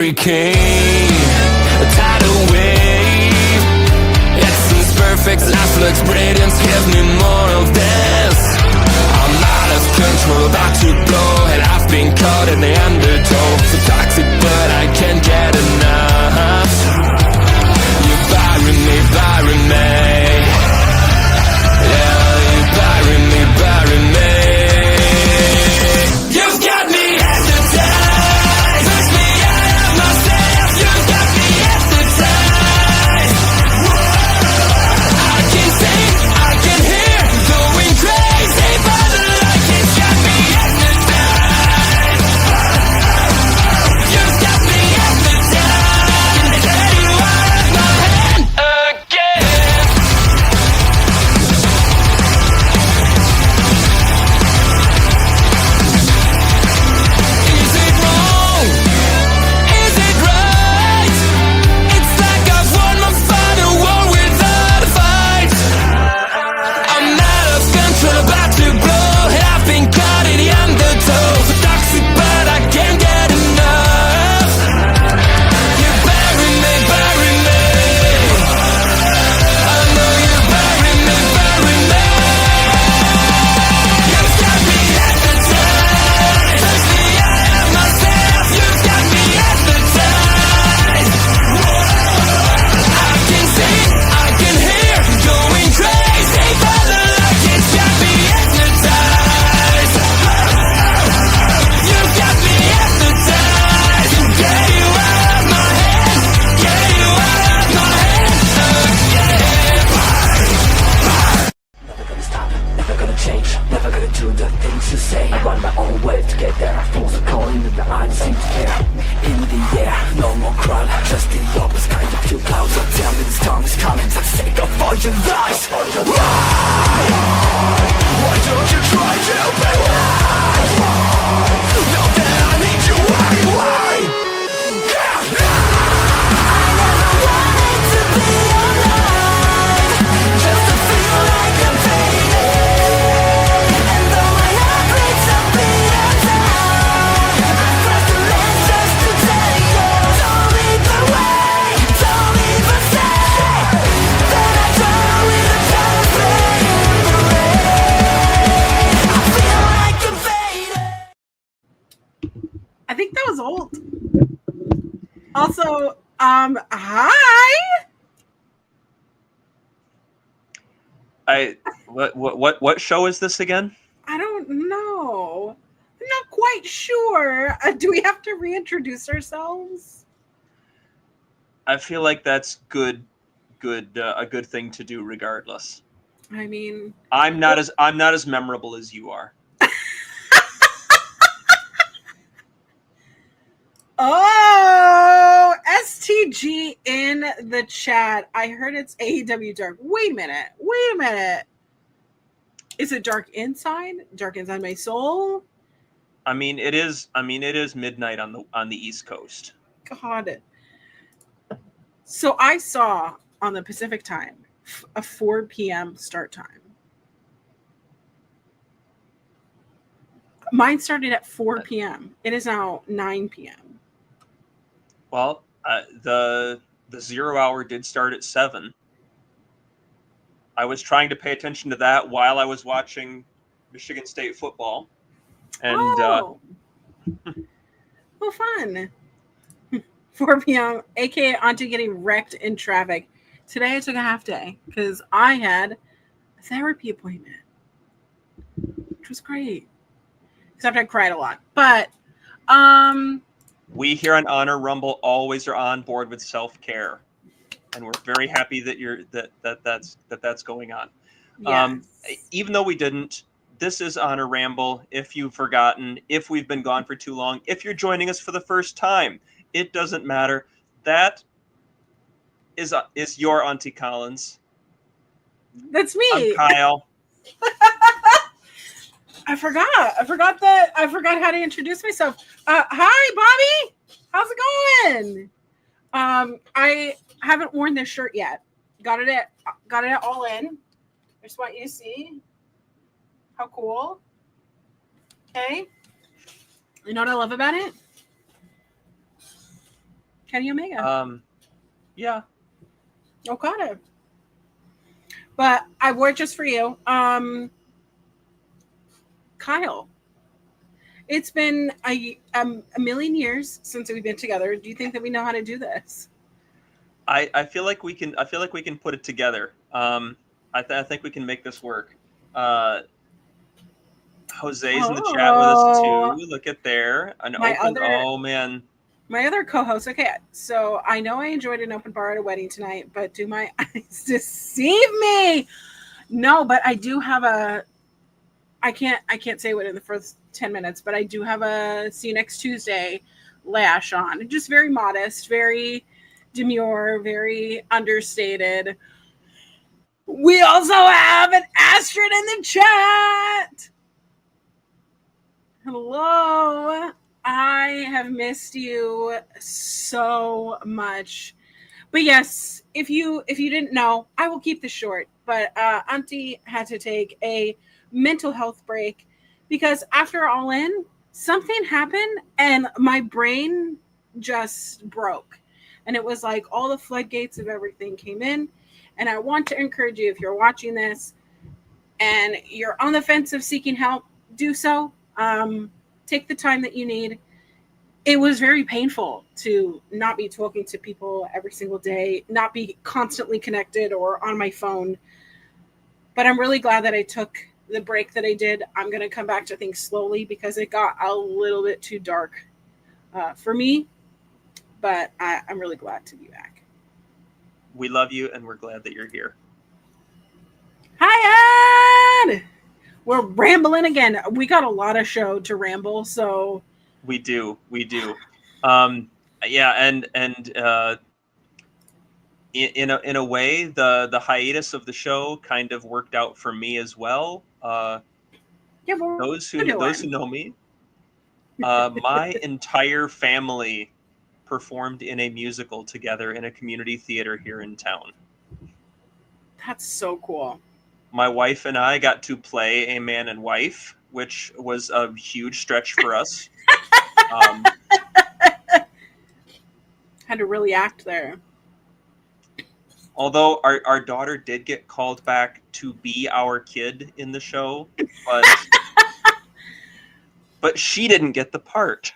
Hurricane, a tidal wave. It seems perfect, life looks brilliant. Give me more of this. I'm out of control, about to blow, and I've been caught in the undertow. So toxic, but I can't get enough. You're burying me, burying me. Yeah, you're burying me, burying me. You've got me hypnotized. Push me out of myself. You've got me hypnotized. I can see, I can hear, going crazy by the light. It's got me hypnotized. You've got me hypnotized. And get you out of my head again. Is it wrong? Is it right? It's like I've won my final war without a fight. I'm out of control, about to blow, and I've been caught in the undertow. So toxic, but I can't get enough. You bury me, bury me. I know you bury me, bury me. You've got me hypnotized. Push me out of myself. You've got me hypnotized. I can see, I can hear, going crazy by the light. It's got me hypnotized. You've got me hypnotized. And get you out of my head. Get you out of my head again. Never gonna stop, never gonna change, never gonna do the things you say. I run my own way to get there. Fools are calling and the eyes seem to care. In the air, no more crowd, just the opposite kind of few clouds. So tell me this time is coming for the sake of all your lies. Why don't you try to be wise? Know that I need you, why? I think that was old. Also, hi. What show is this again? I don't know. I'm not quite sure. Do we have to reintroduce ourselves? I feel like that's a good thing to do regardless. I mean, I'm not as memorable as you are. oh, STG in the chat. I heard it's AEW Dark. Wait a minute. Is it Dark Inside? Dark Inside my soul? I mean, it is midnight on the East Coast. God. So I saw on the Pacific time a 4 p.m. start time. Mine started at 4 p.m. It is now 9 p.m. Well, the 0 hour did start at 7. I was trying to pay attention to that while I was watching Michigan State football, and well, fun. 4 p.m. aka Auntie getting wrecked in traffic. Today I took a half day because I had a therapy appointment, which was great. Except I cried a lot, but we here on Honor Rumble always are on board with self-care, and we're very happy that that's going on. yes. Even though we didn't, this is Honor Ramble. If you've forgotten, if we've been gone for too long, if you're joining us for the first time, it doesn't matter. That is your Auntie Collins. That's me. I'm Kyle. I forgot how to introduce myself. Hi, Bobby. How's it going? I haven't worn this shirt yet. Got it at All In. I just want you to see how cool. Okay. You know what I love about it? Kenny Omega. Yeah. Oh, got it. But I wore it just for you. Kyle, it's been a million years since we've been together. Do you think that we know how to do this? I feel like we can. I feel like we can put it together. I think we can make this work. Jose's in the chat with us too. Oh, Look at there. An my open. other Oh man. my other co-host. Okay, so I know I enjoyed an open bar at a wedding tonight, but do my eyes deceive me? No, but I do have a. I can't say what in the first 10 minutes, but I do have a see you next Tuesday lash on. Just very modest, very demure, very understated. We also have an Astrid in the chat. Hello. I have missed you so much. But yes, if you didn't know, I will keep this short. But Auntie had to take a mental health break because after All In, something happened and my brain just broke. And it was like all the floodgates of everything came in. And I want to encourage you, if you're watching this and you're on the fence of seeking help, do so. Take the time that you need. It was very painful to not be talking to people every single day, not be constantly connected or on my phone. But I'm really glad that I took the break that I did. I'm going to come back to things slowly because it got a little bit too dark for me. But I'm really glad to be back. We love you, and we're glad that you're here. Hi, Ed! We're rambling again. We got a lot of show to ramble, so We do. Yeah, and in a way, the hiatus of the show kind of worked out for me as well. yeah, we're Those who doing. know me, my entire family performed in a musical together in a community theater here in town. That's so cool. My wife and I got to play a man and wife, which was a huge stretch for us. Had to really act there. Although our daughter did get called back to be our kid in the show, but she didn't get the part.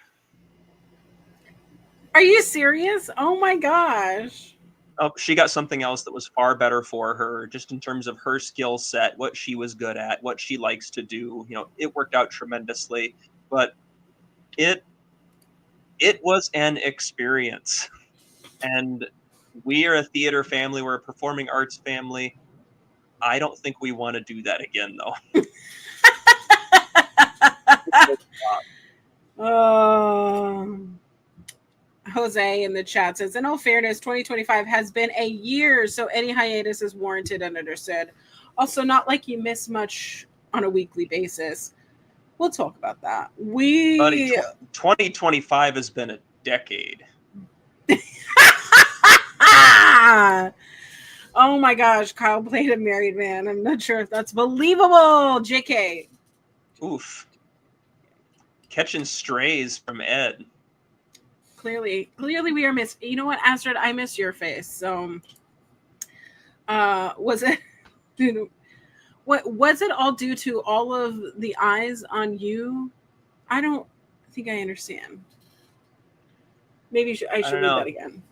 Are you serious? Oh my gosh. Oh, she got something else that was far better for her, just in terms of her skill set, what she was good at, what she likes to do. You know, it worked out tremendously, but it was an experience. And we are a theater family, we're a performing arts family. I don't think we want to do that again, though. Jose in the chat says, in all fairness, 2025 has been a year, so any hiatus is warranted and understood. Also, not like you miss much on a weekly basis. We'll talk about that. Buddy, 2025 has been a decade. Oh my gosh, Kyle played a married man. I'm not sure if that's believable. JK. Oof. Catching strays from Ed. Clearly we are missed. You know what, Astrid? I miss your face. So, was it? What was it all due to? All of the eyes on you? I don't think I understand. Maybe I should read that again.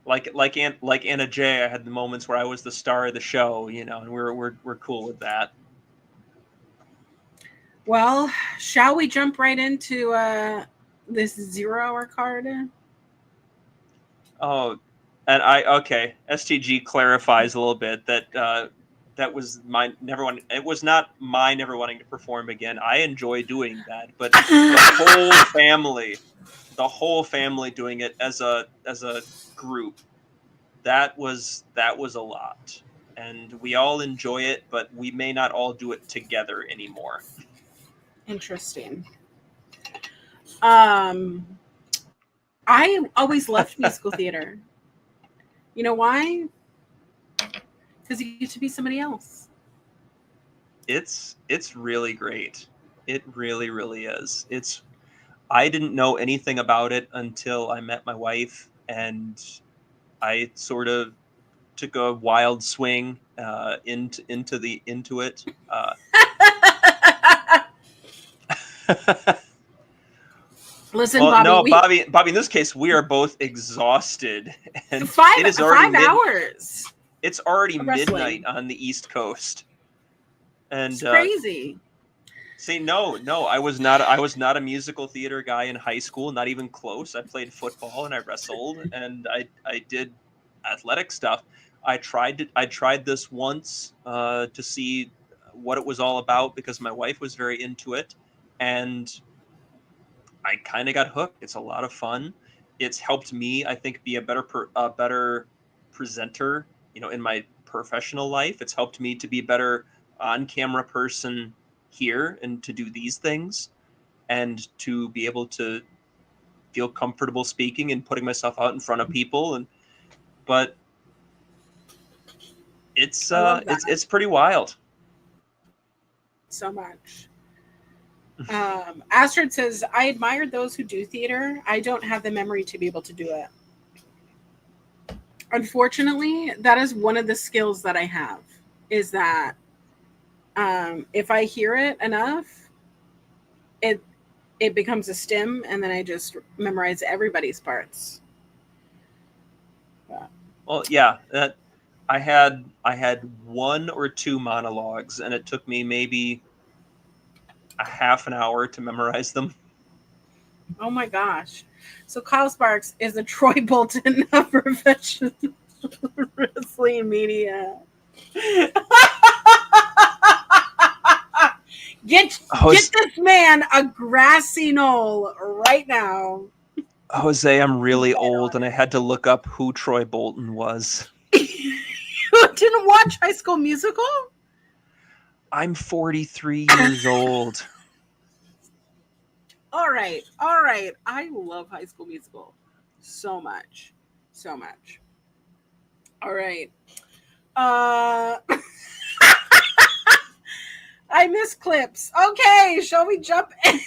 Like Anna J, I had the moments where I was the star of the show, you know, and we're cool with that. Well, shall we jump right into this 0 hour card? Oh, and STG clarifies a little bit that that was my never wanting. It was not my never wanting to perform again. I enjoy doing that, but the whole family doing it as a group, that was a lot, and we all enjoy it, but we may not all do it together anymore. Interesting. I always loved musical theater. You know why? Because you get to be somebody else. It's really great. It really, really is. I didn't know anything about it until I met my wife, and I sort of took a wild swing into it. Listen, Well, Bobby, no, we Bobby. In this case, we are both exhausted, and five it is already five hours It's already of wrestling. midnight on the East Coast, and It's crazy. see, no, I was not a musical theater guy in high school, not even close. I played football and I wrestled and I did athletic stuff. I tried this once to see what it was all about because my wife was very into it, and I kind of got hooked. It's a lot of fun. It's helped me, I think, be a better presenter, in my professional life. It's helped me to be a better on-camera person here and to do these things and to be able to feel comfortable speaking and putting myself out in front of people. But it's I love that it's pretty wild. so much. Astrid says, I admire those who do theater. I don't have the memory to be able to do it. Unfortunately, that is one of the skills that I have, is that if I hear it enough, it becomes a stim, and then I just memorize everybody's parts. Well, yeah, I had one or two monologues, and it took me maybe a half an hour to memorize them. Oh my gosh. So Kyle Sparks is a Troy Bolton of professional wrestling media. Get this man a grassy knoll right now. Jose, I'm really old, and I had to look up who Troy Bolton was. You didn't watch High School Musical? I'm 43 years old. All right. I love High School Musical so much. All right. I miss clips. Okay, shall we jump in?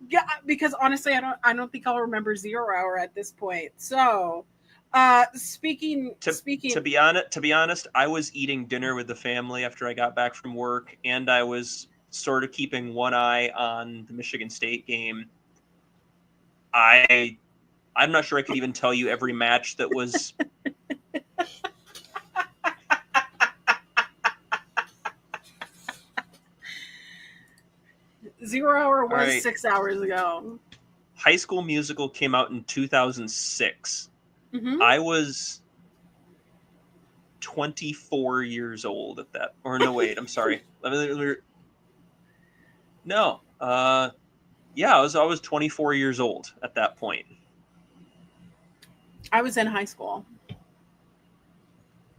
Yeah, because honestly, I don't think I'll remember 0 Hour at this point. So, speaking To be honest, I was eating dinner with the family after I got back from work, and I was sort of keeping one eye on the Michigan State game. I'm not sure I could even tell you every match that was. 0 Hour was right. 6 hours ago. High School Musical came out in 2006. Mm-hmm. I was 24 years old at that. Or no, wait, I'm sorry. No. Yeah, I was 24 years old at that point. I was in high school.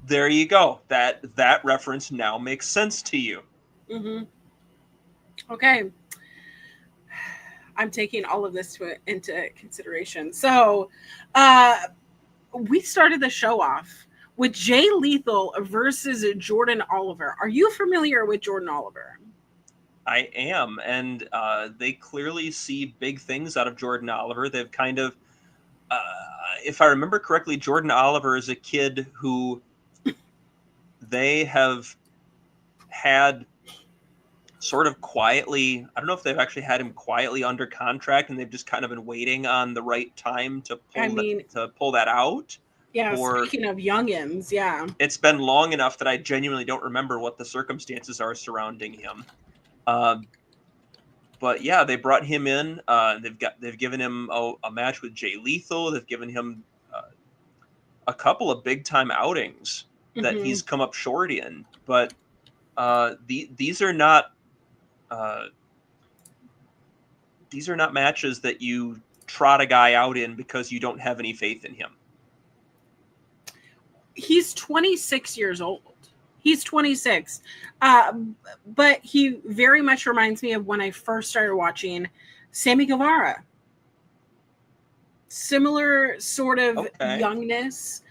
There you go. That reference now makes sense to you. Mm-hmm. Okay. I'm taking all of this into consideration. So, we started the show off with Jay Lethal versus Jordan Oliver. Are you familiar with Jordan Oliver? I am, and they clearly see big things out of Jordan Oliver. They've kind of, if I remember correctly, Jordan Oliver is a kid who they have had sort of quietly, I don't know if they've actually had him quietly under contract, and they've just kind of been waiting on the right time to pull that out. Yeah, speaking of youngins, yeah. It's been long enough that I genuinely don't remember what the circumstances are surrounding him. But yeah, they brought him in. They've given him a match with Jay Lethal. They've given him a couple of big time outings that he's come up short in. But these are not matches that you trot a guy out in because you don't have any faith in him. He's 26 years old. He's 26. But he very much reminds me of when I first started watching Sammy Guevara. Similar sort of youngness,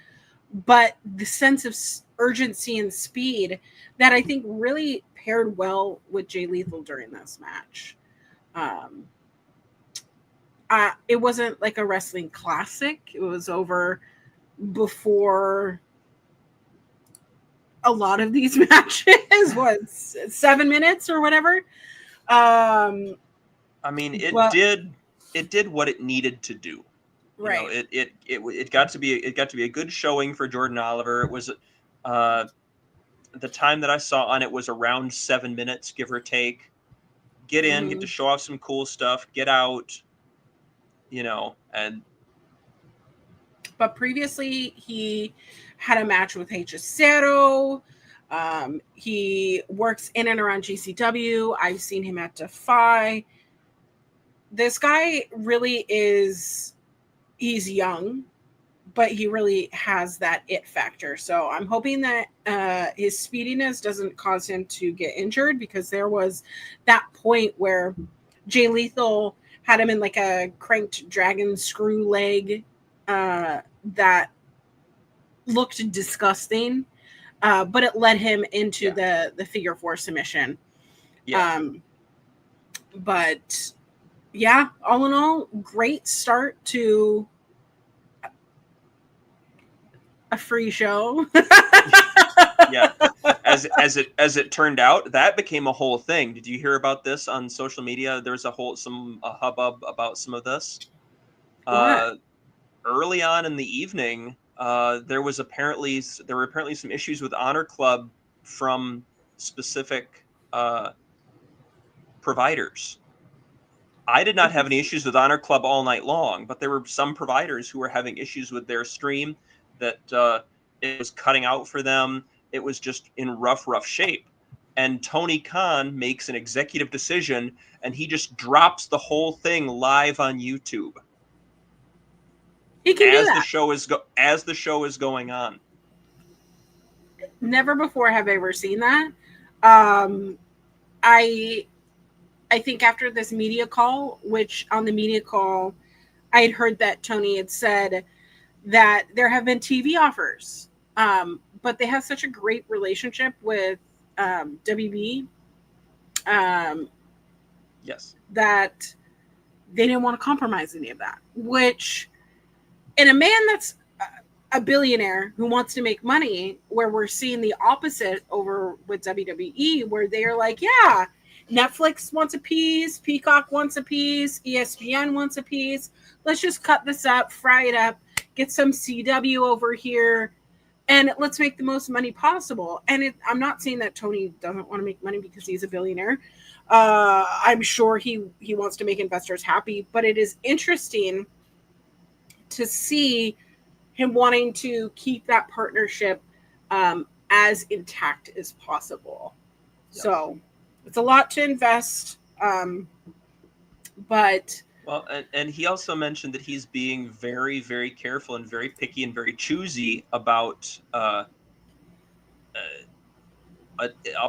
but the sense of urgency and speed that I think really paired well with Jay Lethal during this match. Um, it wasn't like a wrestling classic. It was over before a lot of these matches. What, 7 minutes or whatever? I mean, But- it did what it needed to do. You know, right. it got to be a good showing for Jordan Oliver. It was the time that I saw on it was around 7 minutes, give or take. Get in, get to show off some cool stuff, get out, you know, and But previously, he had a match with Hechicero. He works in and around GCW. I've seen him at Defy. This guy really is, he's young, but he really has that it factor. So I'm hoping that his speediness doesn't cause him to get injured, because there was that point where Jay Lethal had him in like a cranked dragon screw leg that looked disgusting, but it led him into the figure 4 submission. yeah. But yeah, all in all, great start to a free show. Yeah. As it turned out, that became a whole thing. Did you hear about this on social media? There's a hubbub about some of this. Early on in the evening, there were apparently some issues with Honor Club from specific providers. I did not have any issues with Honor Club all night long, but there were some providers who were having issues with their stream, that it was cutting out for them. It was just in rough shape. And Tony Khan makes an executive decision, and he just drops the whole thing live on YouTube. He can do that. As the show is going on. Never before have I ever seen that. I think after this media call, which on the media call, I had heard that Tony had said that there have been TV offers, but they have such a great relationship with WB, Yes. that they didn't want to compromise any of that. Which, in a man that's a billionaire who wants to make money, where we're seeing the opposite over with WWE, where they're like, yeah, Netflix wants a piece, Peacock wants a piece, ESPN wants a piece. Let's just cut this up, fry it up, get some CW over here, and let's make the most money possible. And I'm not saying that Tony doesn't want to make money because he's a billionaire. I'm sure he wants to make investors happy, but it is interesting to see him wanting to keep that partnership as intact as possible. Yes. So it's a lot to invest, but... Well, and he also mentioned that he's being very, very careful and very picky and very choosy about a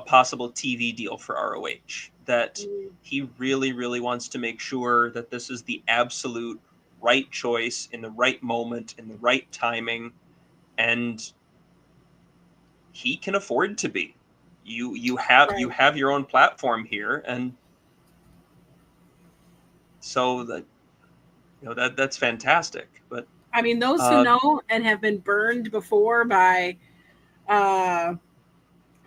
possible TV deal for ROH. That he really, really wants to make sure that this is the absolute right choice in the right moment, in the right timing, and he can afford to be. You have your own platform here, and so that's fantastic. But I mean, those who know and have been burned before by the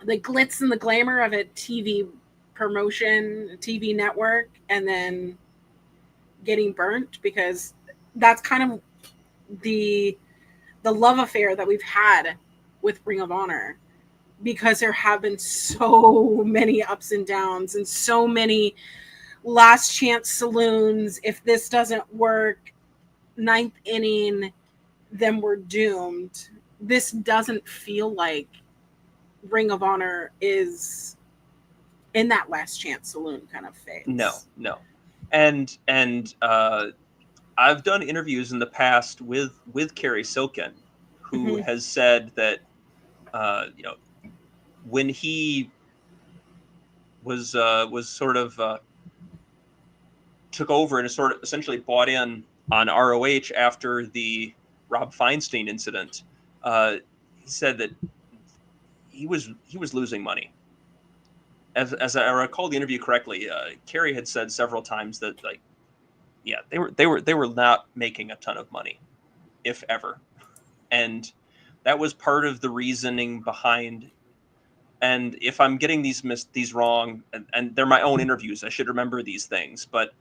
glitz and the glamour of a TV promotion, a TV network, and then getting burnt, because that's kind of the love affair that we've had with Ring of Honor, because there have been so many ups and downs and so many last chance saloons. If this doesn't work, 9th inning, then we're doomed. This doesn't feel like Ring of Honor is in that last chance saloon kind of phase. No. And I've done interviews in the past with Kerry Silken, who has said that when he was sort of took over and sort of essentially bought in on ROH after the Rob Feinstein incident, he said that he was losing money, as I recall the interview correctly, Kerry had said several times that like, yeah, they were not making a ton of money, if ever, and that was part of the reasoning behind. And if I'm getting these wrong, and they're my own interviews, I should remember these things. But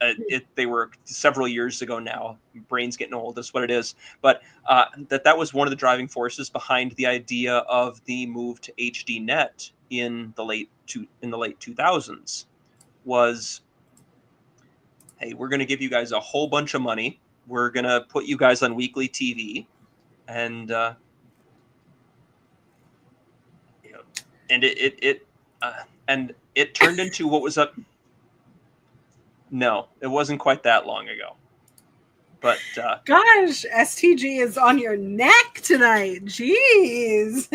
they were several years ago now. Brain's getting old. That's what it is. But that was one of the driving forces behind the idea of the move to HD Net in the late 2000s. Was, hey, we're going to give you guys a whole bunch of money. We're going to put you guys on weekly TV, and and it turned into what was up. No, it wasn't quite that long ago. But gosh, STG is on your neck tonight. Jeez.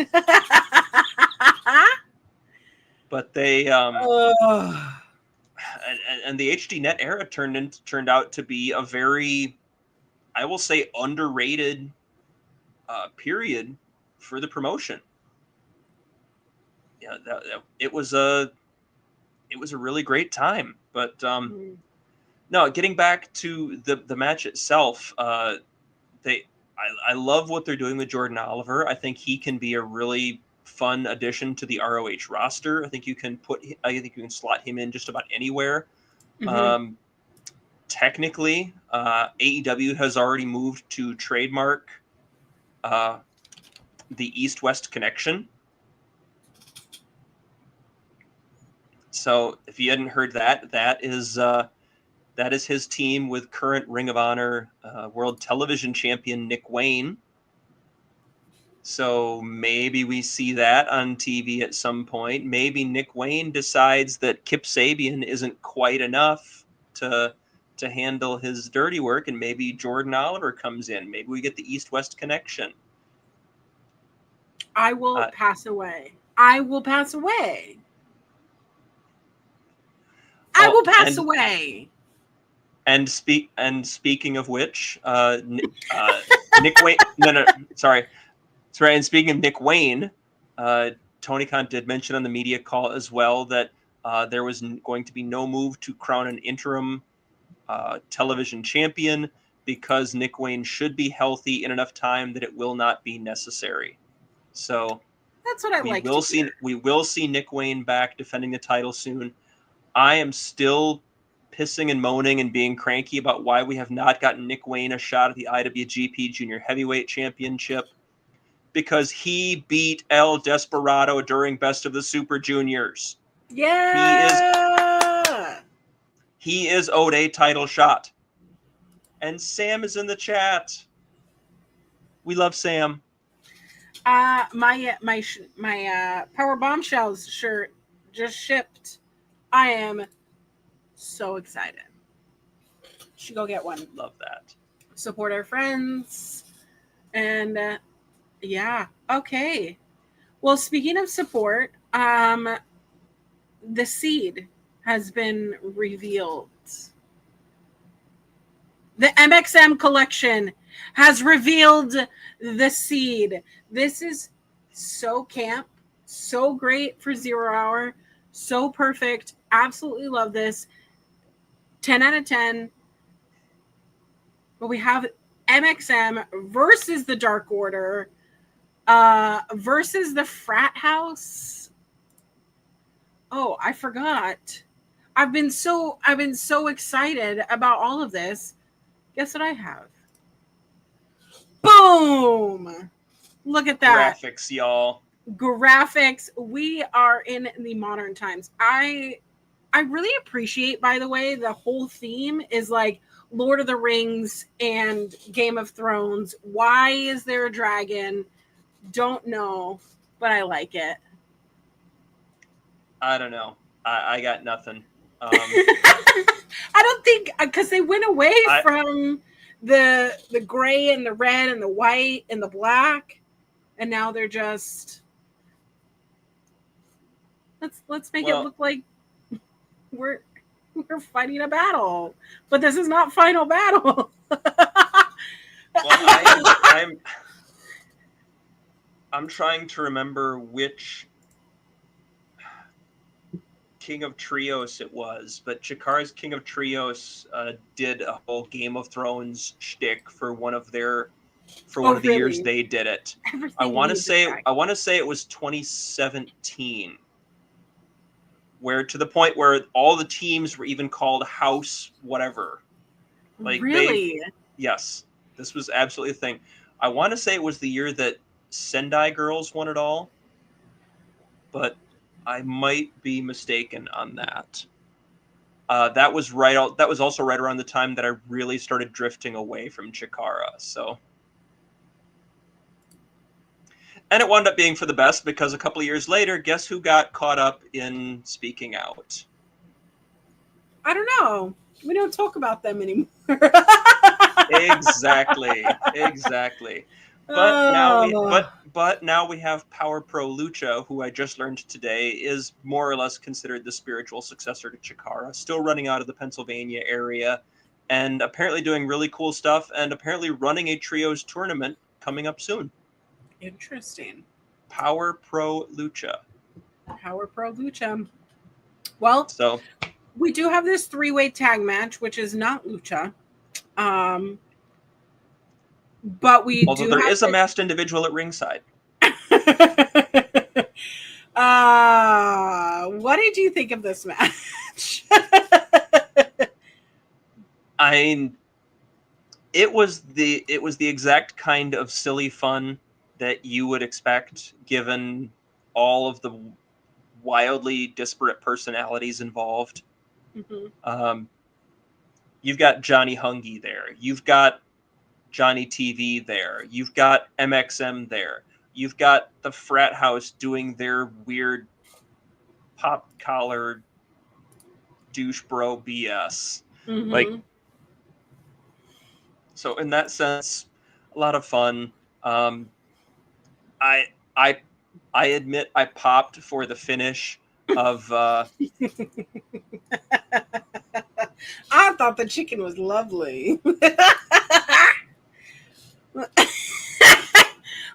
But they and the HD Net era turned out to be a very, I will say, underrated period for the promotion. Yeah, it was a really great time. But no, getting back to the match itself, I love what they're doing with Jordan Oliver. I think he can be a really fun addition to the ROH roster. I think you can slot him in just about anywhere. Technically, AEW has already moved to trademark the East-West connection. So if you hadn't heard that, that is his team with current Ring of Honor World Television Champion Nick Wayne. So maybe we see that on TV at some point. Maybe Nick Wayne decides that Kip Sabian isn't quite enough to handle his dirty work, and maybe Jordan Oliver comes in. Maybe we get the East-West connection. I will pass away. I will pass away. I will pass away. And speaking of which, Nick Wayne. No, sorry. That's right. And speaking of Nick Wayne, Tony Khan did mention on the media call as well that there was going to be no move to crown an interim television champion because Nick Wayne should be healthy in enough time that it will not be necessary. So that's what I like. We will see Nick Wayne back defending the title soon. I am still pissing and moaning and being cranky about why we have not gotten Nick Wayne a shot at the IWGP Junior Heavyweight Championship, because he beat El Desperado during Best of the Super Juniors. Yeah. He is owed a title shot. And Sam is in the chat. We love Sam. My Power Bombshells shirt just shipped. I am so excited. Should go get one. Love that. Support our friends. And yeah. Okay. Well, speaking of support, the seed has been revealed. The MXM collection has revealed the seed. This is so camp, so great for 0 Hour, so perfect. Absolutely love this. 10 out of 10. But we have MXM versus the Dark Order versus the Frat House. Oh, I forgot. I've been so excited about all of this. Guess what I have? Boom! Look at that. Graphics, y'all. Graphics. We are in the modern times. I really appreciate, by the way, the whole theme is like Lord of the Rings and Game of Thrones. Why is there a dragon? Don't know, but I like it. I don't know. I got nothing. I don't think, because they went away from the gray and the red and the white and the black, and now they're just let's make it look like we're fighting a battle, but this is not final battle. I'm trying to remember which King of Trios it was, but Chikara's King of Trios did a whole Game of Thrones shtick for one of the years really? they did it. Everything I want to needs a say tag. it was 2017, where to the point where all the teams were even called House whatever. Like Really? yes, this was absolutely a thing. I want to say it was the year that Sendai Girls won it all, but I might be mistaken on that. That was right. That was also right around the time that I really started drifting away from Chikara. So, and it wound up being for the best because a couple of years later, guess who got caught up in speaking out? I don't know. We don't talk about them anymore. Exactly. But now Oh. now we have Power Pro Lucha, who I just learned today is more or less considered the spiritual successor to Chikara, still running out of the Pennsylvania area, and apparently doing really cool stuff, and apparently running a trios tournament coming up soon. Interesting. Power Pro Lucha. Power Pro Lucha. Well, So we do have this 3-way tag match, which is not Lucha. But we although do there have is a masked individual at ringside. What did you think of this match? It was the exact kind of silly fun that you would expect given all of the wildly disparate personalities involved. Mm-hmm. You've got Johnny Hungy there. You've got Johnny TV there. You've got MXM there. You've got the frat house doing their weird pop collar douche bro BS. Mm-hmm. Like, so in that sense, a lot of fun. I admit I popped for the finish of I thought the chicken was lovely.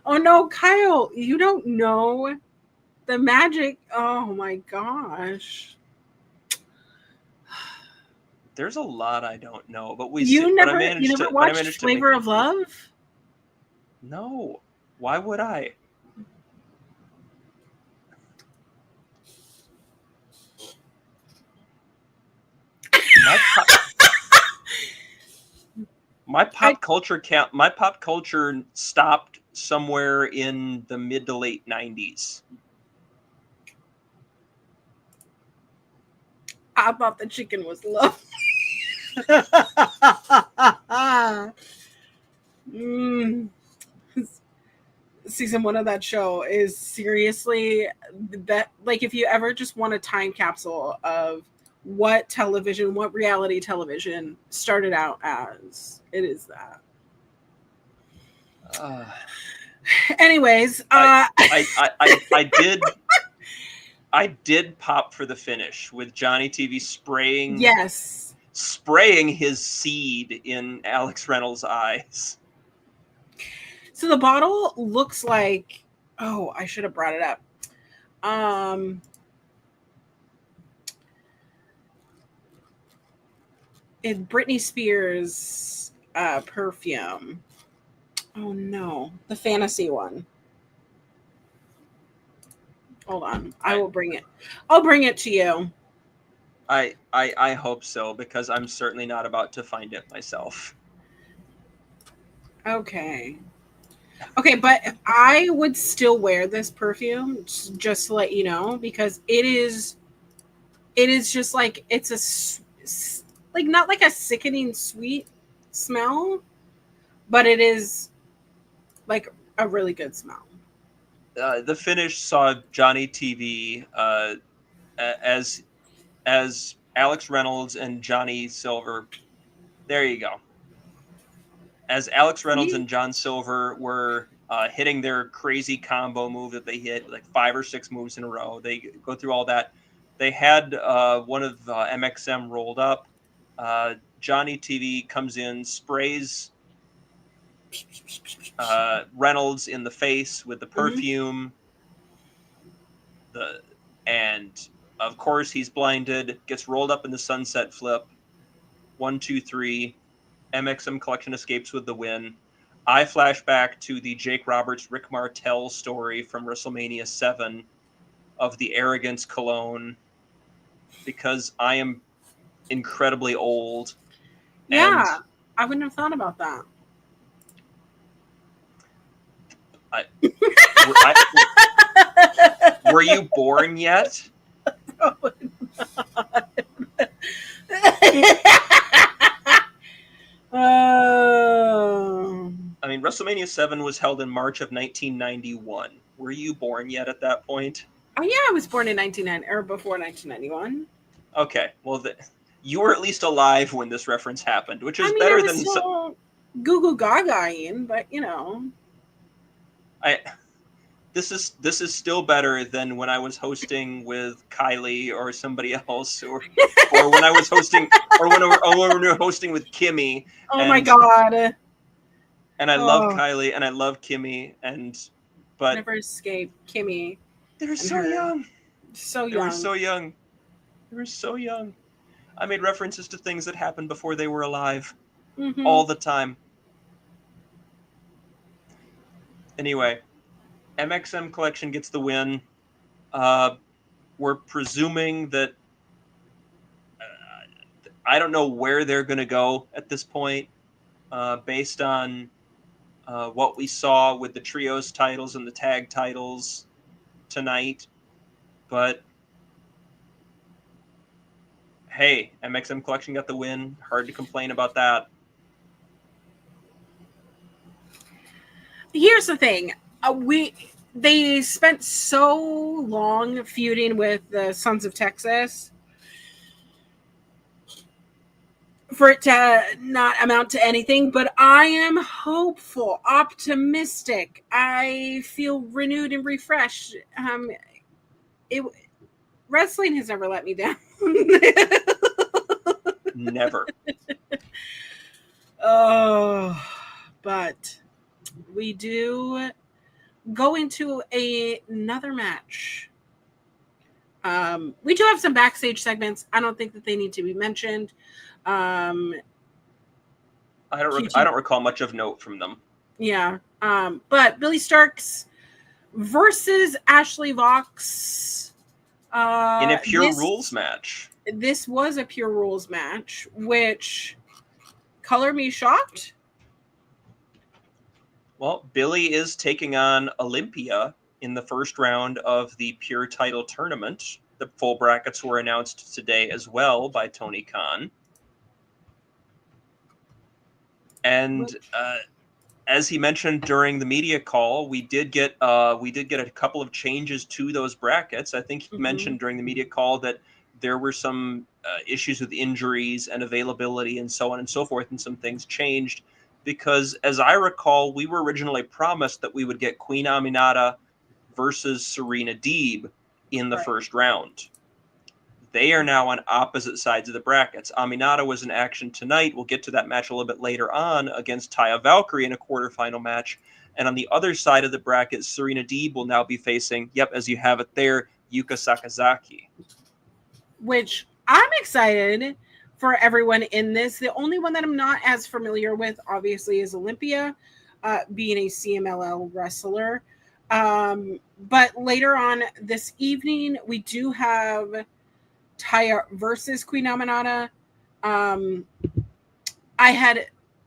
Oh no, Kyle, you don't know the magic. Oh my gosh. there's a lot I don't know, but You but I never managed to watched make Flavor it of through. Love? No. Why would I? My pop culture stopped somewhere in the mid to late 90s. I thought the chicken was lovely. Season 1 of that show is seriously that, like, if you ever just want a time capsule of what reality television started out as, it is that. Anyways, I did pop for the finish with Johnny TV spraying his seed in Alex Reynolds' eyes. So the bottle looks like, oh, I should have brought it up. It's Britney Spears perfume. Oh no, the fantasy one. Hold on, I will bring it. I'll bring it to you. I hope so, because I'm certainly not about to find it myself. Okay, but I would still wear this perfume just to let you know, because it is just like, it's like not like a sickening sweet smell, but it is like a really good smell. The finish saw Johnny TV as Alex Reynolds and Johnny Silver. There you go. As Alex Reynolds and John Silver were hitting their crazy combo move that they hit, like 5 or 6 moves in a row. They go through all that. They had one of MXM rolled up. Johnny TV comes in, sprays Reynolds in the face with the perfume. And Of course, he's blinded, gets rolled up in the sunset flip. 1, 2, 3. MXM Collection escapes with the win. I flash back to the Jake Roberts, Rick Martel story from WrestleMania 7 of the arrogance cologne, because I am incredibly old. Yeah, And I wouldn't have thought about that. Were you born yet? Probably not. I mean, WrestleMania 7 was held in March of 1991. Were you born yet at that point? Oh yeah, I was born in 1990 or before 1991. Okay, well, you were at least alive when this reference happened, which is I mean, better I was than still goo goo gaga-ing, but you know. This is still better than when I was hosting with Kylie or somebody else, or when I was hosting, or when we were hosting with Kimmy. Oh my god! And I love Kylie and I love Kimmy, but never escape Kimmy. They were so young. So young. They were so young. They were so young. I made references to things that happened before they were alive all the time. Anyway, MXM Collection gets the win. We're presuming that I don't know where they're going to go at this point, based on what we saw with the trios titles and the tag titles tonight. But hey, MXM Collection got the win. Hard to complain about that. Here's the thing. They spent so long feuding with the Sons of Texas for it to not amount to anything, but I am hopeful, optimistic. I feel renewed and refreshed. Wrestling has never let me down. Never. Oh, but we do go into another match. We do have some backstage segments. I don't think that they need to be mentioned. I don't recall much of note from them. Yeah. But Billy Starks versus Ashley Vox. In a pure rules match. This was a pure rules match, which color me shocked. Well, Billy is taking on Olympia in the first round of the pure title tournament. The full brackets were announced today as well by Tony Khan. And as he mentioned during the media call, we did get a couple of changes to those brackets. I think he mentioned during the media call that there were some issues with injuries and availability and so on and so forth, and some things changed because, as I recall, we were originally promised that we would get Queen Aminata versus Serena Deeb in the first round. They are now on opposite sides of the brackets. Aminata was in action tonight. We'll get to that match a little bit later on against Taya Valkyrie in a quarterfinal match. And on the other side of the bracket, Serena Deeb will now be facing, as you have it there, Yuka Sakazaki. Which I'm excited for everyone in this. The only one that I'm not as familiar with, obviously, is Olympia, being a CMLL wrestler. But later on this evening, we do have Taya versus Queen Aminata. I had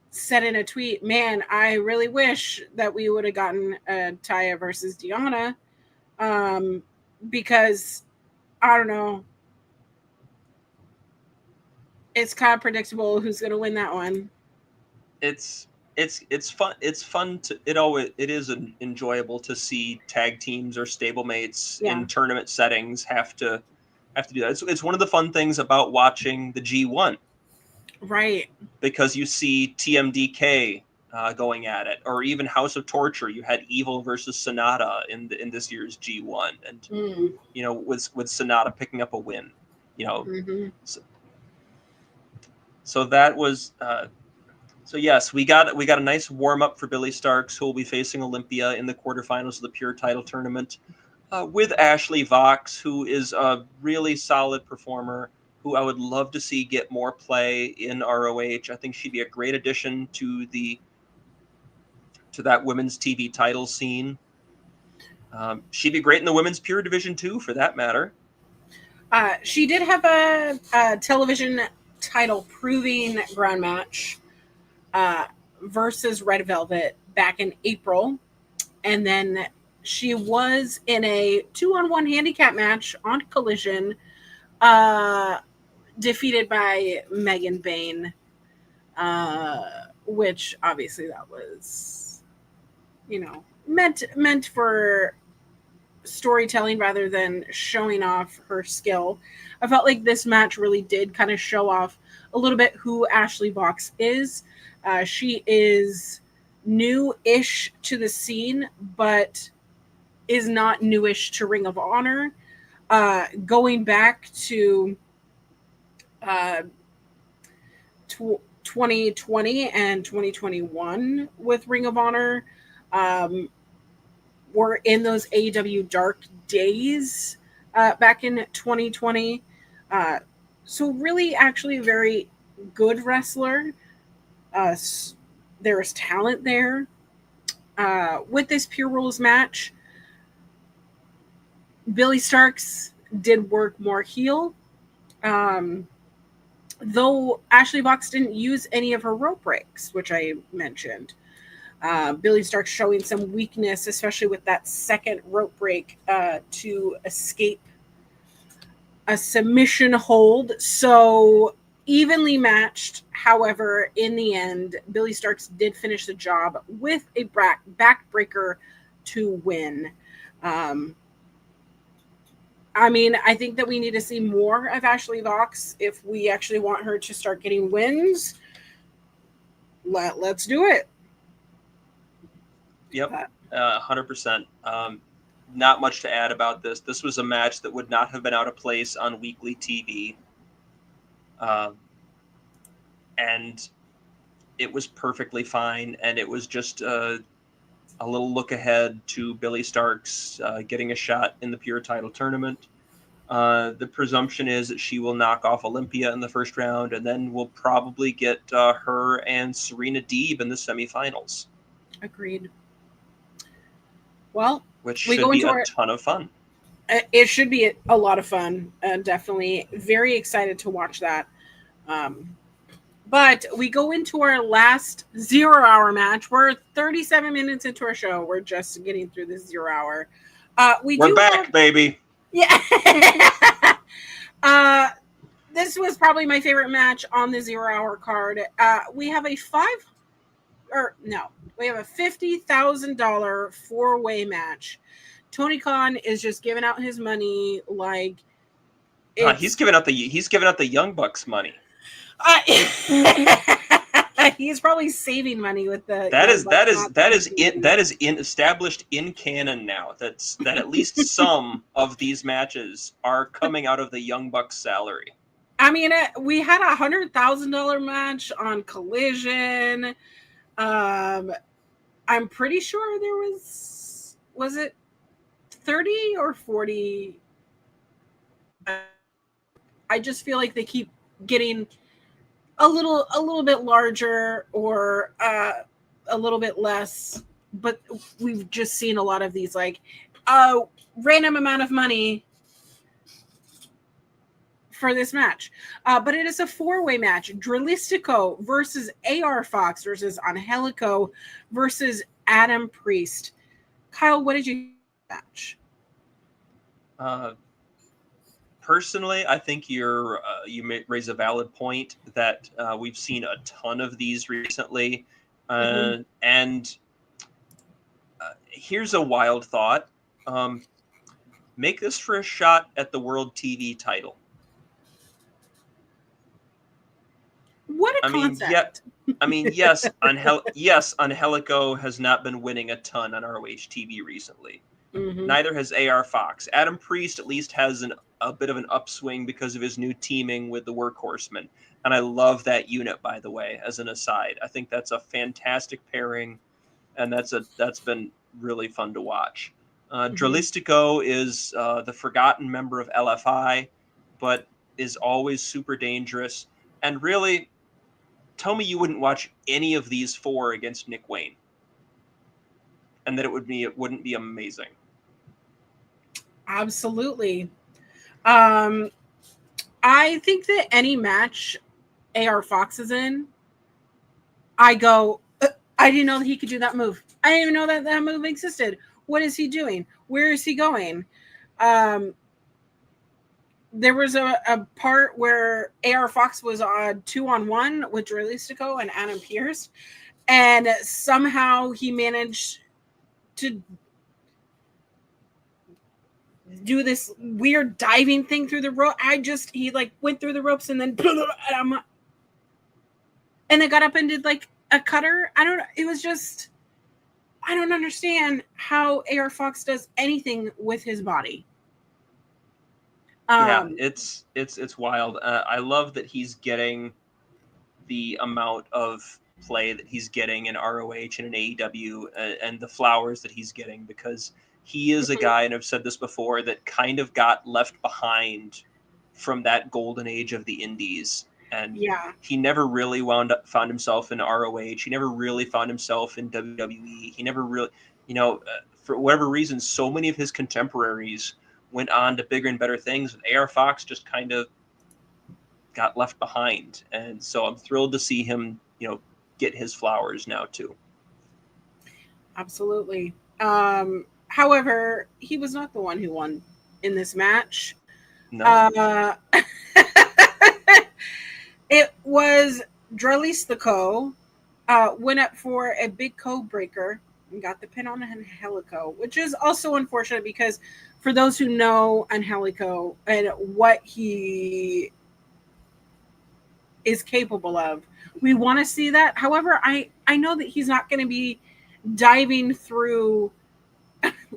said in a tweet, man, I really wish that we would have gotten Taya versus Deonna, because I don't know, it's kind of predictable who's going to win that one. It's fun. It's fun to it is enjoyable to see tag teams or stablemates in tournament settings have to do that. It's one of the fun things about watching the G1, right? Because you see TMDK going at it, or even House of Torture. You had Evil versus Sonata in this year's G1, and with Sonata picking up a win, So that was. So yes, we got a nice warm up for Billy Starks, who will be facing Olympia in the quarterfinals of the Pure Title Tournament. with Ashley Vox, who is a really solid performer, who I would love to see get more play in ROH. I think she'd be a great addition to that women's TV title scene. She'd be great in the women's pure division too, for that matter. She did have a television title proving ground match versus Red Velvet back in April. And then she was in a 2-on-1 handicap match on Collision, defeated by Megan Bain, which obviously that was, meant for storytelling rather than showing off her skill. I felt like this match really did kind of show off a little bit who Ashley Vox is. She is new-ish to the scene, but is not newish to Ring of Honor. Going back to 2020 and 2021 with Ring of Honor, were in those AEW dark days back in 2020. So really actually a very good wrestler. There is talent there. With this Pure Rules match, Billy Starks did work more heel. Though Ashley Vox didn't use any of her rope breaks, which I mentioned. Billy Starks showing some weakness, especially with that second rope break to escape a submission hold. So evenly matched. However, in the end, Billy Starks did finish the job with a backbreaker to win. I think that we need to see more of Ashley Vox if we actually want her to start getting wins. Let's do it. Yep, 100%. Not much to add about this. This was a match that would not have been out of place on weekly TV. And it was perfectly fine. And it was just a little look ahead to Billy Starks getting a shot in the Pure title tournament. The presumption is that she will knock off Olympia in the first round, and then we'll probably get her and Serena Deeb in the semifinals. Agreed. Well, which should be a ton of fun. It should be a lot of fun. Definitely very excited to watch that. But we go into our last 0 hour match. We're 37 minutes into our show. We're just getting through this 0 hour. We're back, baby. Yeah. This was probably my favorite match on the 0 hour card. We have a $50,000 four-way match. Tony Khan is just giving out his money like he's giving out the Young Bucks money. He's probably saving money with the. That is established in canon now. That at least some of these matches are coming out of the Young Bucks salary. We had $100,000 match on Collision. I'm pretty sure there was it 30 or 40? I just feel like they keep getting a little bit larger or a little bit less, but we've just seen a lot of these like random amount of money for this match. But it is a four-way match. Dralistico versus AR Fox versus Angelico versus Adam Priest. Kyle, what did you think of the match? Personally, I think you raise a valid point that we've seen a ton of these recently. And here's a wild thought. Make this for a shot at the World TV title. What a concept. Yes, Angelico has not been winning a ton on ROH TV recently. Neither has AR Fox. Adam Priest at least has a bit of an upswing because of his new teaming with the Workhorsemen. And I love that unit, by the way, as an aside. I think that's a fantastic pairing, and that's been really fun to watch. Dralistico is the forgotten member of LFI, but is always super dangerous. And really, tell me you wouldn't watch any of these four against Nick Wayne, and that it wouldn't be amazing. Absolutely. I think that any match AR Fox is in, I go, I didn't know that he could do that move. I didn't even know that that move existed. What is he doing? Where is he going? There was a part where AR Fox was on 2-on-1 with Dralistico and Adam Pearce, and somehow he managed to do this weird diving thing through the rope. He like went through the ropes and then and then got up and did like a cutter. I don't understand how AR Fox does anything with his body. Yeah, it's wild. I love that he's getting the amount of play that he's getting in ROH and in AEW, and the flowers that he's getting, because he is a guy, and I've said this before, that kind of got left behind from that golden age of the indies. And he never really found himself in ROH. He never really found himself in WWE. He never really, for whatever reason, so many of his contemporaries went on to bigger and better things. And AR Fox just kind of got left behind. And so I'm thrilled to see him, get his flowers now too. Absolutely. However, he was not the one who won in this match. No. It was Dralistico went up for a big code breaker and got the pin on Angelico, which is also unfortunate because for those who know Angelico and what he is capable of, we want to see that. However, I know that he's not going to be diving through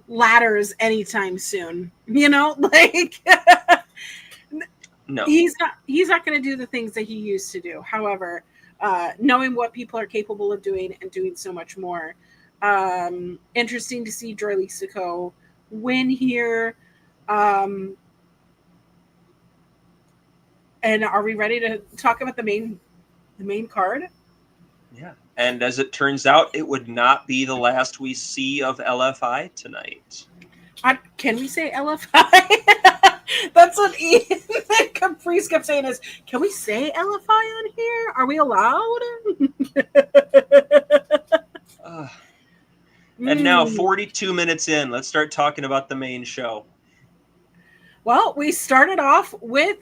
ladders anytime soon. Like no, he's not going to do the things that he used to do. However, knowing what people are capable of doing and doing so much more, interesting to see Dralistico win here. And are we ready to talk about the main card? Yeah. And as it turns out, it would not be the last we see of LFI tonight. Can we say LFI? That's what Ian Caprice kept saying is, can we say LFI on here? Are we allowed? And now 42 minutes in, let's start talking about the main show. Well, we started off with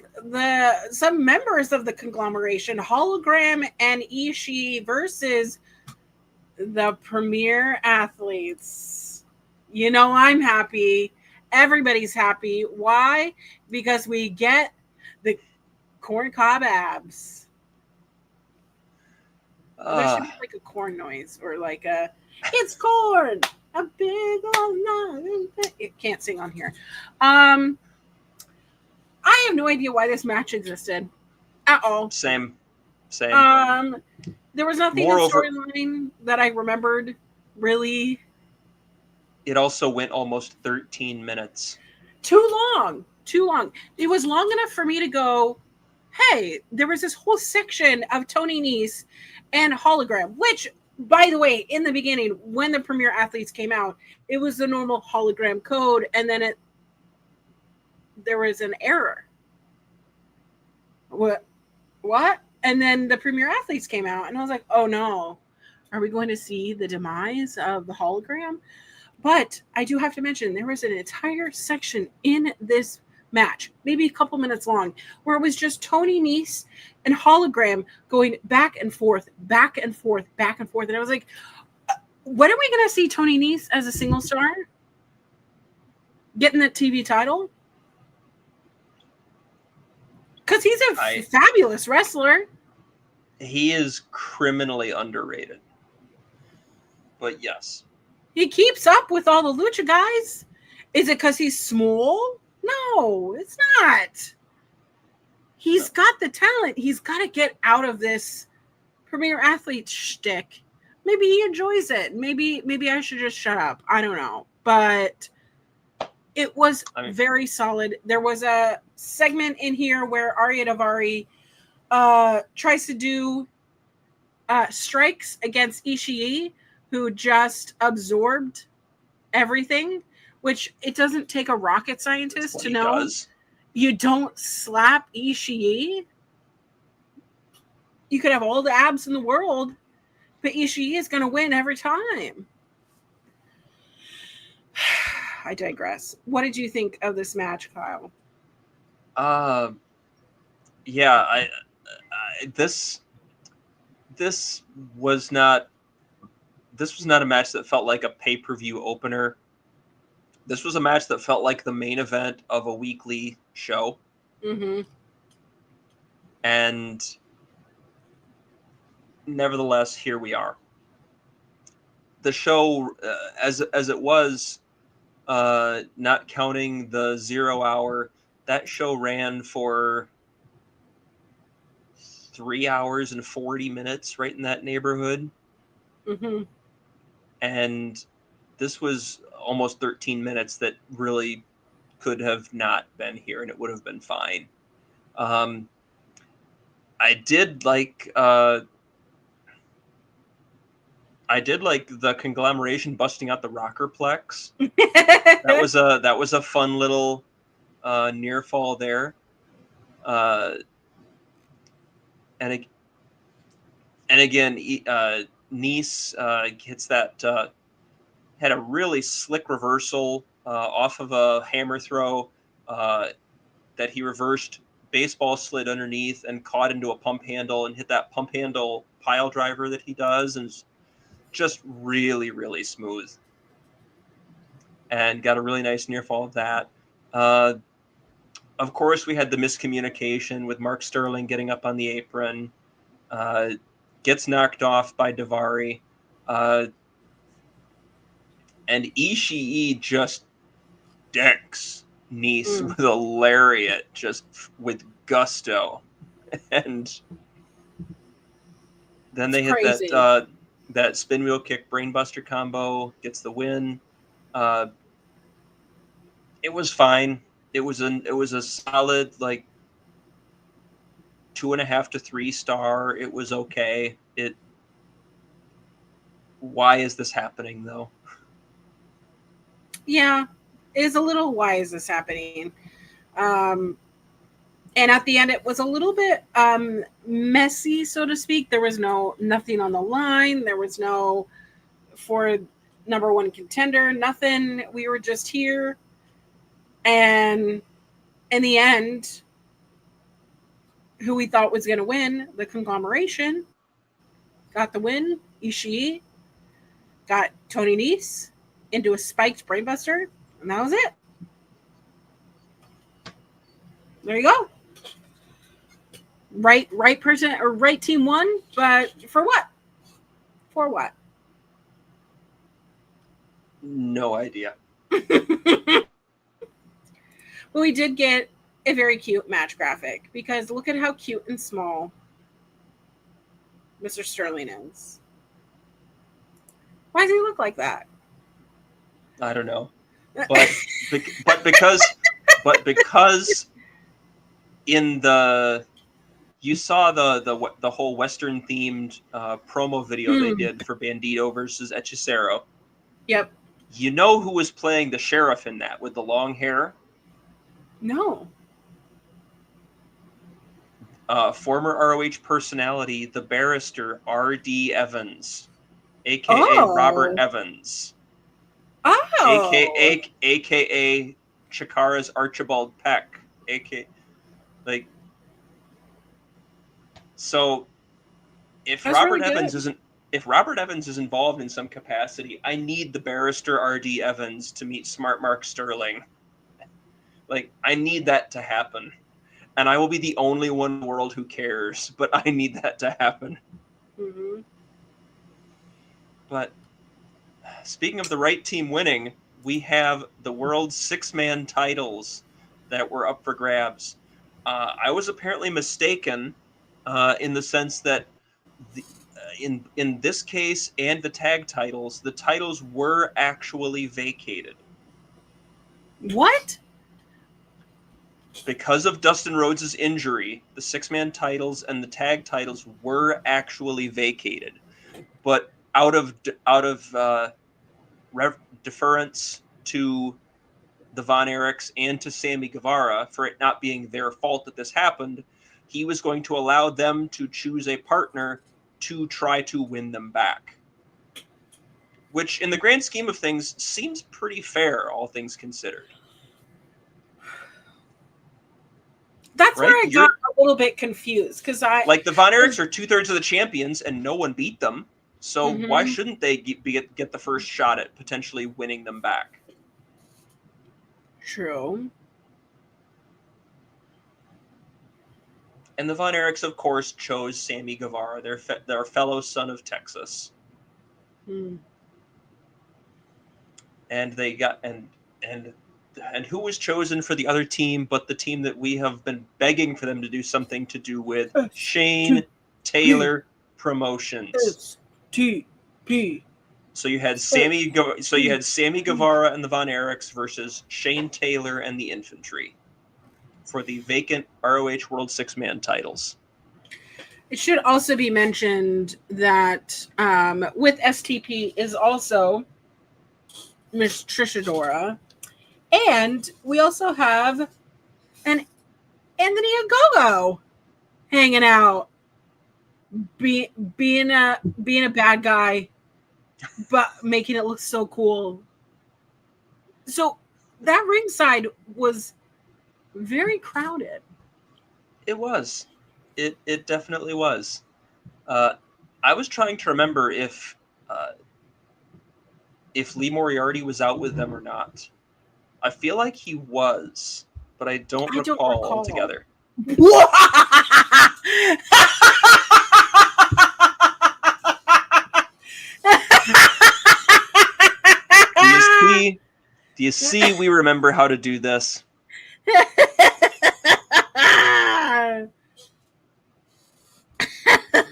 some members of the conglomeration, Hologram and Ishii versus the Premier Athletes. I'm happy. Everybody's happy. Why? Because we get the corn cob abs. There should be like a corn noise or like it's corn, a big old nine. It can't sing on here. I have no idea why this match existed at all. Same. There was nothing in storyline that I remembered really. It also went almost 13 minutes. Too long. It was long enough for me to go, hey, there was this whole section of Tony Nese and Hologram, which, by the way, in the beginning, when the Premier Athletes came out, it was the normal Hologram code, and then there was an error. What? And then the Premier Athletes came out, and I was like, oh no, are we going to see the demise of the Hologram? But I do have to mention, there was an entire section in this match, maybe a couple minutes long, where it was just Tony Nese and Hologram going back and forth. And I was like, when are we going to see Tony Nese as a single star? Getting the TV title? Because he's a fabulous wrestler. He is criminally underrated. But yes. He keeps up with all the lucha guys. Is it because he's small? No, it's not. He's got the talent. He's got to get out of this Premier Athlete shtick. Maybe he enjoys it. Maybe I should just shut up. I don't know. But It was I mean, very solid. There was a segment in here where Arya Davari tries to do strikes against Ishii, who just absorbed everything, which it doesn't take a rocket that's scientist what to he know. does. You don't slap Ishii. You could have all the abs in the world, but Ishii is going to win every time. I digress. What did you think of this match, Kyle? Yeah, this was not a match that felt like a pay-per-view opener. This was a match that felt like the main event of a weekly show. Mm-hmm. And nevertheless, here we are. The show, as it was, not counting the 0 hour, that show ran for 3 hours and 40 minutes, right in that neighborhood. Mm-hmm. And this was almost 13 minutes that really could have not been here, and it would have been fine. I did like the conglomeration busting out the Rockerplex. That was a fun little near fall there. And again, Nice hits that had a really slick reversal off of a hammer throw that he reversed, baseball slid underneath and caught into a pump handle and hit that pump handle pile driver that he does, and just really, really smooth. And got a really nice near fall of that. Of course, we had the miscommunication with Mark Sterling getting up on the apron, gets knocked off by Davari, and Ishii just decks Nice with a lariat, just with gusto. And then they hit crazy. that spin wheel kick brainbuster combo, gets the win. It was fine. It was a solid like 2.5 to 3 star. It was okay. Why is this happening though? Yeah, it is a little why is this happening? And at the end it was a little bit messy, so to speak. There was nothing on the line. There was no for number one contender, nothing. We were just here. And in the end, who we thought was going to win, the conglomeration, got the win. Ishii got Tony Nese into a spiked brainbuster, and that was it. There you go. Right person or right team won, but for what? For what? No idea. But we did get a very cute match graphic, because look at how cute and small Mr. Sterling is. Why does he look like that? I don't know. But because in the you saw the whole Western themed promo video they did for Bandito versus Hechicero. Yep. You know who was playing the sheriff in that with the long hair? No. Former ROH personality, the barrister R.D. Evans, a.k.a. Robert Evans. Oh. AKA Chikara's Archibald Peck, AKA like. So, if That's Robert really Evans good. is involved in some capacity, I need the barrister R.D. Evans to meet Smart Mark Sterling. Like, I need that to happen, and I will be the only one in the world who cares. But I need that to happen. Mm-hmm. But speaking of the right team winning, we have the world's 6-man titles that were up for grabs. I was apparently mistaken in the sense that in this case and the tag titles, the titles were actually vacated. What? Because of Dustin Rhodes' injury, the six-man titles and the tag titles were actually vacated. But out of deference to the Von Erichs and to Sammy Guevara for it not being their fault that this happened, he was going to allow them to choose a partner to try to win them back. Which, in the grand scheme of things, seems pretty fair, all things considered. That's Right? where I got a little bit confused because like the Von Erichs are 2/3 of the champions and no one beat them. So why Mhm. shouldn't they get the first shot at potentially winning them back? True. And the Von Erichs, of course, chose Sammy Guevara, their fellow son of Texas. Hmm. And they got and who was chosen for the other team but the team that we have been begging for them to do something to do with? Shane Taylor Promotions. STP. So you had Sammy Guevara and the Von Erichs versus Shane Taylor and the Infantry for the vacant ROH World Six-Man titles. It should also be mentioned that with STP is also Miss Trishadora, and we also have an Anthony Ogogo hanging out, being a bad guy, but making it look so cool. So that ringside was very crowded. It was. It definitely was. I was trying to remember if Lee Moriarty was out with them or not. I feel like he was, but I don't recall altogether. Do you see? We remember how to do this.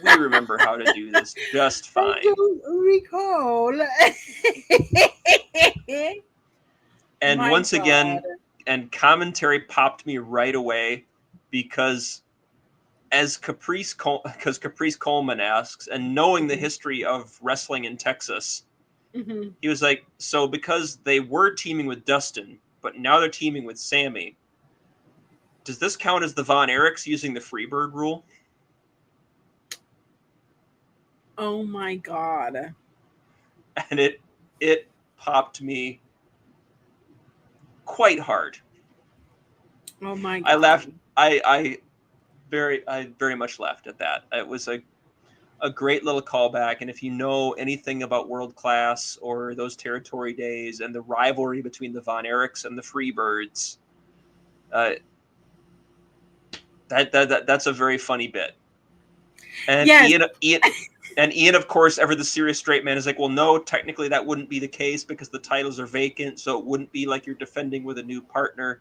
We remember how to do this just fine. I don't recall. And My once God. again, and commentary popped me right away because Caprice Coleman asks, and knowing the history of wrestling in Texas, Mm-hmm. he was like, so because they were teaming with Dustin, but now they're teaming with Sammy, does this count as the Von Erichs using the Freebird rule? Oh my God. And it popped me quite hard. Oh my God. I laughed. I very much laughed at that. It was a great little callback. And if you know anything about World Class or those territory days and the rivalry between the Von Erichs and the Freebirds, that's a very funny bit. And Yes. Ian, of course, ever the serious straight man, is like, well, no, technically that wouldn't be the case because the titles are vacant, so it wouldn't be like you're defending with a new partner.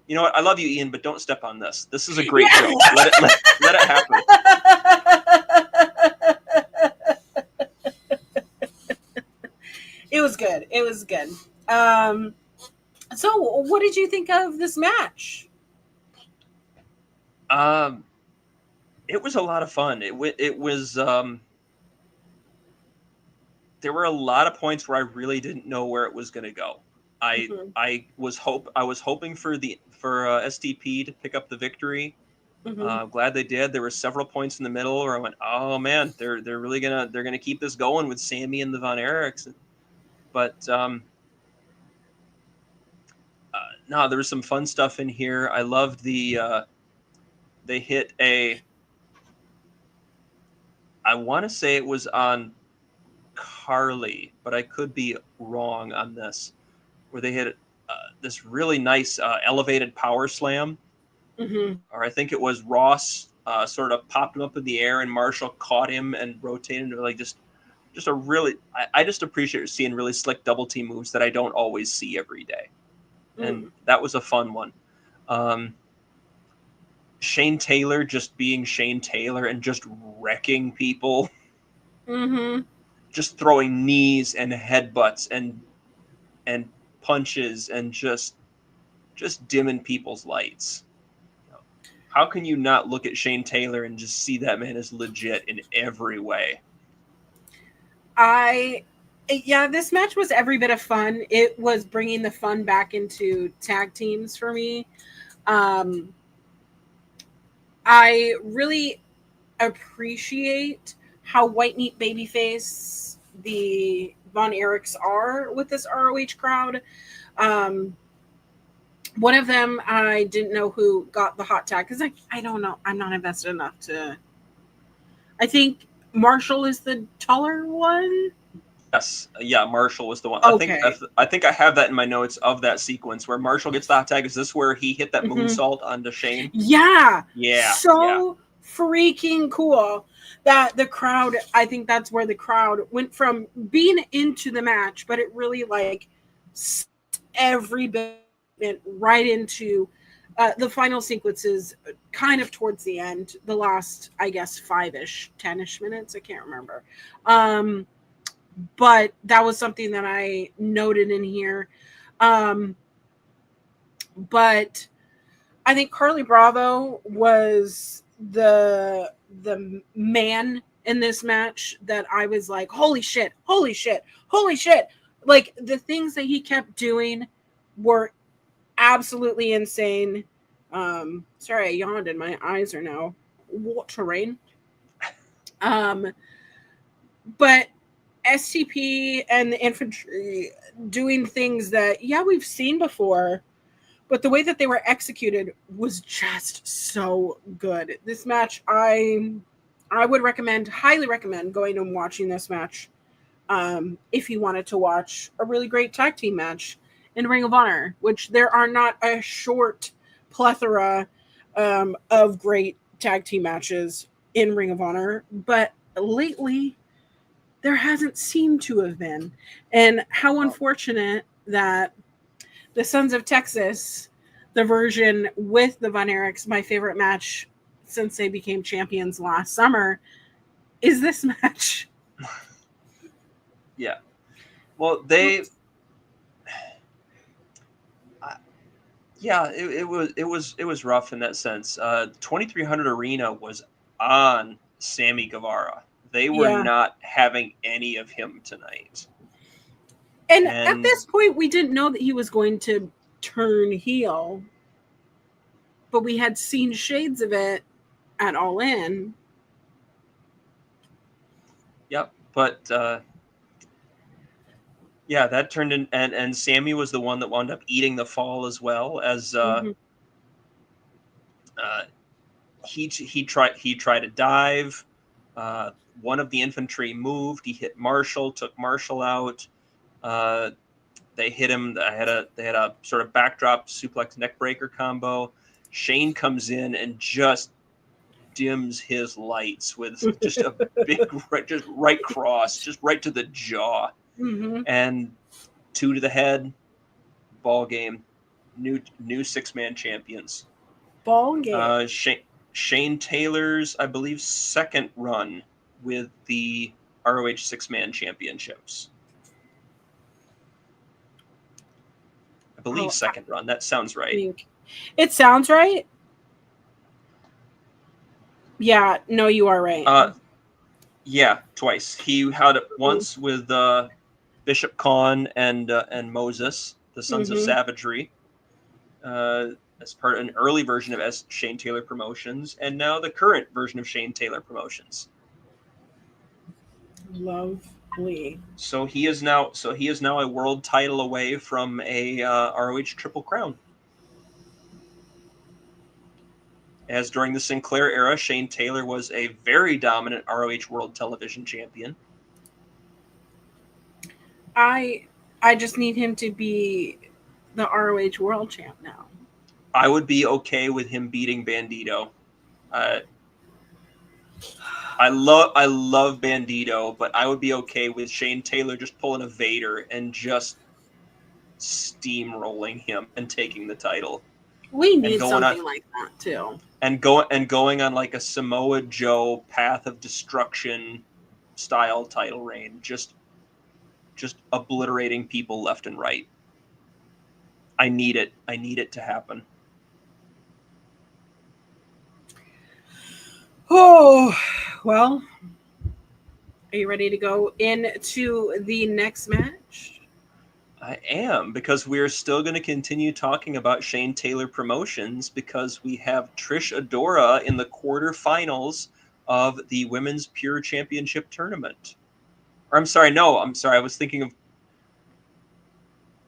You know what? I love you, Ian, but don't step on this. This is a great joke. Let it happen. It was good. It was good. So what did you think of this match? It was a lot of fun. It was. There were a lot of points where I really didn't know where it was going to go. I was hoping for STP to pick up the victory. Mm-hmm. I'm glad they did. There were several points in the middle where I went, oh man, they're really gonna keep this going with Sammy and the Von Erichs. But no, there was some fun stuff in here. I loved they hit a. I want to say it was on Carly, but I could be wrong on this, where they hit this really nice elevated power slam. Mm-hmm. Or I think it was Ross sort of popped him up in the air and Marshall caught him and rotated him, like just a really, I just appreciate seeing really slick double team moves that I don't always see every day. And that was a fun one. Shane Taylor just being Shane Taylor and just wrecking people. Mm-hmm. Just throwing knees and headbutts and punches and just dimming people's lights. How can you not look at Shane Taylor and just see that man is legit in every way? This match was every bit of fun. It was bringing the fun back into tag teams for me. I really appreciate how white meat babyface the Von Erichs are with this ROH crowd. One of them, I didn't know who got the hot tag because I don't know. I'm not invested enough to. I think Marshall is the taller one. Yes, yeah, Marshall was the one. Okay. I think I have that in my notes of that sequence where Marshall gets the hot tag. Is this where he hit that moonsault onto Shane? Yeah. Yeah. So freaking cool that the crowd, I think that's where the crowd went from being into the match, but it really like every bit right into the final sequences kind of towards the end, the last, I guess, 10-ish minutes. I can't remember. But that was something that I noted in here. But I think Carly Bravo was the man in this match that I was like, holy shit. Like the things that he kept doing were absolutely insane. Sorry, I yawned and my eyes are now watering. But STP and the infantry doing things that, we've seen before, but the way that they were executed was just so good. This match, I would highly recommend going and watching this match if you wanted to watch a really great tag team match in Ring of Honor, which there are not a short plethora of great tag team matches in Ring of Honor, but lately there hasn't seemed to have been. And how unfortunate that the Sons of Texas, the version with the Von Erichs, my favorite match since they became champions last summer, is this match. Yeah. Well, it was rough in that sense. 2300 Arena was on Sammy Guevara. They were not having any of him tonight. And at this point, we didn't know that he was going to turn heel, but we had seen shades of it at All In. Yep, but that turned in, and Sammy was the one that wound up eating the fall as well as he tried to dive. One of the infantry moved. He hit Marshall, took Marshall out. They hit him. They had a sort of backdrop suplex neckbreaker combo. Shane comes in and just dims his lights with just a big, just right cross, just right to the jaw, and 2 to the head. Ball game. New 6-man champions. Ball game. Shane Taylor's, I believe, second run with the ROH 6-man championships. I believe second run. That sounds right. It sounds right. Yeah, no, you are right. Yeah, twice. He had it once with Bishop Khan and Moses, the Sons of Savagery, as part of an early version of Shane Taylor Promotions, and now the current version of Shane Taylor Promotions. Lovely. So he is now a world title away from a ROH Triple Crown. As during the Sinclair era, Shane Taylor was a very dominant ROH World Television Champion. I just need him to be the ROH World Champ now. I would be okay with him beating Bandito. I love Bandito, but I would be okay with Shane Taylor just pulling a Vader and just steamrolling him and taking the title. We need something like that too. And going on like a Samoa Joe Path of Destruction style title reign, just obliterating people left and right. I need it. I need it to happen. Oh, well, are you ready to go into the next match? I am, because we're still going to continue talking about Shane Taylor Promotions, because we have Trish Adora in the quarterfinals of the Women's Pure Championship Tournament. Or I'm sorry, I was thinking of...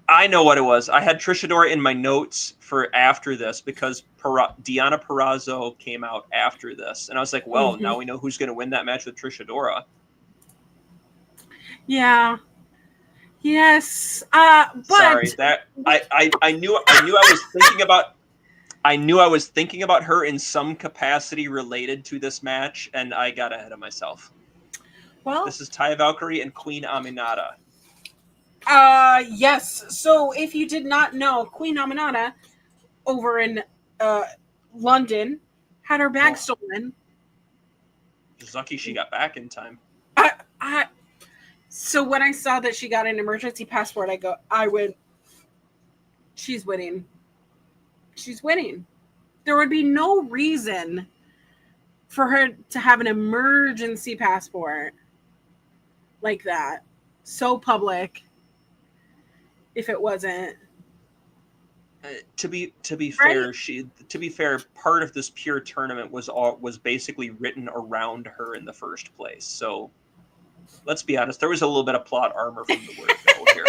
I know what it was. I had Trish Adora in my notes for after this, because Deonna Purrazzo came out after this. And I was like, well, now we know who's going to win that match with Trish Adora. Yeah. Yes. But Sorry, that I knew I was thinking about... I knew I was thinking about her in some capacity related to this match, and I got ahead of myself. well, This is Taya Valkyrie and Queen Aminata. yes. So if you did not know, Queen Aminata over in London had her bag stolen. She's lucky she got back in time. So when I saw that she got an emergency passport, I went, she's winning. She's winning. There would be no reason for her to have an emergency passport like that, so public, if it wasn't. To be fair, part of this pure tournament was basically written around her in the first place. So let's be honest, there was a little bit of plot armor from the word go here.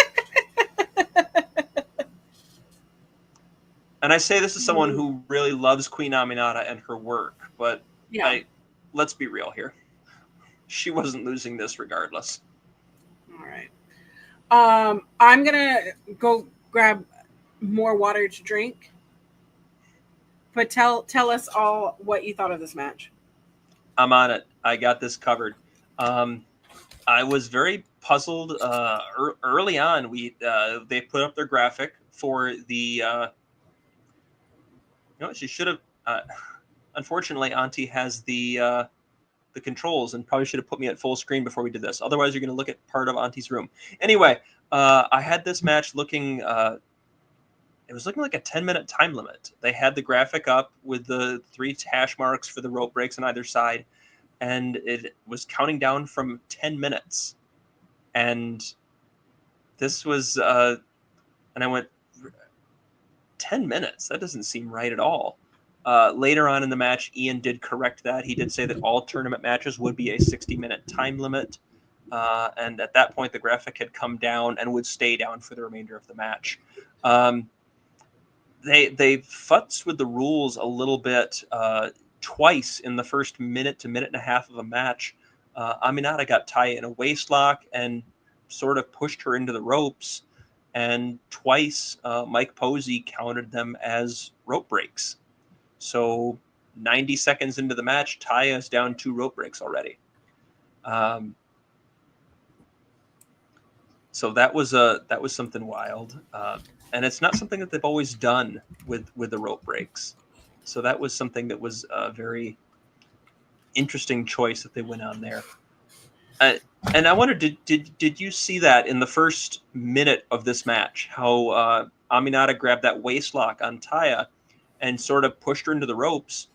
And I say this as someone who really loves Queen Aminata and her work, but let's be real here. She wasn't losing this regardless. All right. I'm gonna go grab more water to drink. But tell us all what you thought of this match. I'm on it. I got this covered. I was very puzzled early on. They put up their graphic for the. She should have. Unfortunately, Auntie has the controls and probably should have put me at full screen before we did this. Otherwise, you're going to look at part of Auntie's room. Anyway, I had this match looking. It was looking like a 10-minute time limit. They had the graphic up with the 3 hash marks for the rope breaks on either side, and it was counting down from 10 minutes. And this was, and I went, 10 minutes? That doesn't seem right at all. Later on in the match, Ian did correct that. He did say that all tournament matches would be a 60-minute time limit. And at that point, the graphic had come down and would stay down for the remainder of the match. They futzed with the rules a little bit twice in the first minute to minute and a half of a match. Aminata got Taya in a waist lock and sort of pushed her into the ropes. And twice, Mike Posey counted them as rope breaks. So 90 seconds into the match, Taya is down 2 rope breaks already. So that was something wild. And it's not something that they've always done with the rope breaks. So that was something that was a very interesting choice that they went on there. And I wonder, did you see that in the first minute of this match, how Aminata grabbed that waist lock on Taya and sort of pushed her into the ropes,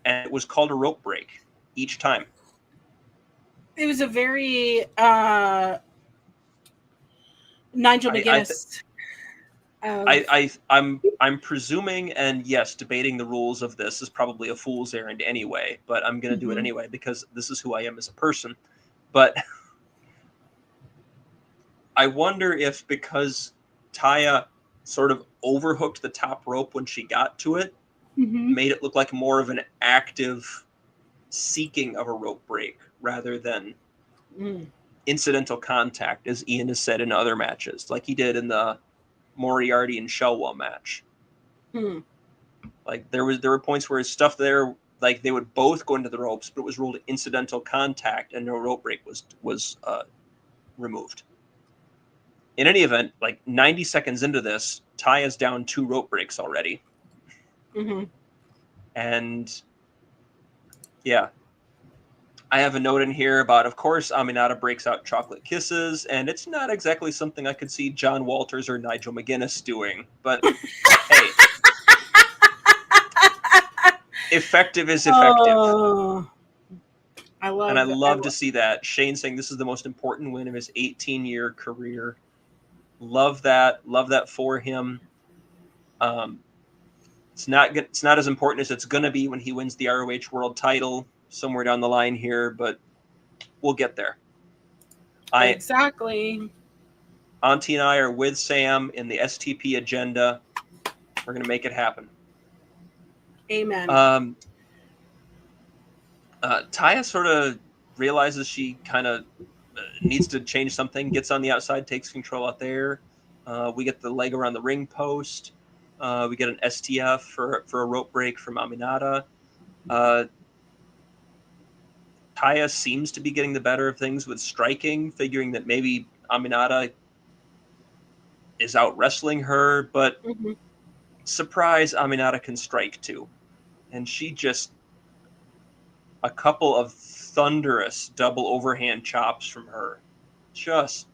and it was called a rope break each time? It was a very Nigel McGuinness. I'm presuming, and yes, debating the rules of this is probably a fool's errand anyway, but I'm going to do it anyway because this is who I am as a person. But I wonder if because Taya sort of overhooked the top rope when she got to it, made it look like more of an active seeking of a rope break rather than incidental contact, as Ian has said in other matches, like he did in the Moriarty and Shelwell match. Like there were points where his stuff there, like they would both go into the ropes, but it was ruled incidental contact and no rope break was removed. In any event, like 90 seconds into this, Taya's down 2 rope breaks already. And yeah, I have a note in here about, of course, Aminata breaks out chocolate kisses, and it's not exactly something I could see John Walters or Nigel McGuinness doing. But hey, effective is effective. Oh, I love. And I love to see that. Shane saying this is the most important win of his 18-year career. Love that. Love that for him. It's not as important as it's going to be when he wins the ROH World Title somewhere down the line here, but we'll get there. Exactly. Auntie and I are with Sam in the STP agenda. We're going to make it happen. Amen. Taya sort of realizes she kind of needs to change something, gets on the outside, takes control out there. We get the leg around the ring post. We get an STF for a rope break from Aminata. Taya seems to be getting the better of things with striking, figuring that maybe Aminata is out wrestling her, but Mm-hmm. surprise, Aminata can strike too. And she just, a couple of thunderous double overhand chops from her. Just,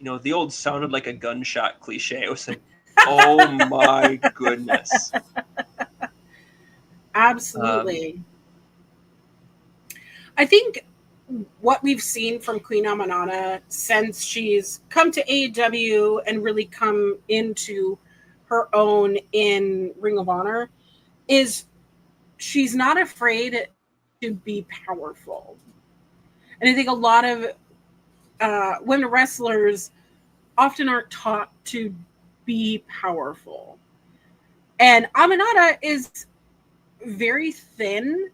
the old sounded like a gunshot cliche. It was like, oh my goodness. Absolutely. I think what we've seen from Queen Aminata since she's come to AEW and really come into her own in Ring of Honor is she's not afraid to be powerful. And I think a lot of women wrestlers often aren't taught to be powerful. And Aminata is very thin,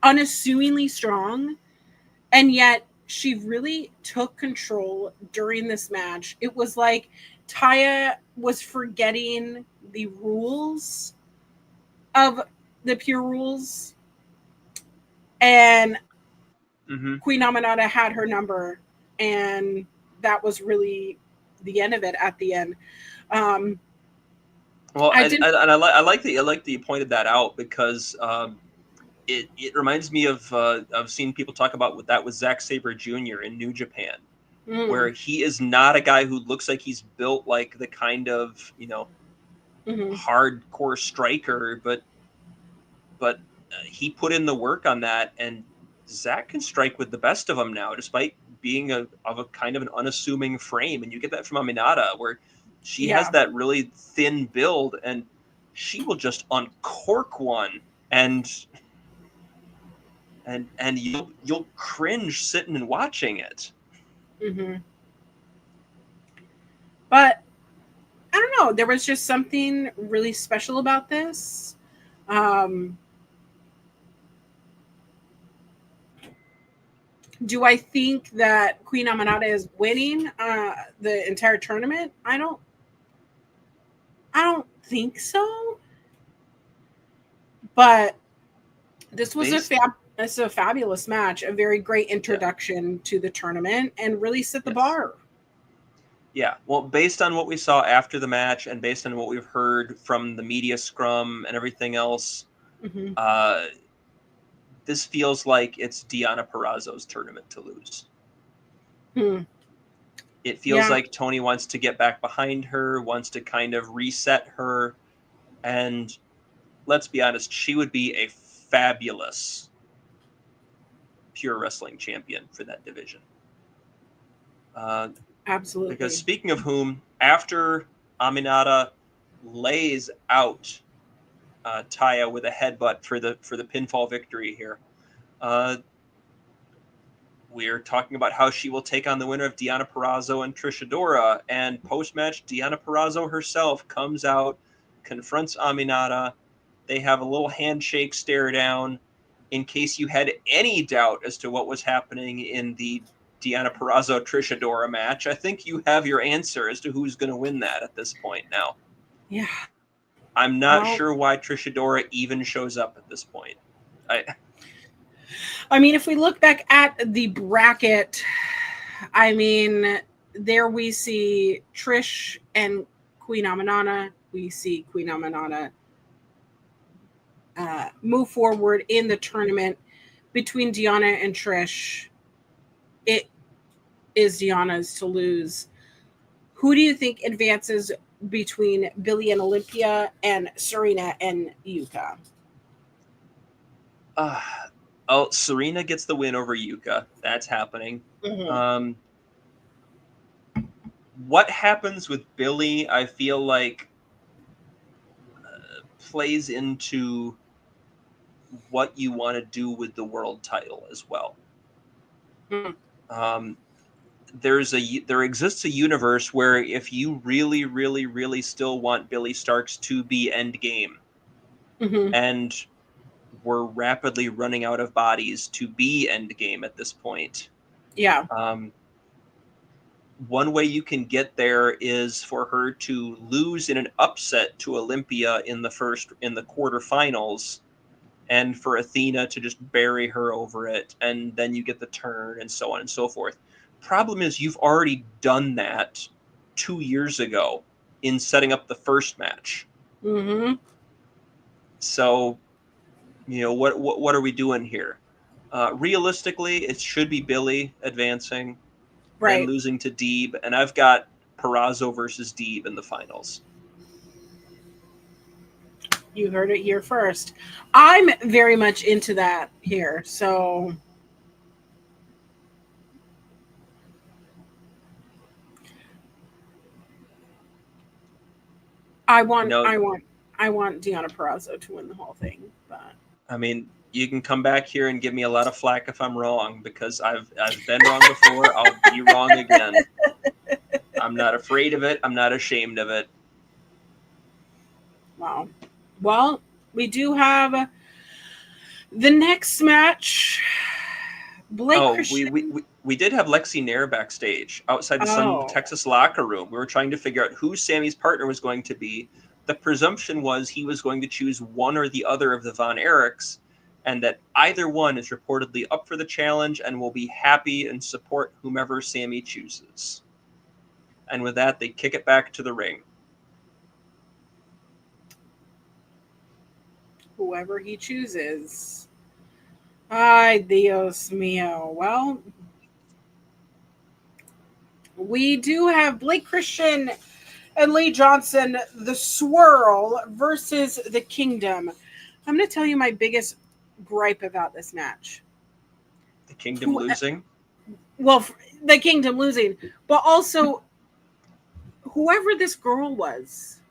unassumingly strong, and yet she really took control during this match. It was like Taya was forgetting the rules of the pure rules, and Queen Aminata had her number, and that was really the end of it at the end. Well, I like that you pointed that out, because it reminds me of seeing people talk about that with Zack Sabre Jr. in New Japan, where he is not a guy who looks like he's built like the kind of hardcore striker, but he put in the work on that, and Zack can strike with the best of them now, despite being of a kind of an unassuming frame, and you get that from Aminata, where she has that really thin build, and she will just uncork one, and you'll cringe sitting and watching it. But I don't know, there was just something really special about this. Do I think that Queen Aminata is winning the entire tournament? I don't think so. But this was a fabulous match, a very great introduction to the tournament, and really set the bar. Yeah, well, based on what we saw after the match, and based on what we've heard from the media scrum and everything else, this feels like it's Deonna Purrazzo's tournament to lose. It feels like Tony wants to get back behind her, wants to kind of reset her, and let's be honest, she would be a fabulous pure wrestling champion for that division. Absolutely. Because speaking of whom, after Aminata lays out Taya with a headbutt for the pinfall victory here, we're talking about how she will take on the winner of Deonna Purrazzo and Trish Adora, and post-match, Deonna Purrazzo herself comes out, confronts Aminata. They have a little handshake stare down. In case you had any doubt as to what was happening in the Deonna Purrazzo Trish Adora match, I think you have your answer as to who's going to win that at this point now. Yeah. I'm not sure why Trish Adora even shows up at this point. I mean, if we look back at the bracket, I mean, there we see Trish and Queen Aminata. We see Queen Aminata move forward in the tournament between Deanna and Trish, it is Deanna's to lose. Who do you think advances between Billie and Olympia and Serena and Yuka? Serena gets the win over Yuka. That's happening. Mm-hmm. What happens with Billie, I feel like, plays into what you want to do with the world title as well. Mm-hmm. There exists a universe where if you really, really, really still want Billie Starks to be endgame, Mm-hmm. and we're rapidly running out of bodies to be endgame at this point. Yeah. One way you can get there is for her to lose in an upset to Olympia in the quarterfinals, and for Athena to just bury her over it, and then you get the turn, and so on and so forth. Problem is, you've already done that 2 years ago in setting up the first match. Mm-hmm. So, what are we doing here? Realistically, it should be Billie advancing, then Right. losing to Deeb, and I've got Purrazzo versus Deeb in the finals. You heard it here first. I'm very much into that here. So I want Deanna Purrazzo to win the whole thing. But I mean, you can come back here and give me a lot of flack if I'm wrong, because I've been wrong before. I'll be wrong again. I'm not afraid of it. I'm not ashamed of it. wow. Well, we do have the next match. Blake Christian. We did have Lexi Nair backstage outside the Sun Texas locker room. We were trying to figure out who Sammy's partner was going to be. The presumption was he was going to choose one or the other of the Von Erichs, and that either one is reportedly up for the challenge and will be happy and support whomever Sammy chooses. And with that, they kick it back to the ring. Whoever he chooses. Ay, Dios mío. Well, we do have Blake Christian and Lee Johnson, the Swirl versus the Kingdom. I'm going to tell you my biggest gripe about this match. The Kingdom losing? Well, the Kingdom losing, but also whoever this girl was.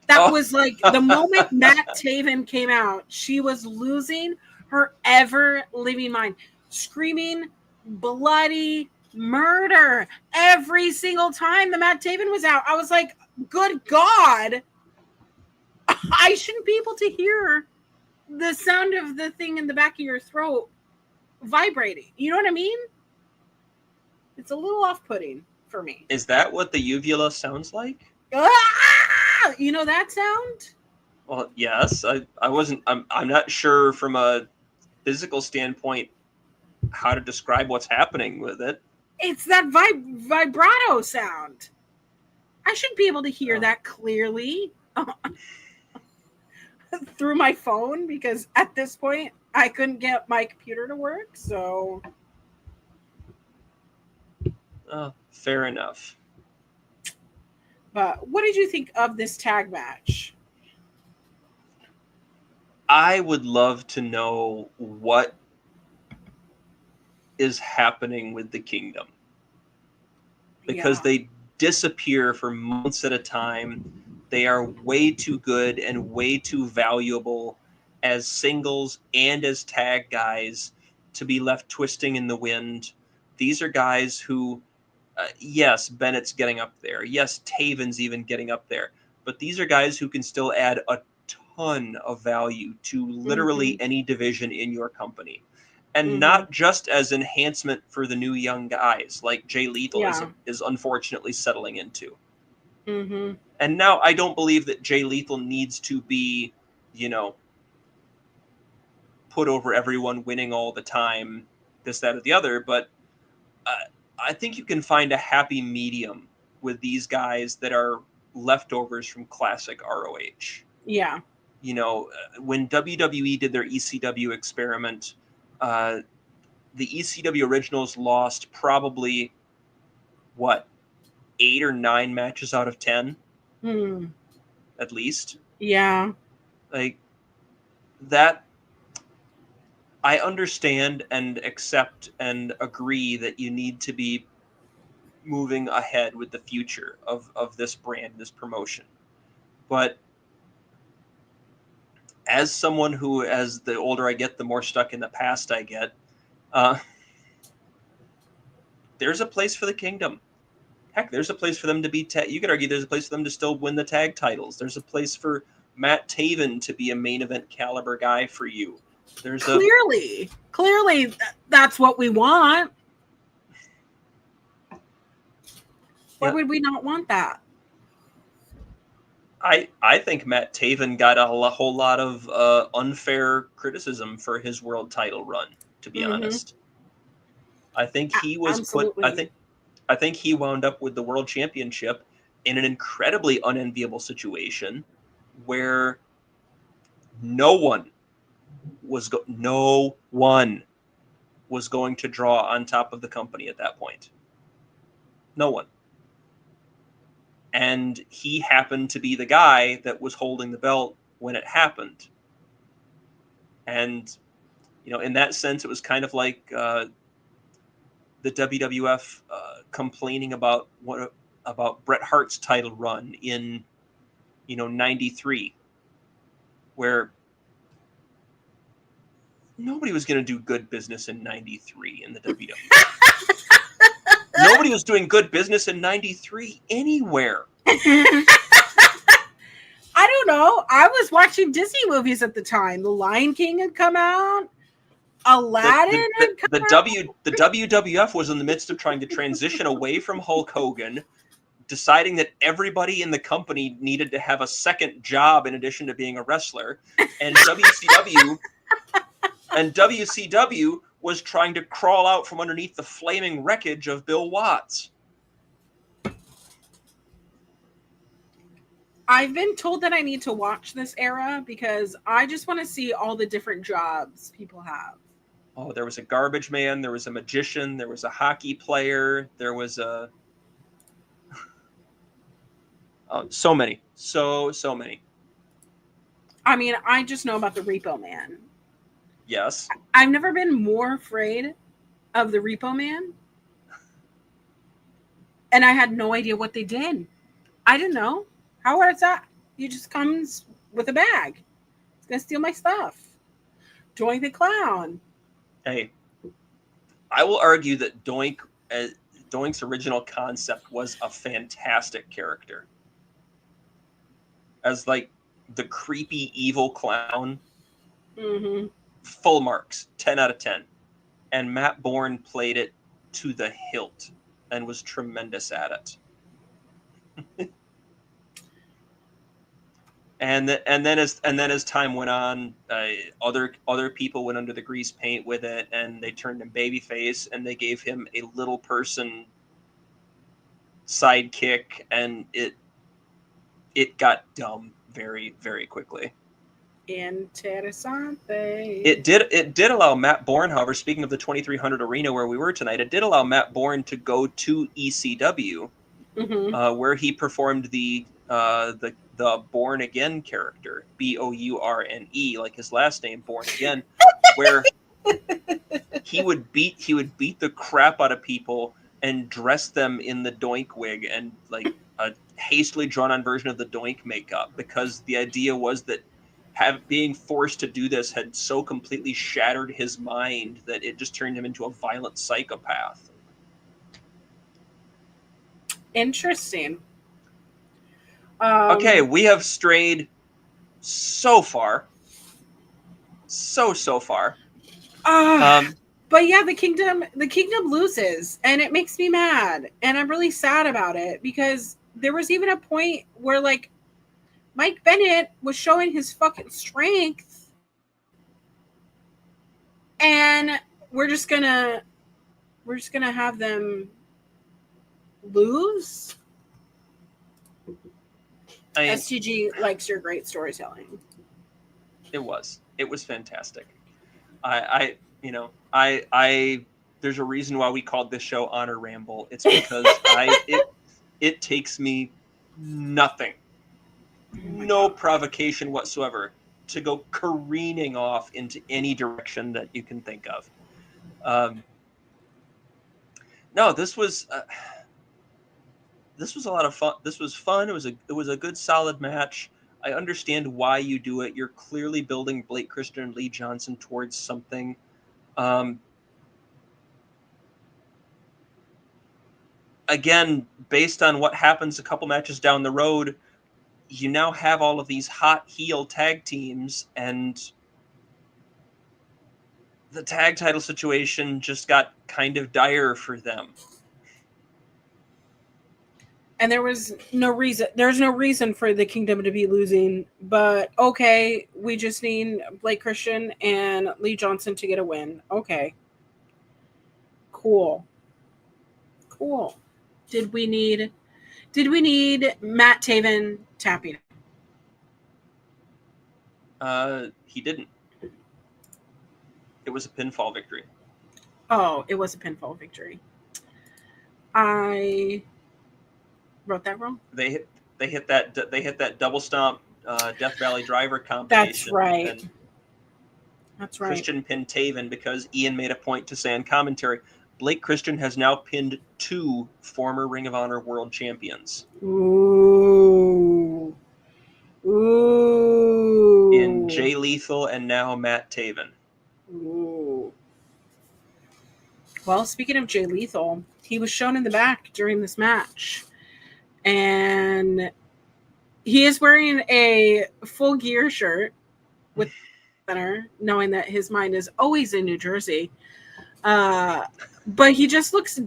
That was like the moment Matt Taven came out, she was losing her ever-living mind, screaming bloody murder every single time the Matt Taven was out. I was like, good God, I shouldn't be able to hear the sound of the thing in the back of your throat vibrating. You know what I mean? It's a little off-putting for me. Is that what the uvula sounds like? You know that sound? Well, yes. I'm not sure from a physical standpoint how to describe what's happening with it. It's that vibrato sound. I should be able to hear that clearly through my phone, because at this point I couldn't get my computer to work. So, fair enough. But what did you think of this tag match? I would love to know what is happening with the Kingdom, because they disappear for months at a time. They are way too good and way too valuable as singles and as tag guys to be left twisting in the wind. These are guys who, yes, Bennett's getting up there. Yes, Taven's even getting up there. But these are guys who can still add a ton of value to literally any division in your company. And not just as enhancement for the new young guys like Jay Lethal is unfortunately settling into. And now I don't believe that Jay Lethal needs to be, put over everyone, winning all the time, this, that, or the other. But I think you can find a happy medium with these guys that are leftovers from classic ROH. Yeah. when WWE did their ECW experiment, the ECW originals lost probably, 8 or 9 matches out of 10, at least. Yeah. Like, that, I understand and accept and agree that you need to be moving ahead with the future of this brand, this promotion. But as someone who, as the older I get, the more stuck in the past I get, there's a place for the Kingdom. Heck, there's a place for them to be. You could argue there's a place for them to still win the tag titles. There's a place for Matt Taven to be a main event caliber guy for you. There's clearly that's what we want. Why would we not want that? I think Matt Taven got a whole lot of unfair criticism for his world title run, to be honest. I think he was Absolutely. I think he wound up with the world championship in an incredibly unenviable situation where no one was going to draw on top of the company at that point. No one. And he happened to be the guy that was holding the belt when it happened. And, in that sense, it was kind of like the WWF complaining about Bret Hart's title run in, 93, where nobody was going to do good business in 93 in the WWF. Nobody was doing good business in 93 anywhere. I don't know. I was watching Disney movies at the time. The Lion King had come out. Aladdin had come out. The WWF was in the midst of trying to transition away from Hulk Hogan, deciding that everybody in the company needed to have a second job in addition to being a wrestler. And WCW was trying to crawl out from underneath the flaming wreckage of Bill Watts. I've been told that I need to watch this era because I just want to see all the different jobs people have. Oh, there was a garbage man, there was a magician, there was a hockey player, there was a... so many. So many. I mean, I just know about the Repo Man. Yes. I've never been more afraid of the Repo Man. And I had no idea what they did. I didn't know. How is that? He just comes with a bag. He's going to steal my stuff. Doink the Clown. Hey, I will argue that Doink's original concept was a fantastic character. As like the creepy evil clown. Mm-hmm. Full marks, 10 out of 10. And Matt Bourne played it to the hilt and was tremendous at it. and then as time went on, other people went under the grease paint with it, and they turned him babyface, and they gave him a little person sidekick, and it got dumb very, very quickly. Interessante. It did allow Matt Bourne, however, speaking of the 2300 arena where we were tonight, it did allow Matt Bourne to go to ECW, where he performed the Born Again character, Bourne, like his last name, Born Again, where he would beat the crap out of people and dress them in the Doink wig and like a hastily drawn on version of the Doink makeup, because the idea was that being forced to do this had so completely shattered his mind that it just turned him into a violent psychopath. Interesting. Okay, we have strayed so far. So far. But yeah, the kingdom loses, and it makes me mad, and I'm really sad about it, because there was even a point where like Mike Bennett was showing his fucking strength, and we're just gonna have them lose. STG likes your great storytelling. It was fantastic. I there's a reason why we called this show Honor Ramble. It's because it takes me nothing, no provocation whatsoever to go careening off into any direction that you can think of. No, this was a lot of fun. This was fun. It was a good, solid match. I understand why you do it. You're clearly building Blake Christian and Lee Johnson towards something. Again, based on what happens a couple matches down the road, you now have all of these hot heel tag teams, and the tag title situation just got kind of dire for them. And there's no reason for the Kingdom to be losing, but okay, we just need Blake Christian and Lee Johnson to get a win. Okay. Cool. Did we need Matt Taven tapping? He didn't. It was a pinfall victory. Oh, it was a pinfall victory. I wrote that wrong. They hit that double stomp Death Valley Driver combination. That's right. Christian pinned Taven because Ian made a point to say in commentary, Blake Christian has now pinned 2 former Ring of Honor world champions. Ooh. In Jay Lethal and now Matt Taven. Ooh. Well, speaking of Jay Lethal, he was shown in the back during this match. And he is wearing a full gear shirt with center, knowing that his mind is always in New Jersey. But he just looks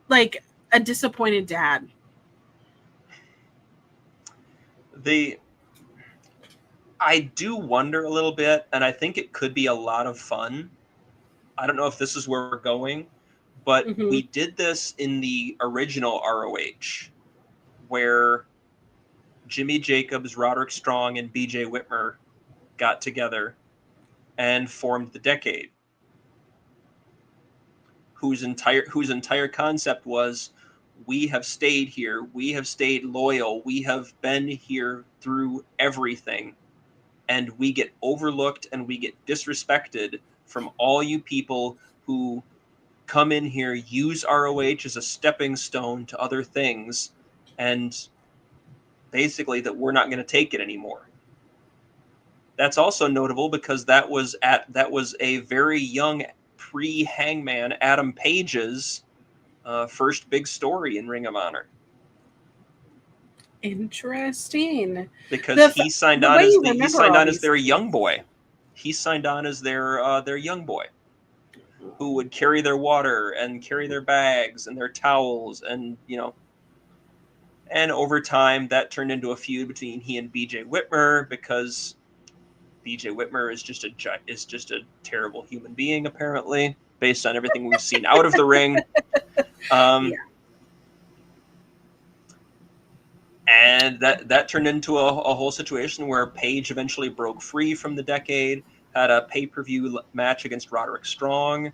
like a disappointed dad. I do wonder a little bit, and I think it could be a lot of fun. I don't know if this is where we're going, but we did this in the original ROH, where Jimmy Jacobs, Roderick Strong, and BJ Whitmer got together and formed the Decade, whose entire concept was, we have stayed here, we have stayed loyal, we have been here through everything, and we get overlooked and we get disrespected from all you people who come in here, use ROH as a stepping stone to other things, and basically that we're not going to take it anymore. That's also notable because that was a very young pre-Hangman Adam Page's first big story in Ring of Honor. Interesting. Because he signed on as their young boy. He signed on as their young boy, who would carry their water and carry their bags and their towels, and and over time that turned into a feud between he and BJ Whitmer, because BJ Whitmer is just a terrible human being, apparently, based on everything we've seen out of the ring. And that turned into a whole situation where Page eventually broke free from the Decade, had a pay-per-view match against Roderick Strong.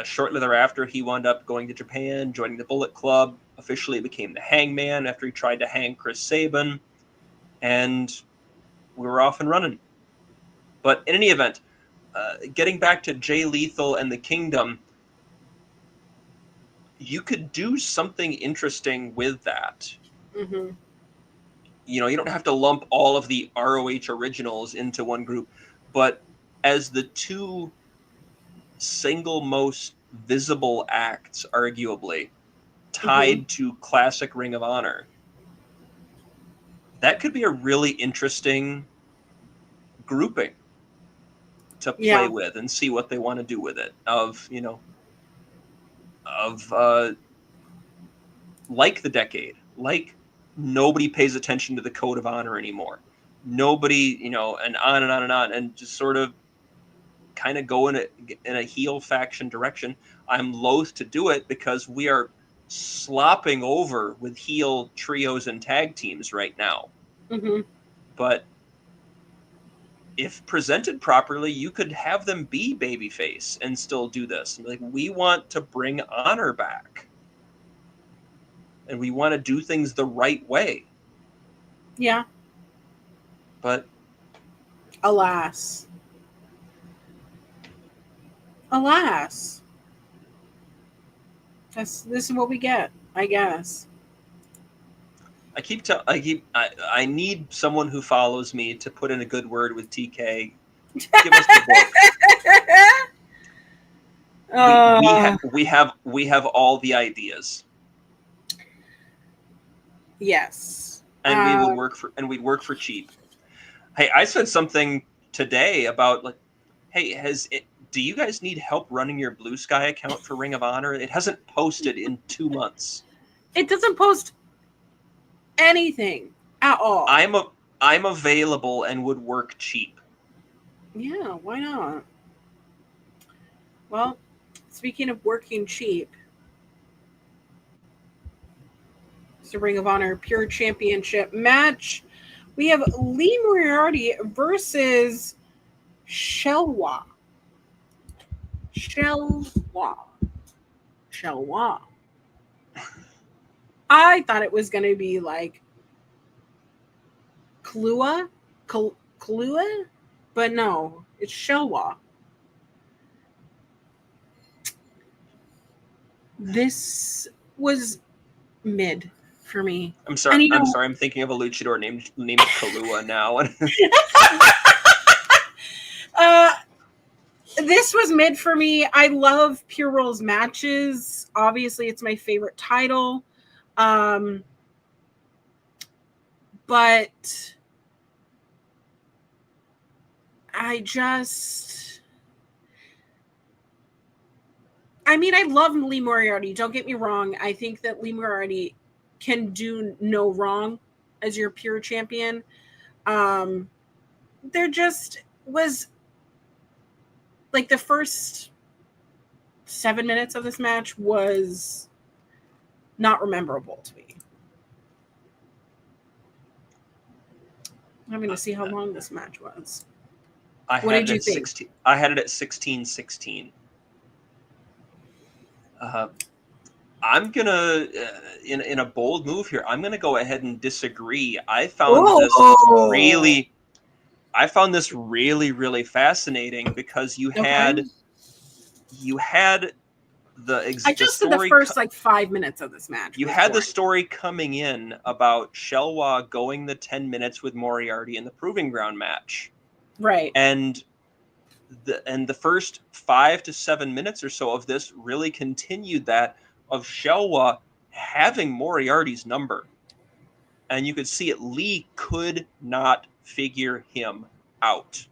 Shortly thereafter, he wound up going to Japan, joining the Bullet Club, officially became the Hangman after he tried to hang Chris Sabin, and we were off and running. But in any event, getting back to Jay Lethal and the Kingdom, you could do something interesting with that. Mm-hmm. You don't have to lump all of the ROH originals into one group, but as the 2 single most visible acts, arguably, tied to classic Ring of Honor, that could be a really interesting grouping to play with and see what they want to do with it. Like the Decade, like nobody pays attention to the Code of Honor anymore. Nobody, and on and on and on, and just sort of kind of go in a heel faction direction. I'm loath to do it because we are slopping over with heel trios and tag teams right now. Mm-hmm. But if presented properly, you could have them be babyface and still do this. Like, we want to bring honor back. And we want to do things the right way. Yeah. But Alas. Alas. This is what we get, I guess. I need someone who follows me to put in a good word with TK. Give us the book. We have all the ideas. Yes. And we'd work for cheap. Hey, I said something today about, like, hey, do you guys need help running your Blue Sky account for Ring of Honor? It hasn't posted in 2 months. It doesn't post anything at all. I'm available and would work cheap. Yeah, why not? Well, speaking of working cheap, it's the Ring of Honor Pure Championship match. We have Lee Moriarty versus Shelwa. I thought it was going to be like Kahlua, but no, it's Shelwa. This was mid for me. I'm sorry. I'm thinking of a luchador named Kahlua now. This was mid for me. I love Pure Rules matches. Obviously, it's my favorite title. But I love Lee Moriarty. Don't get me wrong. I think that Lee Moriarty can do no wrong as your pure champion. There just was, like, the first 7 minutes of this match was not rememberable to me. I'm going to see how long this match was. What did you think? I had it at 16-16. I'm gonna, in a bold move here, I'm gonna go ahead and disagree. I found this really fascinating because you had I just did the first 5 minutes of this match. You had the story coming in about Shelwa going the 10 minutes with Moriarty in the Proving Ground match, right? And the first 5 to 7 minutes or so of this really continued that of Shelwa having Moriarty's number, and you could see it. Lee could not figure him out.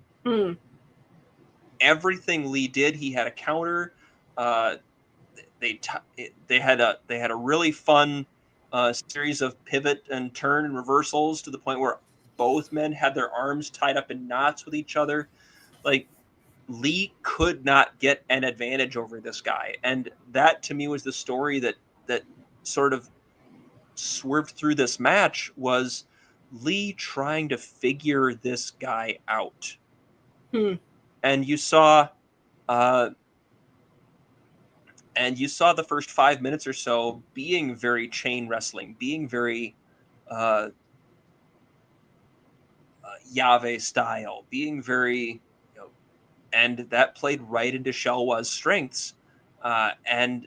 Everything Lee did, he had a counter. They had a really fun series of pivot and turn and reversals to the point where both men had their arms tied up in knots with each other. Like, Lee could not get an advantage over this guy, and that to me was the story that sort of swerved through this match, was Lee trying to figure this guy out. And you saw the first 5 minutes or so being very chain wrestling, being very Yave style, being very, and that played right into Shelwa's strengths. And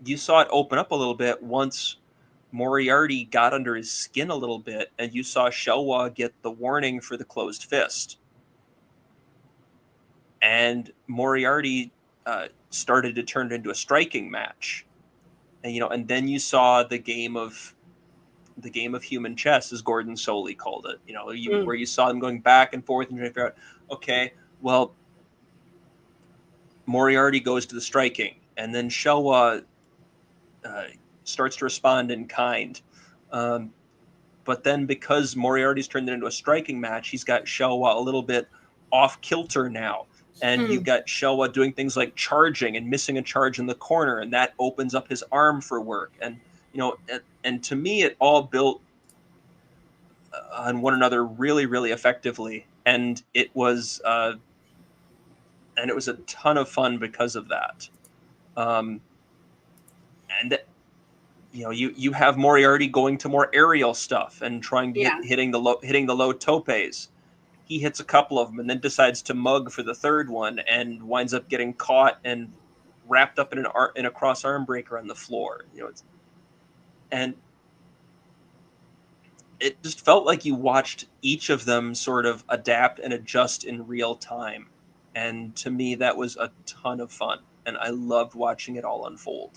you saw it open up a little bit once Moriarty got under his skin a little bit, and you saw Shelwa get the warning for the closed fist. And Moriarty started to turn it into a striking match. And and then you saw the game of human chess, as Gordon Soley called it. Where you saw them going back and forth and trying to figure out, okay, well, Moriarty goes to the striking, and then Shelwa starts to respond in kind. But then because Moriarty's turned it into a striking match, he's got Shelwa a little bit off kilter now. And you've got Shelwa doing things like charging and missing a charge in the corner, and that opens up his arm for work. And and to me, it all built on one another really, really effectively. and it was a ton of fun because of that. And you have Moriarty going to more aerial stuff and trying to hitting the low topes. He hits a couple of them and then decides to mug for the third one and winds up getting caught and wrapped up in a cross arm breaker on the floor. And it just felt like you watched each of them sort of adapt and adjust in real time. And to me, that was a ton of fun. And I loved watching it all unfold.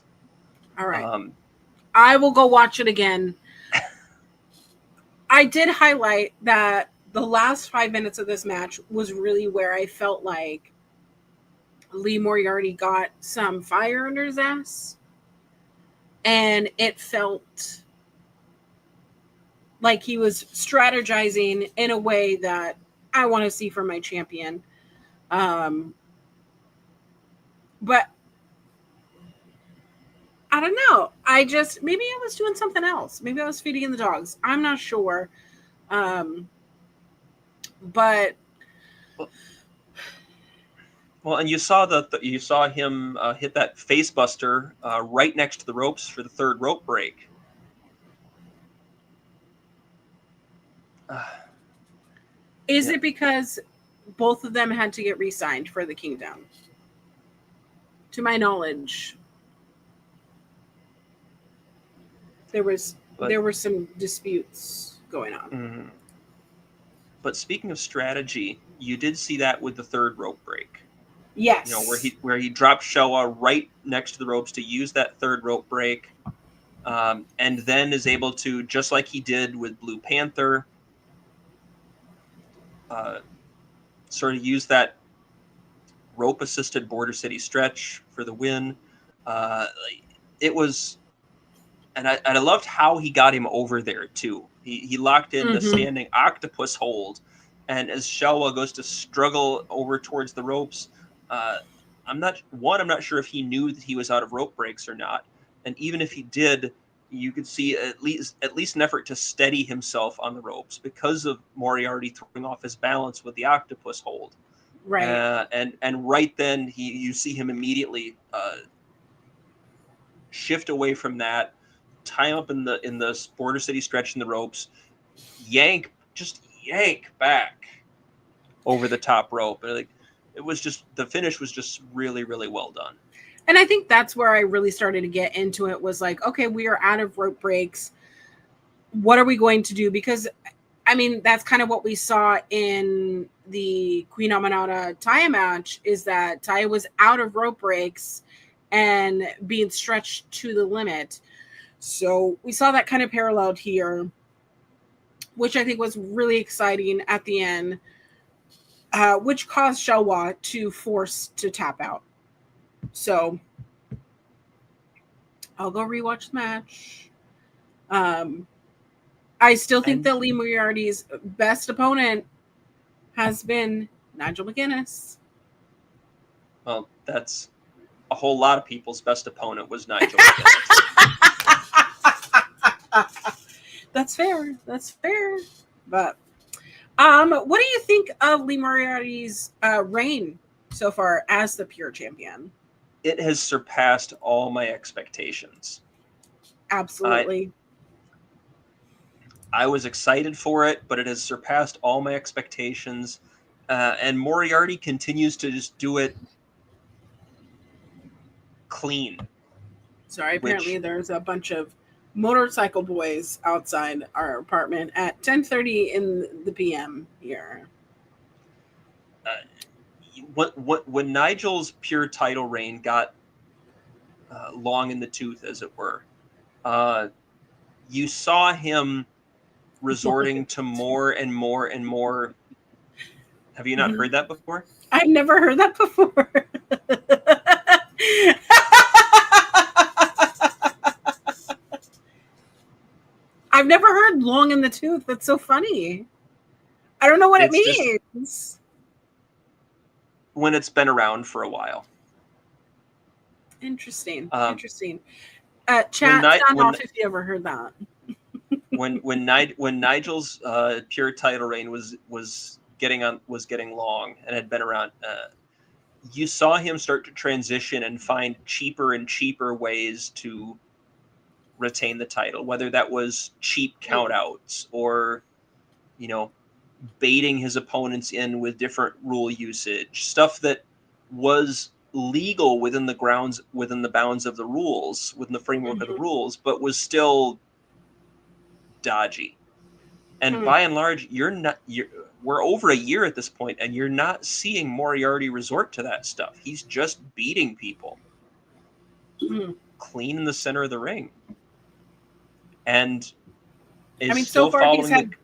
All right. I will go watch it again. I did highlight that the last 5 minutes of this match was really where I felt like Lee Moriarty got some fire under his ass. And it felt like he was strategizing in a way that I want to see from my champion. But I don't know. Maybe I was doing something else. Maybe I was feeding the dogs. I'm not sure. But well, and you saw him hit that face buster right next to the ropes for the third rope break. Is it because both of them had to get re-signed for the Kingdom? To my knowledge, there were some disputes going on. Mm-hmm. But speaking of strategy, you did see that with the third rope break. Yes. Where he dropped Showa right next to the ropes to use that third rope break, and then is able to, just like he did with Blue Panther, sort of use that rope-assisted Border City stretch for the win. It was, and I loved how he got him over there too. He locked in the standing octopus hold, and as Showa goes to struggle over towards the ropes, I'm not sure if he knew that he was out of rope breaks or not, and even if he did, you could see at least an effort to steady himself on the ropes because of Moriarty throwing off his balance with the octopus hold. Right. And right then you see him immediately shift away from that, tie him up in the Border City stretch in the ropes, yank back over the top rope. And the finish was just really, really well done. And I think that's where I really started to get into it, was like, okay, we are out of rope breaks. What are we going to do? Because, I mean, that's kind of what we saw in the Queen Aminata Taya match, is that Taya was out of rope breaks and being stretched to the limit. So we saw that kind of paralleled here, which I think was really exciting at the end, which caused Showa to force to tap out. So I'll go rewatch the match. I still think that Lee Moriarty's best opponent has been Nigel McGuinness. Well, that's a whole lot of people's best opponent was Nigel McGuinness. That's fair. But what do you think of Lee Moriarty's reign so far as the pure champion? It has surpassed all my expectations. Absolutely. I was excited for it, but it has surpassed all my expectations. And Moriarty continues to just do it clean. Sorry, apparently there's a bunch of motorcycle boys outside our apartment at 10:30 in the PM here. When Nigel's pure title reign got long in the tooth, as it were, you saw him resorting to more and more and more. Have you not heard that before? I've never heard that before. I've never heard long in the tooth. That's so funny. I don't know what it means. When it's been around for a while. Interesting. Chat, sound off if you ever heard that. when Nigel's pure title reign was was getting long and had been around, you saw him start to transition and find cheaper and cheaper ways to retain the title, whether that was cheap countouts or, you know, baiting his opponents in with different rule usage, stuff that was legal within the bounds of the rules, within the framework of the rules, but was still dodgy. And by and large, we're over a year at this point, and you're not seeing Moriarty resort to that stuff. He's just beating people clean in the center of the ring. And is so still far following he's had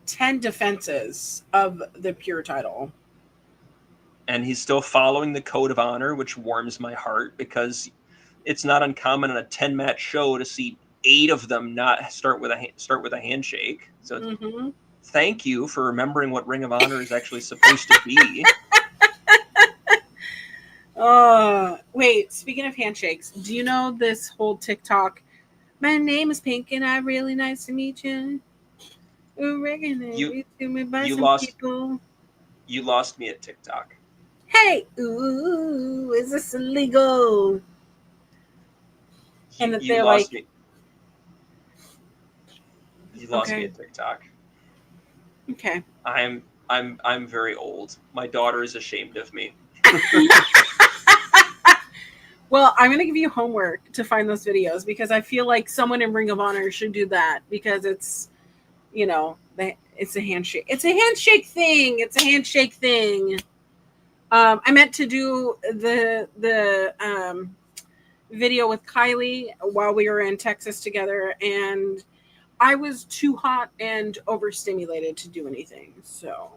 10 defenses of the pure title. And he's still following the code of honor, which warms my heart, because it's not uncommon on a 10-match show to see 8 of them not start with a handshake. So thank you for remembering what Ring of Honor is actually supposed to be. Wait, speaking of handshakes, do you know this whole TikTok? My name is Pink and I'm really nice to meet you. You lost me at TikTok. Hey, ooh, is this illegal? And You lost me. You lost me at TikTok. Okay. I'm very old. My daughter is ashamed of me. Well, I'm going to give you homework to find those videos because I feel like someone in Ring of Honor should do that because it's, you know, it's a handshake. It's a handshake thing. It's a handshake thing. I meant to do the video with Kylie while we were in Texas together, and I was too hot and overstimulated to do anything. So,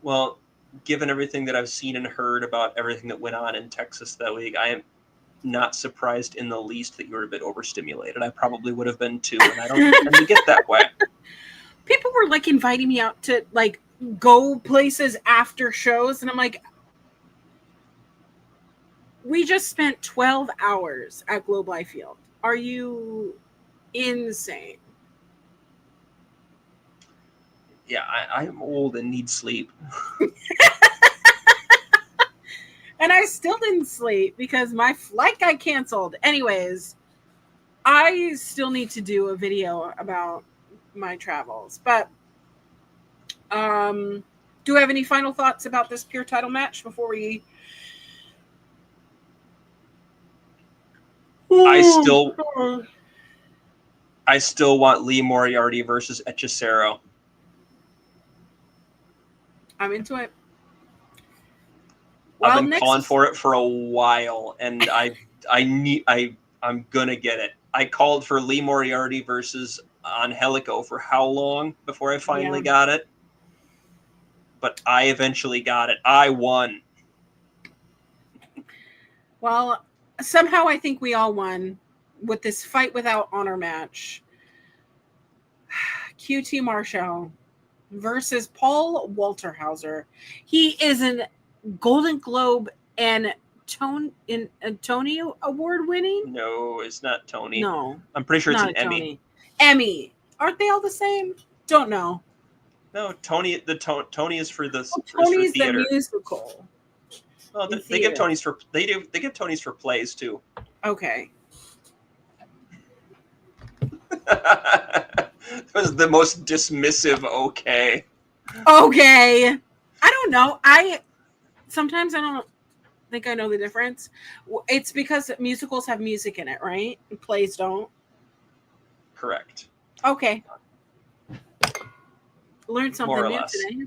well, given everything that I've seen and heard about everything that went on in Texas that week, I am not surprised in the least that you were a bit overstimulated. I probably would have been too, and I don't tend to get that way. People were like inviting me out to like go places after shows, and I'm like, we just spent 12 hours at Globe Life Field. Are you insane? Yeah, I'm old and need sleep. And I still didn't sleep because my flight got canceled. Anyways, I still need to do a video about my travels. But do I have any final thoughts about this pure title match before we... I still want Lee Moriarty versus Hechicero. I'm into it. I've been calling for it for a while, and I'm gonna get it. I called for Lee Moriarty versus Angelico for how long before I finally got it? But I eventually got it. I won. Well, somehow I think we all won with this fight without honor match. QT Marshall versus Paul Walterhauser. He is an Golden Globe and Tony Award winning. No, it's not Tony. No, I'm pretty sure it's an Emmy. Emmy. Aren't they all the same? Don't know. No, Tony. Tony is for the Tony's for theater. The musical. Well, they give Tonys for they give Tonys for plays too. Okay. That was the most dismissive. Okay. I don't know. Sometimes I don't think I know the difference. It's because musicals have music in it, right? And plays don't. Correct. Okay. Learned something More or new less. today.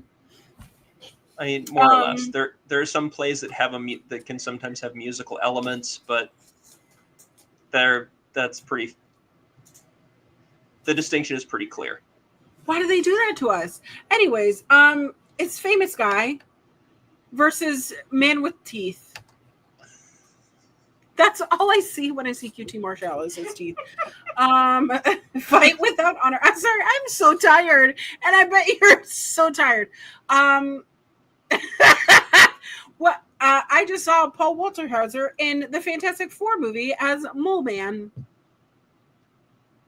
I mean, more or less. There are some plays that have that can sometimes have musical elements, but that's pretty. The distinction is pretty clear. Why do they do that to us? Anyways, it's Famous Guy versus Man with Teeth. That's all I see when I see QT Marshall is his teeth. Fight without honor. I'm sorry, I'm so tired, and I bet you're so tired. I just saw Paul Walterhauser in the Fantastic Four movie as Mole Man.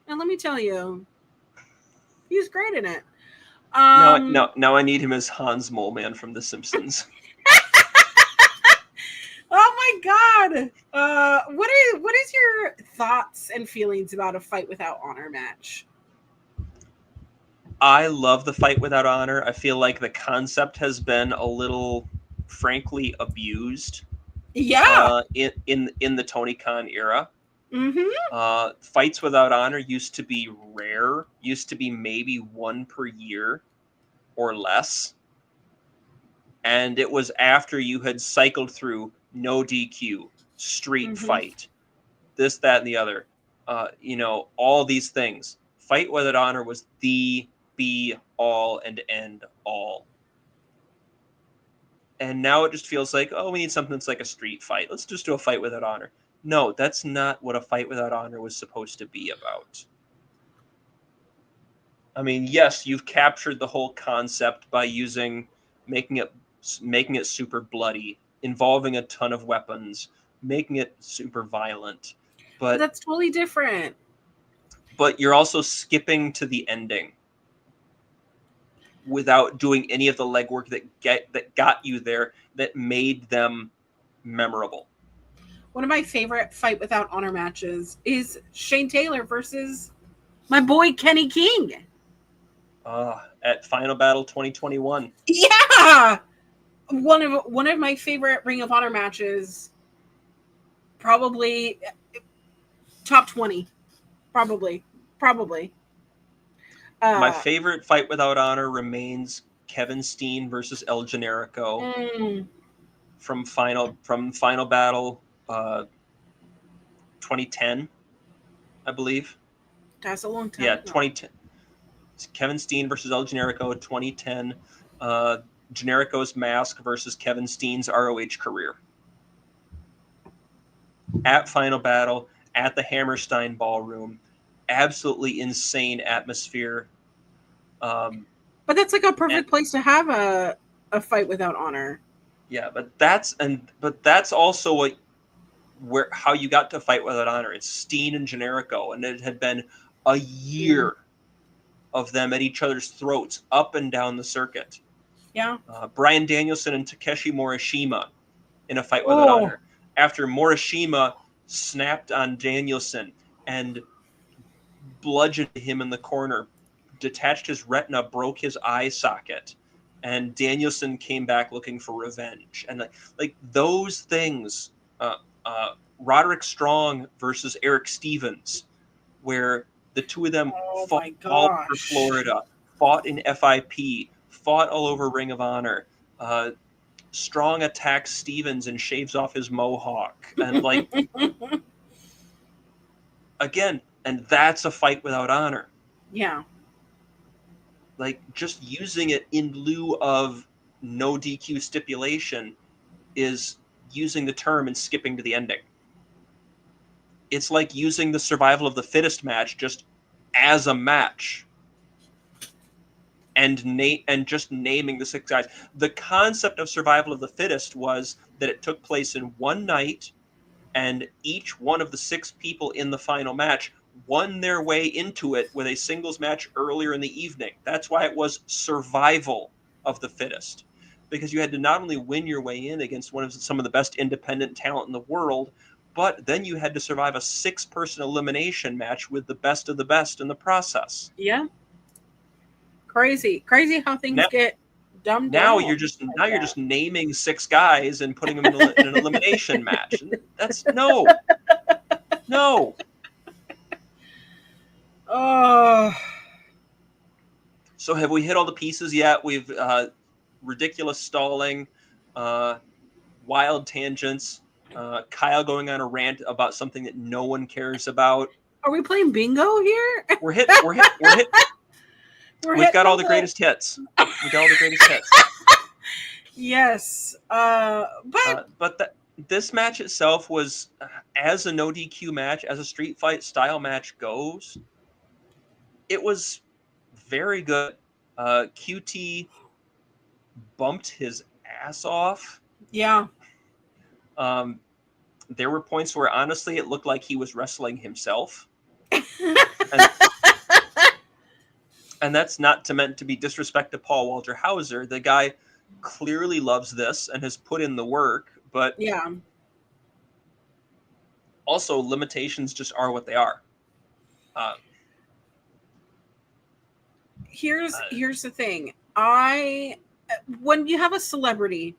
And let me tell you, he was great in it. Now I need him as Hans Moleman from The Simpsons. Oh my god! What is your thoughts and feelings about a Fight Without Honor match? I love the Fight Without Honor. I feel like the concept has been a little, frankly, abused. Yeah. In the Tony Khan era. Mm-hmm. Fights Without Honor used to be rare. Used to be maybe one per year or less. And it was after you had cycled through no DQ, street fight, this, that, and the other. All these things. Fight Without Honor was the be all and end all. And now it just feels like, we need something that's like a street fight. Let's just do a Fight Without Honor. No, that's not what a Fight Without Honor was supposed to be about. I mean, yes, you've captured the whole concept by making it super bloody, involving a ton of weapons, making it super violent. But that's totally different. But you're also skipping to the ending without doing any of the legwork that got you there, that made them memorable. One of my favorite Fight Without Honor matches is Shane Taylor versus my boy Kenny King. At Final Battle 2021. Yeah, one of my favorite Ring of Honor matches. Probably top 20. Probably. My favorite Fight Without Honor remains Kevin Steen versus El Generico from Final Battle 2010, I believe. That's a long time. Yeah, 2010. Kevin Steen versus El Generico 2010. Generico's mask versus Kevin Steen's ROH career. At Final Battle, at the Hammerstein Ballroom. Absolutely insane atmosphere. But that's like a perfect place to have a Fight Without Honor. Yeah, but that's also how you got to Fight Without Honor. It's Steen and Generico, and it had been a year of them at each other's throats up and down the circuit. Yeah. Bryan Danielson and Takeshi Morishima in a Fight Without Honor. After Morishima snapped on Danielson and bludgeoned him in the corner, detached his retina, broke his eye socket, and Danielson came back looking for revenge. And like those things, Roderick Strong versus Eric Stevens, where the two of them fought all over Florida, fought in FIP, fought all over Ring of Honor. Strong attacks Stevens and shaves off his mohawk. And like, again, and that's a Fight Without Honor. Yeah. Like, just using it in lieu of no DQ stipulation is using the term and skipping to the ending. It's like using the survival of the fittest match just as a match. And just naming the 6 guys. The concept of survival of the fittest was that it took place in one night, and each one of the 6 people in the final match won their way into it with a singles match earlier in the evening. That's why it was survival of the fittest, because you had to not only win your way in against some of the best independent talent in the world, but then you had to survive a 6-person elimination match with the best of the best in the process. Yeah. Crazy how things get dumbed down. You're just naming 6 guys and putting them in an elimination match. That's no. Oh. So have we hit all the pieces yet? We've ridiculous stalling, wild tangents, Kyle going on a rant about something that no one cares about. Are we playing bingo here? We're hit. We've got all the greatest hits. Yes. This match itself was, as a no DQ match, as a street fight style match goes, it was very good. QT bumped his ass off. Yeah. There were points where, honestly, it looked like he was wrestling himself. And that's not meant to be disrespect to Paul Walter Hauser. The guy clearly loves this and has put in the work, but Yeah. also limitations just are what they are. Here's the thing. When you have a celebrity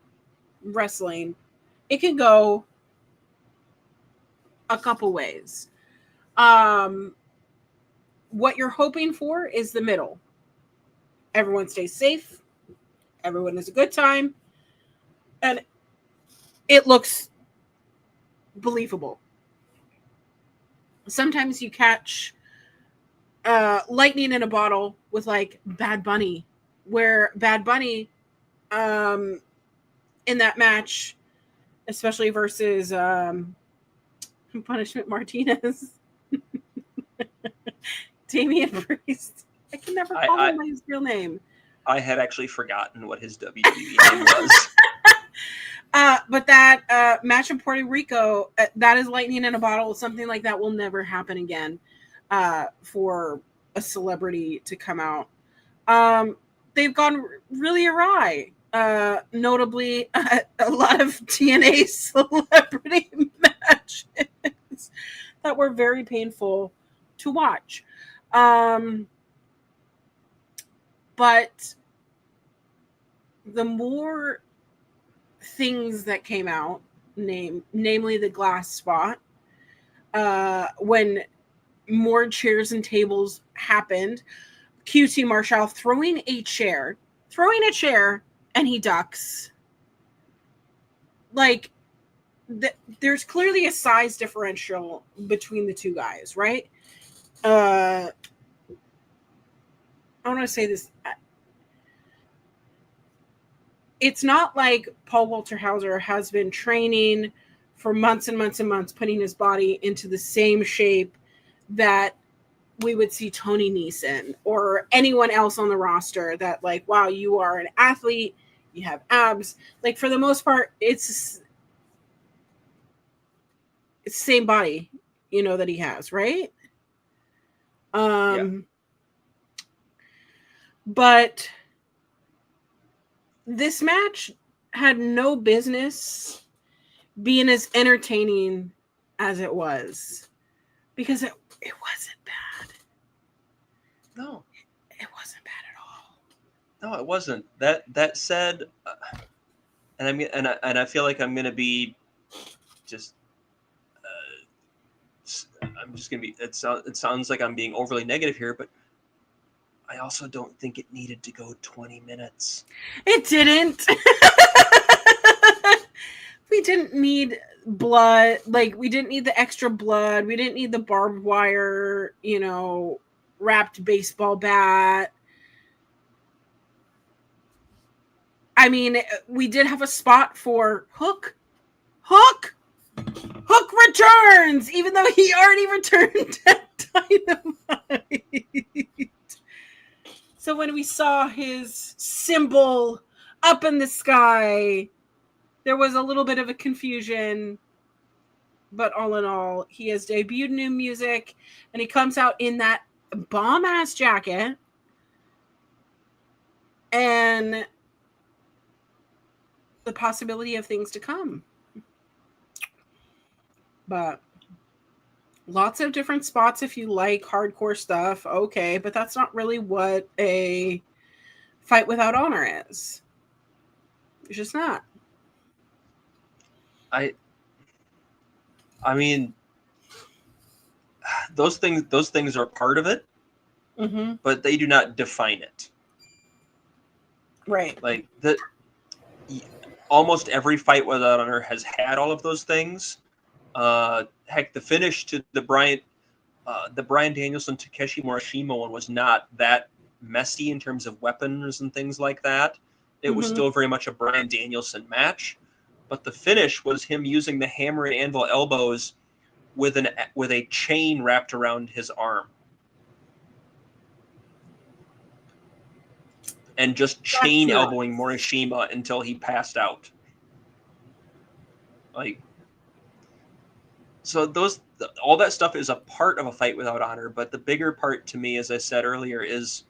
wrestling, it can go a couple ways. What you're hoping for is the middle. Everyone stays safe. Everyone has a good time. And it looks believable. Sometimes you catch lightning in a bottle with like Bad Bunny, where Bad Bunny in that match, especially versus Punishment Martinez, Damian Priest. I can never call him by his real name. I had actually forgotten what his WWE name was. But that match in Puerto Rico, that is lightning in a bottle. Something like that will never happen again for a celebrity to come out. They've gone really awry. Notably, a lot of TNA celebrity matches that were very painful to watch. But the more things that came out, namely the glass spot, when more chairs and tables happened, QT Marshall throwing a chair, and he ducks. Like, there's clearly a size differential between the two guys, right? I want to say this. It's not like Paul Walter Hauser has been training for months and months and months, putting his body into the same shape that we would see Tony Neeson or anyone else on the roster that, like, wow, you are an athlete, you have abs. Like, for the most part, it's the same body, that he has, right? But this match had no business being as entertaining as it was, because it wasn't bad. No, it wasn't bad at all. No, it wasn't. That said, and I feel like I'm gonna be just. I'm just gonna be. It sounds like I'm being overly negative here, but I also don't think it needed to go 20 minutes. It didn't. We didn't need blood. Like, we didn't need the extra blood. We didn't need the barbed wire, wrapped baseball bat. I mean, we did have a spot for Hook. Hook returns, even though he already returned at Dynamite. So when we saw his symbol up in the sky, there was a little bit of a confusion. But all in all, he has debuted new music, and he comes out in that bomb-ass jacket. And the possibility of things to come. But lots of different spots if you like hardcore stuff, okay, but that's not really what a fight without honor is. It's just not. I mean, those things are part of it, but they do not define it. Right. Like that. Almost every fight without honor has had all of those things. Heck, the finish to the Bryan Danielson Takeshi Morishima one was not that messy in terms of weapons and things like that. It was still very much a Bryan Danielson match, but the finish was him using the hammer and anvil elbows with a chain wrapped around his arm. And just chain elbowing Morishima until he passed out. Like, so all that stuff is a part of a fight without honor, but the bigger part to me, as I said earlier, is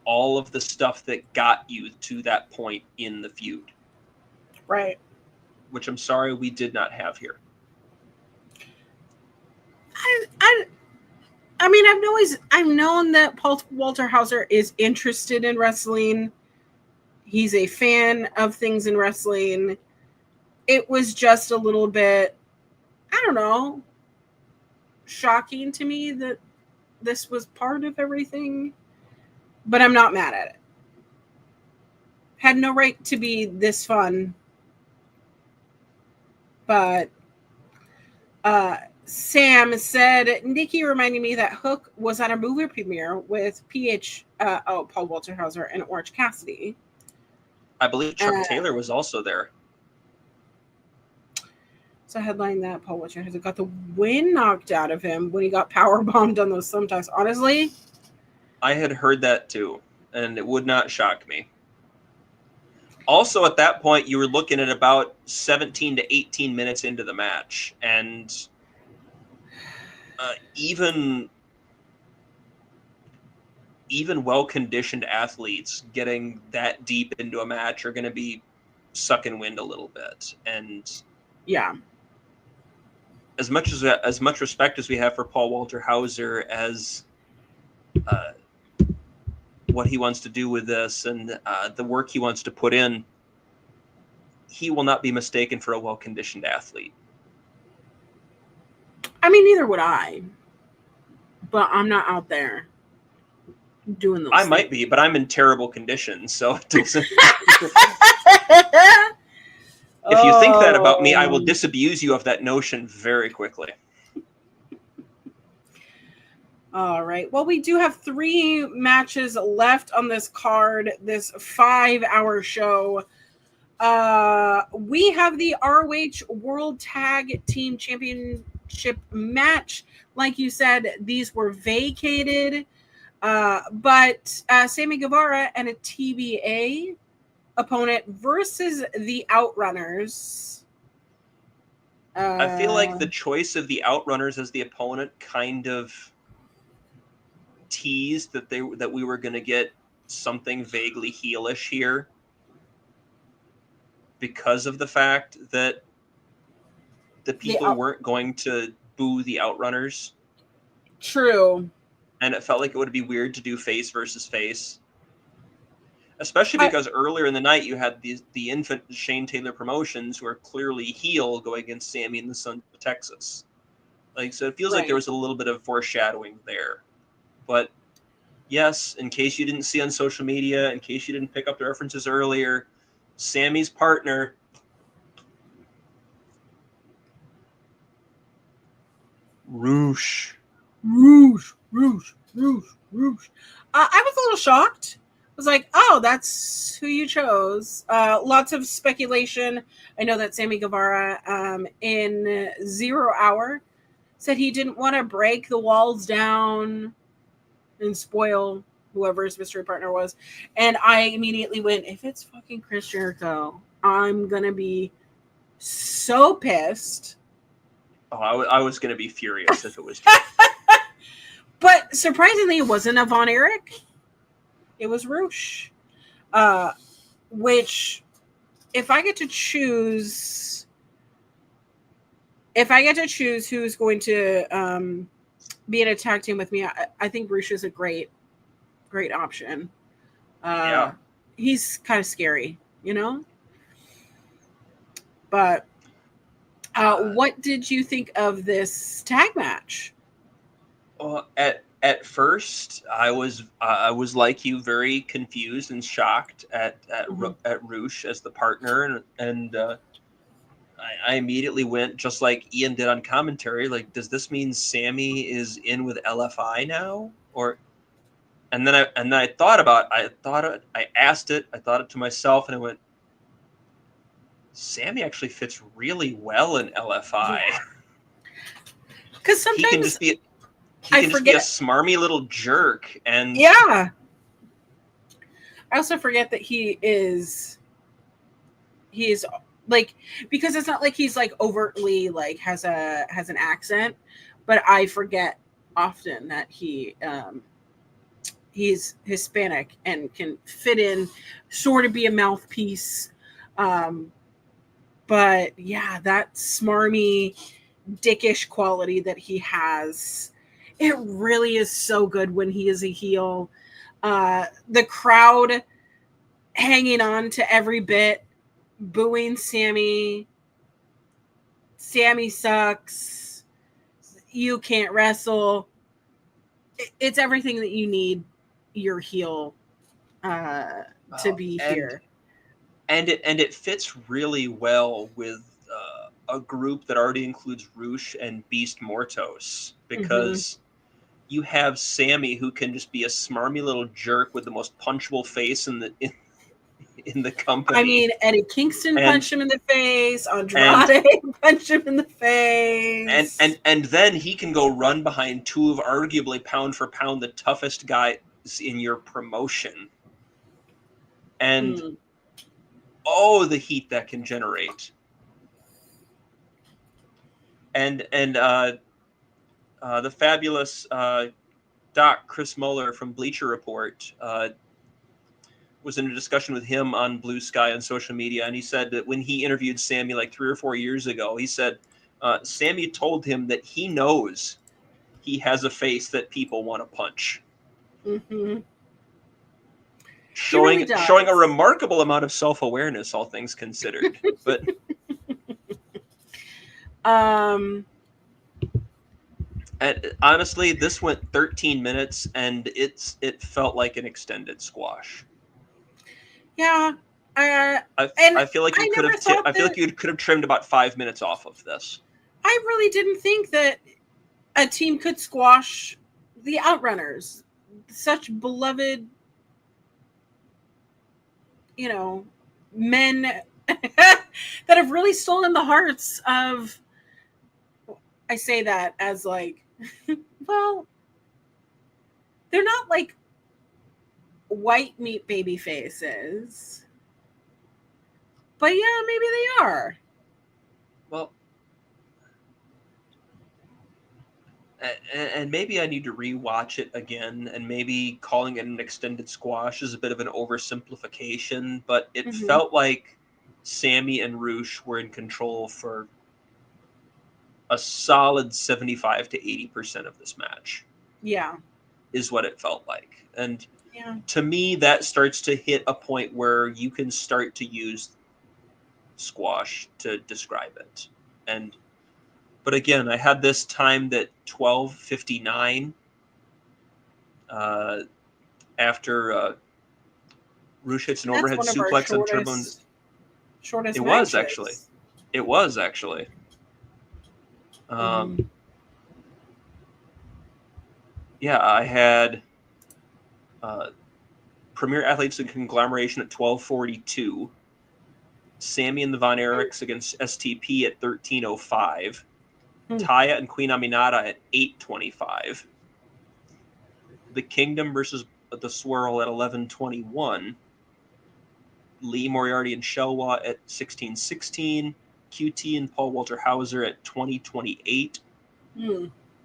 all of the stuff that got you to that point in the feud. Right. Which I'm sorry we did not have here. I mean, I've known that Paul Walter Hauser is interested in wrestling. He's a fan of things in wrestling. It was just a little bit, I don't know, shocking to me that this was part of everything. But I'm not mad at it. Had no right to be this fun. But Sam said, Nikki reminded me that Hook was at a movie premiere with Paul Walter Hauser and Orange Cassidy. I believe Chuck Taylor was also there. So headline that Paul Walter Hauser got the wind knocked out of him when he got powerbombed on those sometimes. Honestly, I had heard that too, and it would not shock me. Also, at that point, you were looking at about 17 to 18 minutes into the match, and even well-conditioned athletes getting that deep into a match are going to be sucking wind a little bit. And yeah, as much respect as we have for Paul Walter Hauser as what he wants to do with this and the work he wants to put in, he will not be mistaken for a well-conditioned athlete. I mean, neither would I. But I'm not out there doing those things. Might be, but I'm in terrible condition, so it doesn't. If you think that about me, I will disabuse you of that notion very quickly. All right. Well, we do have 3 matches left on this card, this 5-hour show. We have the ROH World Tag Team Championship match. Like you said, these were vacated. But Sammy Guevara and a TBA opponent versus the Outrunners. I feel like the choice of the Outrunners as the opponent kind of teased that we were going to get something vaguely heelish here, because of the fact that the people weren't going to boo the Outrunners. True. And it felt like it would be weird to do face versus face. Especially because earlier in the night you had the infant Shane Taylor Promotions, who are clearly heel, going against Sammy and the Sons of Texas. So it feels like there was a little bit of foreshadowing there. But yes, in case you didn't see on social media, in case you didn't pick up the references earlier, Sammy's partner, Roosh. Roosh. I was a little shocked. I was like, oh, that's who you chose. Lots of speculation. I know that Sammy Guevara in 0 Hour said he didn't want to break the walls down and spoil whoever his mystery partner was. And I immediately went, if it's fucking Chris Jericho, I'm going to be so pissed. Oh, I was going to be furious if it was. But surprisingly, it wasn't a Von Erich. It was Roosh. Which, if I get to choose who's going to be in a tag team with me, I think Roosh is a great option. Yeah. He's kind of scary, you know? But what did you think of this tag match? Well, at first, I was like you, very confused and shocked at Roosh as the partner, and I immediately went, just like Ian did on commentary, like, does this mean Sammy is in with LFI now? And then I thought it to myself, and I went, Sammy actually fits really well in LFI. Because sometimes he can just be a smarmy little jerk, and yeah. I also forget that he is like, because it's not like he's like overtly like has an accent, but I forget often that he he's Hispanic and can fit in, sort of be a mouthpiece. But yeah, that smarmy, dickish quality that he has, it really is so good when he is a heel. The crowd hanging on to every bit, booing Sammy. Sammy sucks. You can't wrestle. It's everything that you need your heel to be here. And it fits really well with a group that already includes Roosh and Beast Mortos, because you have Sammy, who can just be a smarmy little jerk with the most punchable face in the company. I mean, Eddie Kingston punched him in the face. Andrade punched him in the face. And then he can go run behind two of arguably pound for pound the toughest guys in your promotion. And the heat that can generate. And the fabulous Doc Chris Muller from Bleacher Report was in a discussion with him on Blue Sky on social media, and he said that when he interviewed Sammy like 3 or 4 years ago, he said Sammy told him that he knows he has a face that people want to punch. Showing a remarkable amount of self-awareness, all things considered. But and honestly, this went 13 minutes, and it felt like an extended squash. Yeah, I feel like you could have. I feel like you could have trimmed about 5 minutes off of this. I really didn't think that a team could squash the Outrunners, such beloved, men that have really stolen the hearts of. I say that as like, well, they're not like white meat baby faces, but yeah, maybe they are. Well, and maybe I need to rewatch it again, and maybe calling it an extended squash is a bit of an oversimplification, but it felt like Sammy and Roosh were in control for a solid 75 to 80% of this match. Yeah. Is what it felt like. And to me, that starts to hit a point where you can start to use squash to describe it. But again, I had this timed at 12:59 after Roosh hits an overhead suplex on Turbo. Shortest It matches. was actually. Yeah, I had Premier Athletes and Conglomeration at 12:42. Sammy and the Von Erichs against STP at 13:05. Taya and Queen Aminata at 8:25. The Kingdom versus the Swirl at 11:21. Lee Moriarty and Shelwa at 16:16. QT and Paul Walter Hauser at 20:28.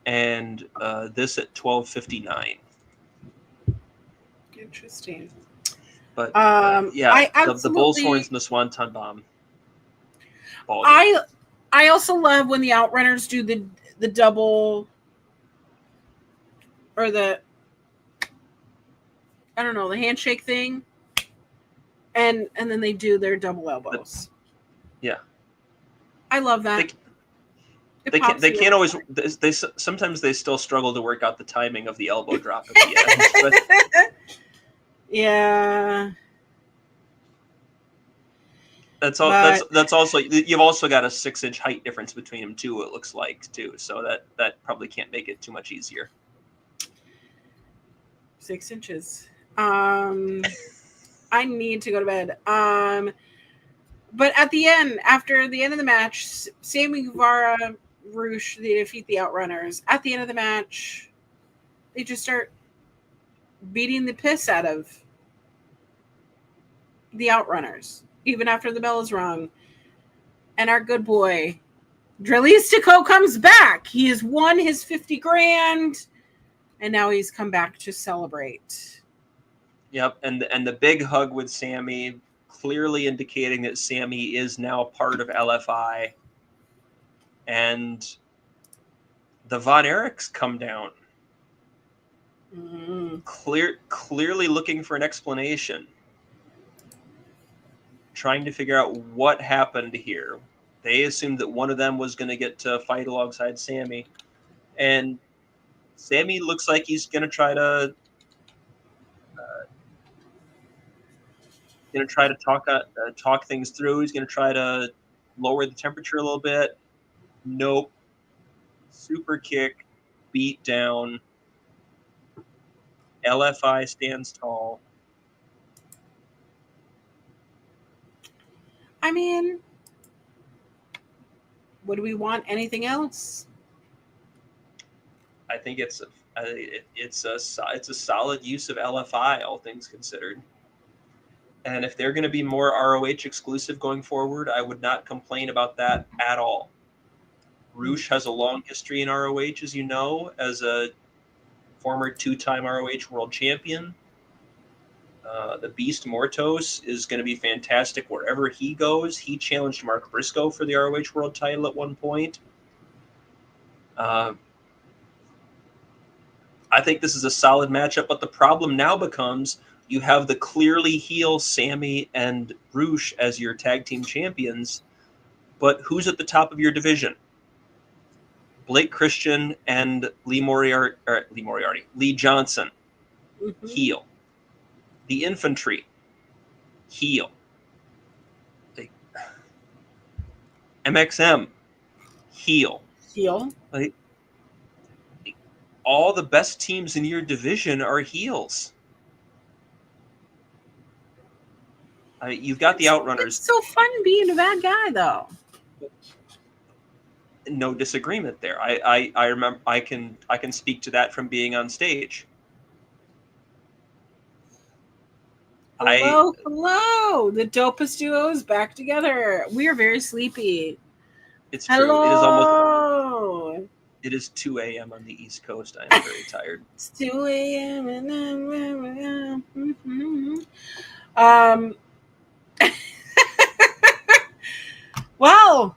And this at 12:59. Interesting. But I the Bull's Horns and the Swanton Bomb. I also love when the Outrunners do the double or the handshake thing, and then they do their double elbows. I love that. They can't always. They sometimes they still struggle to work out the timing of the elbow drop at the end. But yeah. That's also you've also got a 6-inch height difference between them too. It looks like too, so that probably can't make it too much easier. 6 inches. I need to go to bed. But at the end, after the end of the match, Sammy Guevara, Roosh, they defeat the Outrunners. At the end of the match, they just start beating the piss out of the Outrunners, even after the bell is rung. And our good boy, Dralistico, comes back. He has won his $50,000, and now he's come back to celebrate. Yep, and the big hug with Sammy, clearly indicating that Sammy is now part of LFI. And the Von Erichs come down, clearly looking for an explanation, trying to figure out what happened here. They assumed that one of them was going to get to fight alongside Sammy, and Sammy looks like he's going to try to talk things through. He's going to try to lower the temperature a little bit. Nope. Super kick, beat down. LFI stands tall. I mean, would we want anything else? I think it's a solid use of LFI, all things considered. And if they're going to be more ROH exclusive going forward, I would not complain about that at all. Roosh has a long history in ROH, as you know, as a former 2-time ROH world champion. The Beast Mortos is going to be fantastic wherever he goes. He challenged Mark Briscoe for the ROH world title at one point. I think this is a solid matchup, but the problem now becomes you have the clearly heel Sammy and Roosh as your tag team champions, but who's at the top of your division? Blake Christian and Lee Johnson, heel. The Infantry, heel. MXM, heel. Like, all the best teams in your division are heels. You've got the Outrunners. It's so fun being a bad guy, though. No disagreement there. I remember. I can speak to that from being on stage. Hello. The dopest duo is back together. We are very sleepy. It's true. Hello. It is 2 a.m. on the East Coast. I am very tired. It's 2 a.m. Well,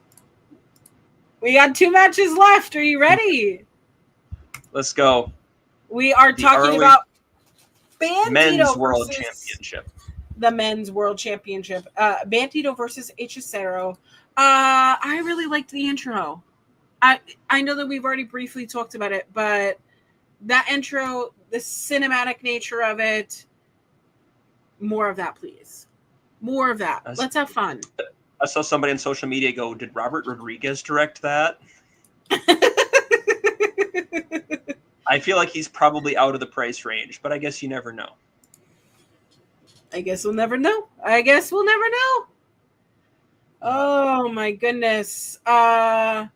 we got 2 matches left. Are you ready? Let's go. We are talking about Bandito men's world versus championship. The men's world championship. Bandito versus Hechicero. I really liked the intro. I know that we've already briefly talked about it, but that intro, the cinematic nature of it, more of that, please. More of that. Let's have fun. I saw somebody on social media go, did Robert Rodriguez direct that? I feel like he's probably out of the price range, but I guess you never know. I guess we'll never know. Oh, my goodness. I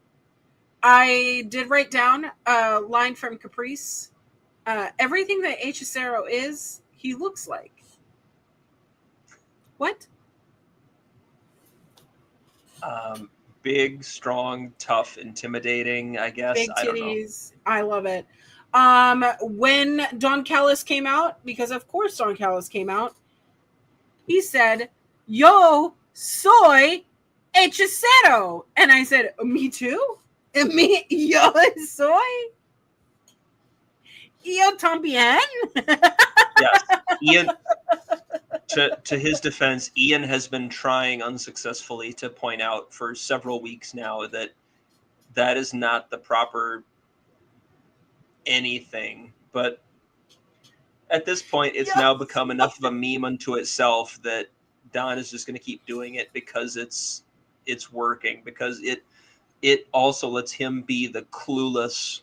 did write down a line from Caprice. Everything that Hechicero is, he looks like. What? Big, strong, tough, intimidating, I guess. Big titties. I love it. When Don Callis came out, because of course Don Callis came out, he said, "Yo soy Hechicero." And I said, "Me too? Me, yo soy? Yo también?" Yes. Ian, to his defense, Ian has been trying unsuccessfully to point out for several weeks now that is not the proper anything. But at this point, it's now become enough of a meme unto itself that Don is just going to keep doing it because it's working, because it also lets him be the clueless,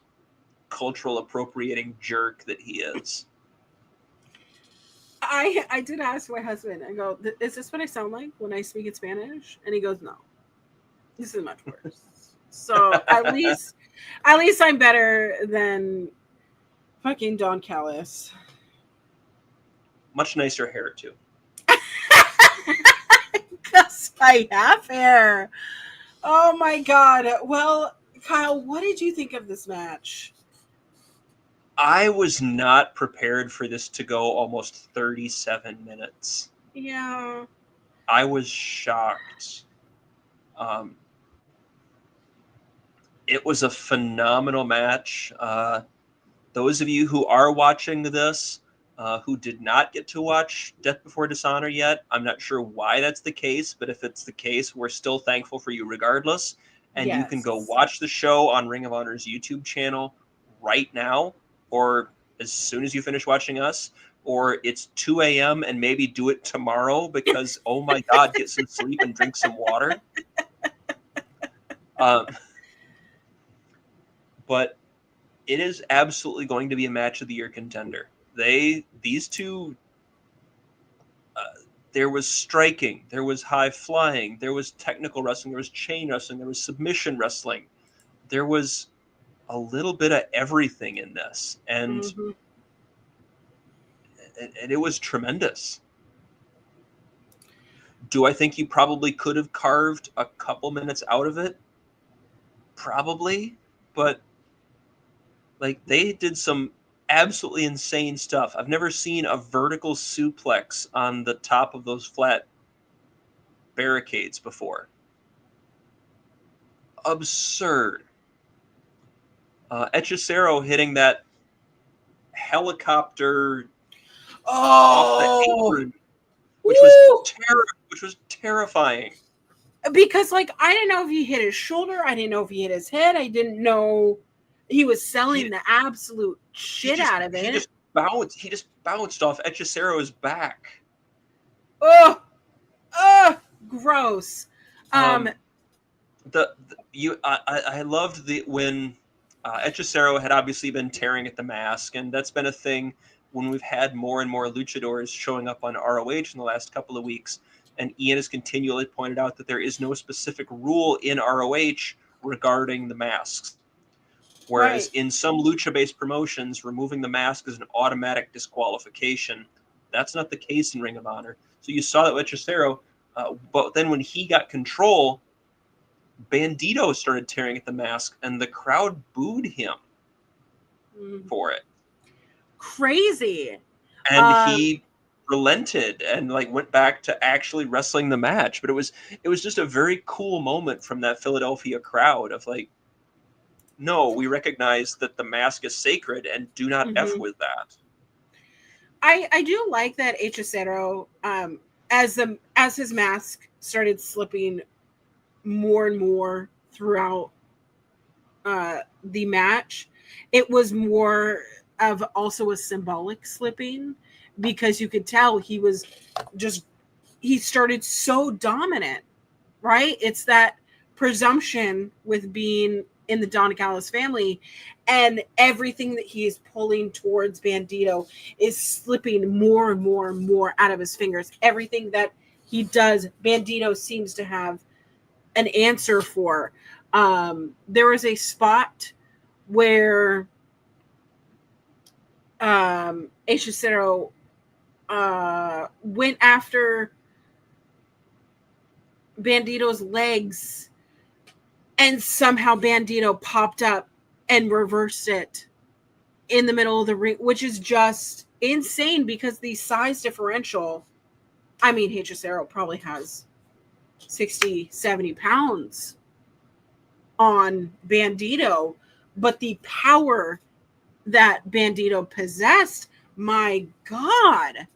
cultural appropriating jerk that he is. I did ask my husband, I go, "Is this what I sound like when I speak in Spanish?" And he goes, "No, this is much worse." So at least I'm better than fucking Don Callis. Much nicer hair too. Because I have hair. Oh my god. Well, Kyle, what did you think of this match? I was not prepared for this to go almost 37 minutes. Yeah. I was shocked. It was a phenomenal match. Those of you who are watching this, who did not get to watch Death Before Dishonor yet, I'm not sure why that's the case, but if it's the case, we're still thankful for you regardless. And you can go Yes. watch the show on Ring of Honor's YouTube channel right now, or as soon as you finish watching us, or it's 2 a.m. and maybe do it tomorrow because, oh my God, get some sleep and drink some water. But it is absolutely going to be a match of the year contender. These two, there was striking, there was high flying, there was technical wrestling, there was chain wrestling, there was submission wrestling, there was a little bit of everything in this, and it was tremendous. Do I think you probably could have carved a couple minutes out of it? Probably, but like they did some absolutely insane stuff. I've never seen a vertical suplex on the top of those flat barricades before. Absurd. Hechicero hitting that helicopter off the Oh, apron, woo! which was terrifying. Because like I didn't know if he hit his shoulder, I didn't know if he hit his head, I didn't know he was selling the absolute shit out of it. He just bounced off Hechicero's back. Oh, gross. I loved when Hechicero had obviously been tearing at the mask, and that's been a thing when we've had more and more luchadors showing up on ROH in the last couple of weeks. And Ian has continually pointed out that there is no specific rule in ROH regarding the masks. Whereas in some lucha-based promotions, removing the mask is an automatic disqualification. That's not the case in Ring of Honor. So you saw that with Hechicero, but then when he got control, Bandito started tearing at the mask, and the crowd booed him for it. Crazy. And he relented and like went back to actually wrestling the match. But it was just a very cool moment from that Philadelphia crowd of like, no, we recognize that the mask is sacred and do not F with that. I do like that Hechicero, as his mask started slipping more and more throughout the match, it was more of also a symbolic slipping, because you could tell he started so dominant, right? It's that presumption with being in the Don Callis family, and everything that he is pulling towards Bandito is slipping more and more and more out of his fingers. Everything that he does, Bandito seems to have an answer for. There was a spot where Hechicero went after Bandito's legs, and somehow Bandito popped up and reversed it in the middle of the ring, which is just insane because the size differential. I mean, Hechicero probably has 60, 70 pounds on Bandito, but the power that Bandito possessed, my God.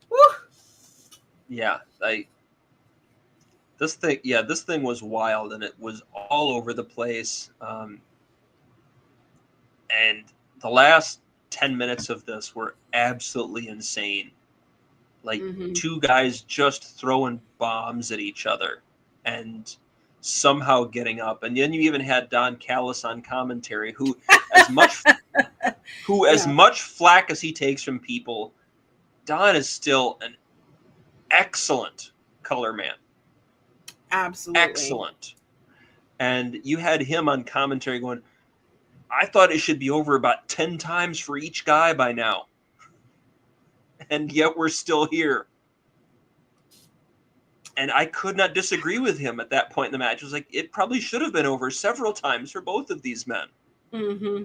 Woo. Yeah, this thing was wild, and it was all over the place. And the last 10 minutes of this were absolutely insane. Like two guys just throwing bombs at each other and somehow getting up. And then you even had Don Callis on commentary, who as much flack as he takes from people, Don is still an excellent color man. Absolutely. Excellent. And you had him on commentary going, I thought it should be over about 10 times for each guy by now. And yet we're still here. And I could not disagree with him at that point in the match. It was like, it probably should have been over several times for both of these men. Mm-hmm.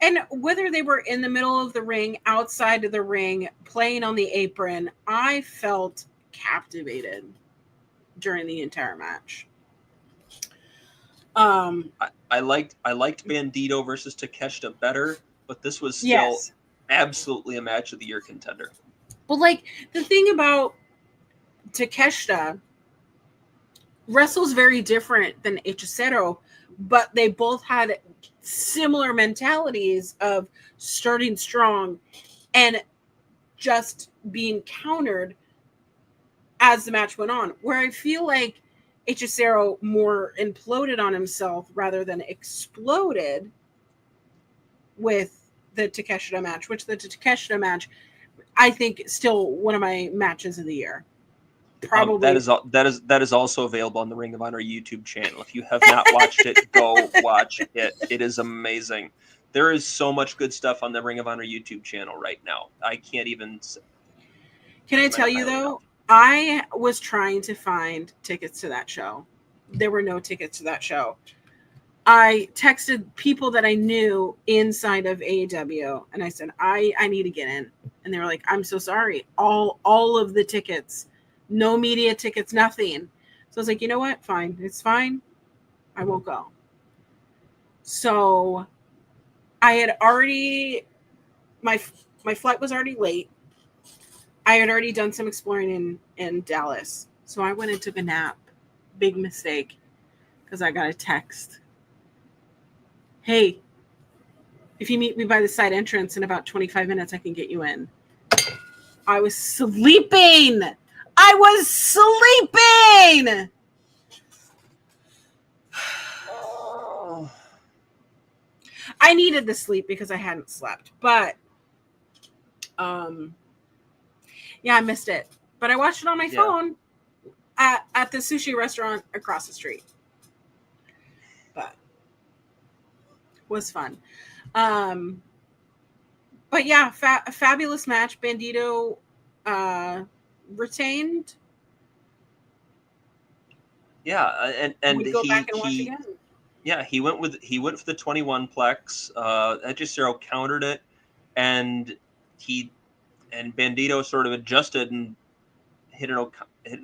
And whether they were in the middle of the ring, outside of the ring, playing on the apron, I felt captivated during the entire match. I liked Bandito versus Takeshita better, but this was still absolutely a match of the year contender. Well, like, the thing about Takeshita, wrestles very different than Hechicero, but they both had similar mentalities of starting strong and just being countered as the match went on, where I feel like Hechicero more imploded on himself rather than exploded with the Takeshita match, which the Takeshita match, I think, is still one of my matches of the year. Probably that is also available on the Ring of Honor YouTube channel. If you have not watched it, go watch it. It is amazing. There is so much good stuff on the Ring of Honor YouTube channel right now. I can't even. Can I tell you though? I was trying to find tickets to that show. There were no tickets to that show. I texted people that I knew inside of AEW, and I said, I need to get in. And they were like, I'm so sorry. All of the tickets. No media tickets, nothing. So I was like, you know what? Fine. It's fine. I won't go. So I had already, my flight was already late. I had already done some exploring in Dallas. So I went and took a nap. Big mistake. Because I got a text. Hey, if you meet me by the side entrance in about 25 minutes, I can get you in. I was sleeping. I needed the sleep because I hadn't slept, but yeah, I missed it. But I watched it on my phone at the sushi restaurant across the street. But it was fun. But yeah, a fabulous match. Bandito retained. Yeah, and we go back and watch again. Yeah, he went for the 21 plex. Hechicero countered it, and Bandito sort of adjusted and hit an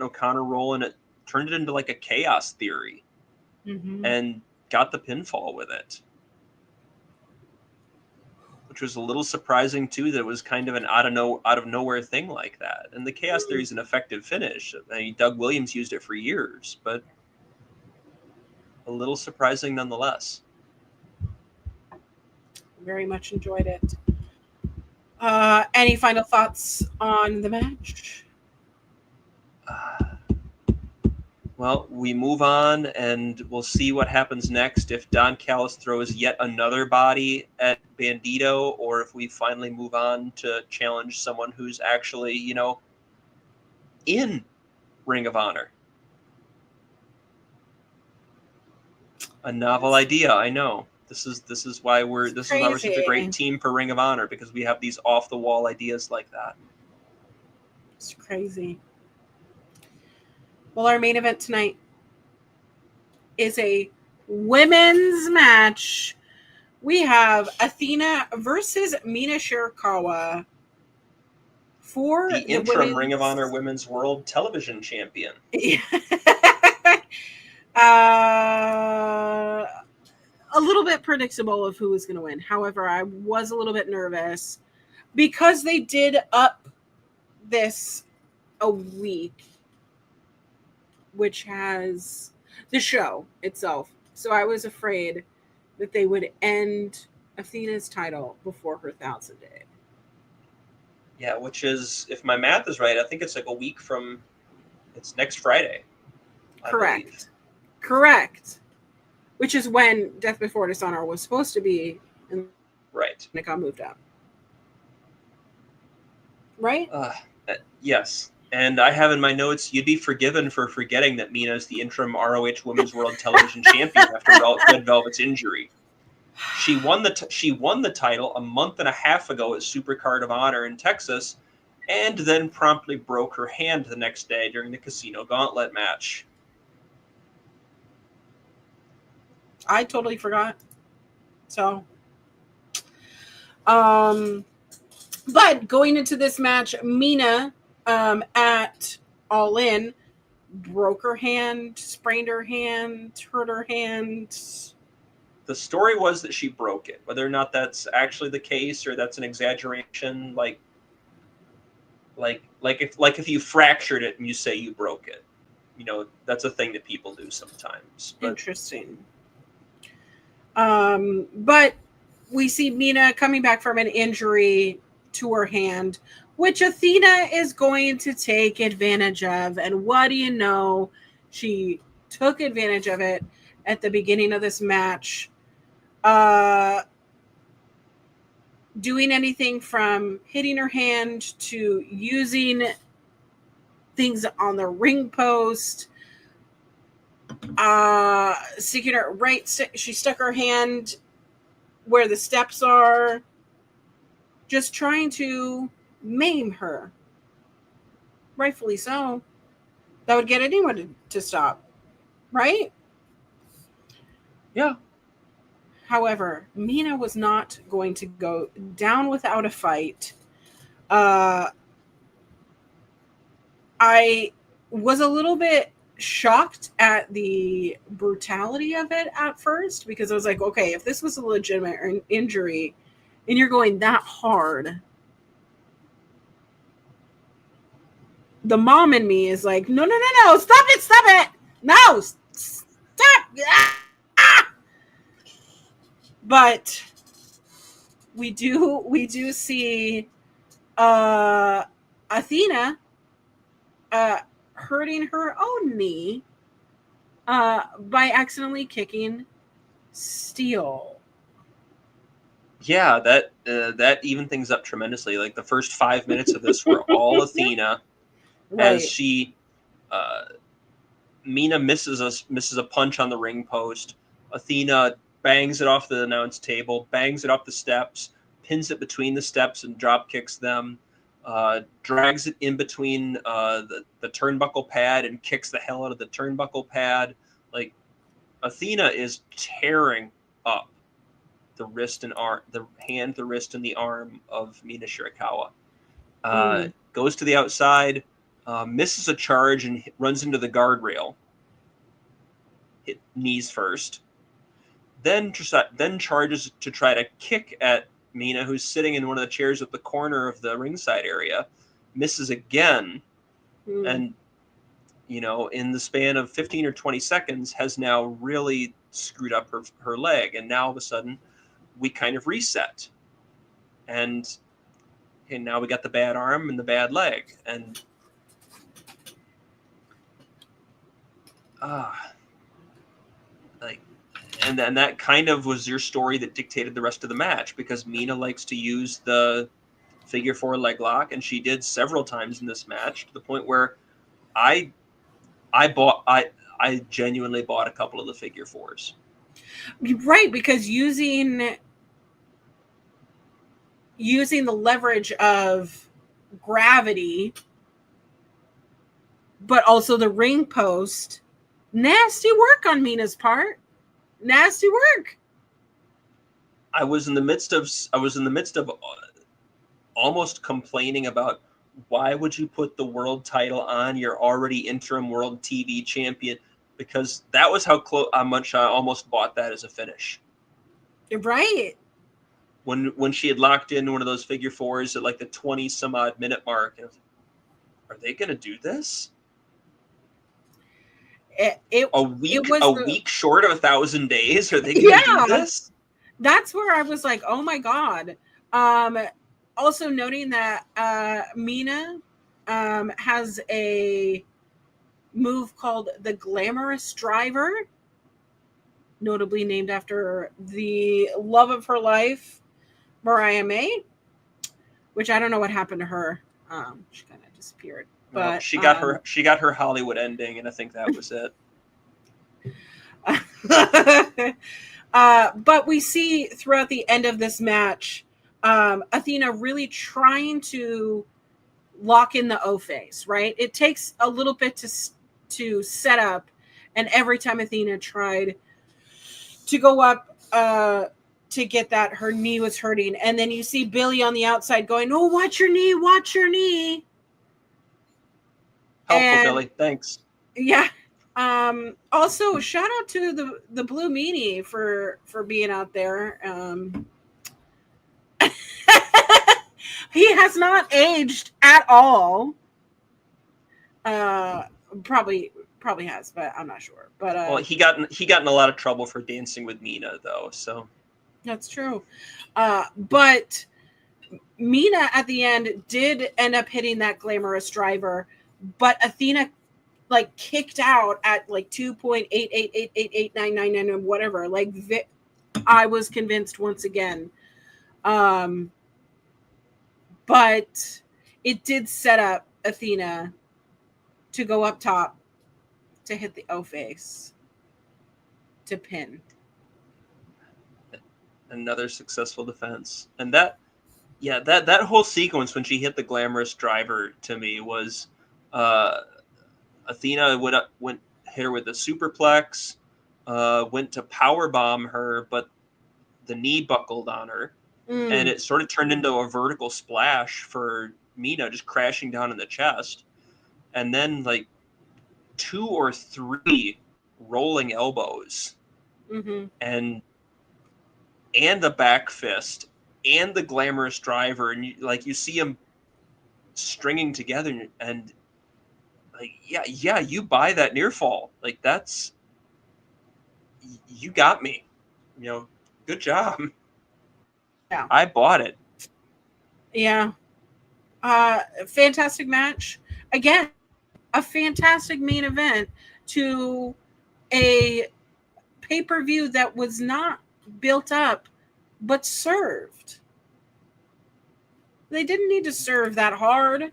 O'Connor roll, and it turned it into like a chaos theory, and got the pinfall with it, which was a little surprising too. That it was kind of an out of nowhere thing like that. And the chaos theory is an effective finish. I mean, Doug Williams used it for years, but a little surprising nonetheless. Very much enjoyed it. Any final thoughts on the match? Well, we move on, and we'll see what happens next. If Don Callis throws yet another body at Bandito, or if we finally move on to challenge someone who's actually, in Ring of Honor. A novel idea, I know. This is why we're such a great team for Ring of Honor, because we have these off the wall ideas like that. It's crazy. Well, our main event tonight is a women's match. We have Athena versus Mina Shirakawa for the interim Ring of Honor Women's World Television Champion. A little bit predictable of who was going to win. However, I was a little bit nervous because they did up this a week, which has the show itself. So I was afraid that they would end Athena's title before her 1,000 day. Yeah, which is, if my math is right, I think it's like a week from, it's next Friday. Correct. Which is when Death Before Dishonor was supposed to be. And right. It got moved up. Right? Yes. And I have in my notes, you'd be forgiven for forgetting that Mina is the interim ROH Women's World Television Champion after Red Velvet's injury. She won the title a month and a half ago at Supercard of Honor in Texas, and then promptly broke her hand the next day during the Casino Gauntlet match. I totally forgot. So, but going into this match, Mina at All In broke her hand, sprained her hand, hurt her hand. The story was that she broke it. Whether or not that's actually the case or that's an exaggeration, like if you fractured it and you say you broke it, that's a thing that people do sometimes. But Interesting. But we see Mina coming back from an injury to her hand, which Athena is going to take advantage of. And what do you know? She took advantage of it at the beginning of this match. Doing anything from hitting her hand to using things on the ring post. Sticking her she stuck her hand where the steps are, just trying to maim her. Rightfully so. That would get anyone to stop, right? yeah, However, Mina was not going to go down without a fight. I was a little bit shocked at the brutality of it at first, because I was like, okay, if this was a legitimate injury and you're going that hard, the mom in me is like, no, stop it, no, stop. Ah! But we do see Athena hurting her own knee by accidentally kicking steel. Yeah, that evened things up tremendously. Like the first 5 minutes of this were all Athena, Right. as she Mina misses a punch on the ring post. Athena bangs it off the announce table, bangs it off the steps, pins it between the steps and drop kicks them, drags it in between the turnbuckle pad and kicks the hell out of the turnbuckle pad. Like, Athena is tearing up the wrist and arm, the hand, the wrist, and the arm of Mina Shirakawa. Goes to the outside, misses a charge and runs into the guardrail. Hit knees first. Then charges to try to kick at Mina, who's sitting in one of the chairs at the corner of the ringside area. Misses again. And, in the span of 15 or 20 seconds, has now really screwed up her leg. And now all of a sudden, we kind of reset. And now we got the bad arm and the bad leg. And and then that kind of was your story that dictated the rest of the match, because Mina likes to use the figure 4 leg lock, and she did several times in this match, to the point where I genuinely bought a couple of the figure 4s. Right, because using the leverage of gravity, but also the ring post, nasty work on Mina's part. Nasty work. I was in the midst of almost complaining about, why would you put the world title on your already interim world TV champion? Because that was how much I almost bought that as a finish. Right. When she had locked in one of those figure 4s at like the 20 some odd minute mark, and I was like, are they going to do this? A week short of 1,000 days. Are they going to do this? That's where I was like, oh my God. Also noting that Mina has a move called the Glamorous Driver, notably named after the love of her life, Mariah May, which I don't know what happened to her. She kind of disappeared. But she got her Hollywood ending, and I think that was it. But we see throughout the end of this match, Athena really trying to lock in the O face, right? It takes a little bit to set up, and every time Athena tried to go up to get that, her knee was hurting, and then you see Billy on the outside going, "Oh, watch your knee, watch your knee." Helpful, And Billy. Thanks. yeah. Also, shout out to the Blue Meanie for being out there. He has not aged at all. Probably has, but I'm not sure. But Well, he got in a lot of trouble for dancing with Mina, though. So that's true. But Mina at the end did end up hitting that glamorous driver, but Athena like kicked out at like 2.88888999 and whatever. Like I was convinced once again. But it did set up Athena to go up top to hit the O face to pin. another successful defense, and that whole sequence when she hit the glamorous driver to me was Athena went hit her with a superplex, went to power bomb her, but the knee buckled on her, and it sort of turned into a vertical splash for Mina, just crashing down in the chest, and then like 2 or 3 rolling elbows, and the back fist and the glamorous driver, and you see them stringing together, and like yeah, you buy that near fall, like that's, you got me, good job. Yeah. I bought it. Yeah. Fantastic match. Again, a fantastic main event to a pay-per-view that was not built up, but served. They didn't need to serve that hard.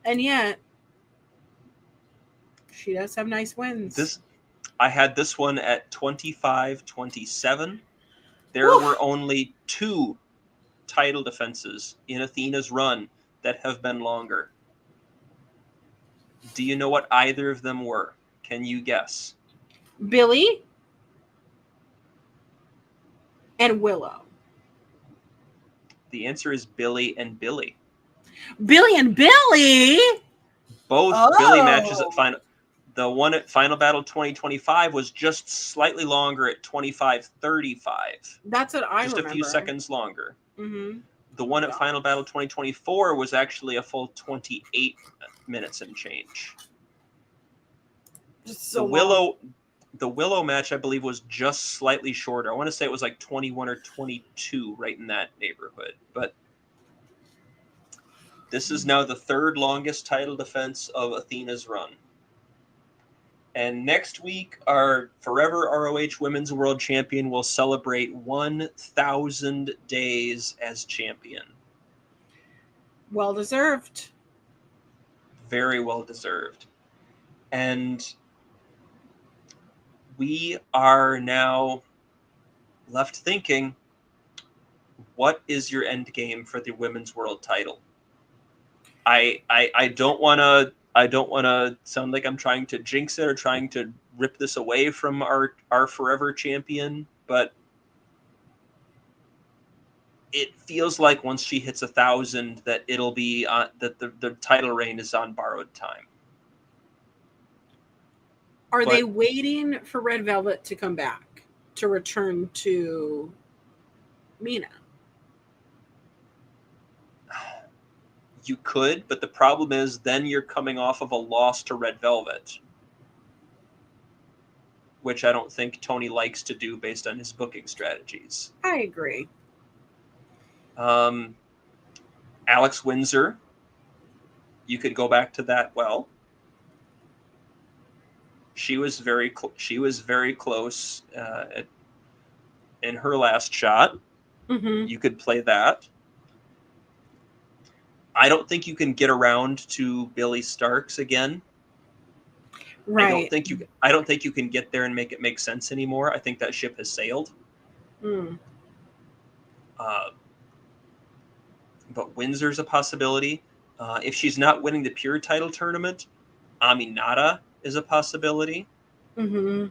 And yet, she does have nice wins. I had this one at 25-27. There were only 2 title defenses in Athena's run that have been longer. Do you know what either of them were? Can you guess? Billy and Willow. The answer is Billy and Billy. Billy and Billy? Both Billy matches at final. The one at Final Battle 2025 was just slightly longer at 25-35. That's what I just remember. A few seconds longer. Mm-hmm. The one at Final Battle 2024 was actually a full 28 minutes and change. So the Willow match, I believe, was just slightly shorter. I want to say it was like 21 or 22, right in that neighborhood. But this is now the 3rd longest title defense of Athena's run. And next week, our forever ROH Women's World Champion will celebrate 1,000 days as champion. Well deserved. Very well deserved. And we are now left thinking, what is your end game for the Women's World title? I don't want to sound like I'm trying to jinx it or trying to rip this away from our forever champion, but it feels like once she hits 1,000 that it'll be that the title reign is on borrowed time. Are they waiting for Red Velvet to come back to return to Mina? You could, but the problem is then you're coming off of a loss to Red Velvet, which I don't think Tony likes to do based on his booking strategies. I agree. Alex Windsor, you could go back to that. Well, she was very close in her last shot. Mm-hmm. You could play that. I don't think you can get around to Billy Starks again. Right. I don't think you can get there and make it make sense anymore. I think that ship has sailed. But Windsor's a possibility. If she's not winning the pure title tournament, Aminata is a possibility. Mm-hmm.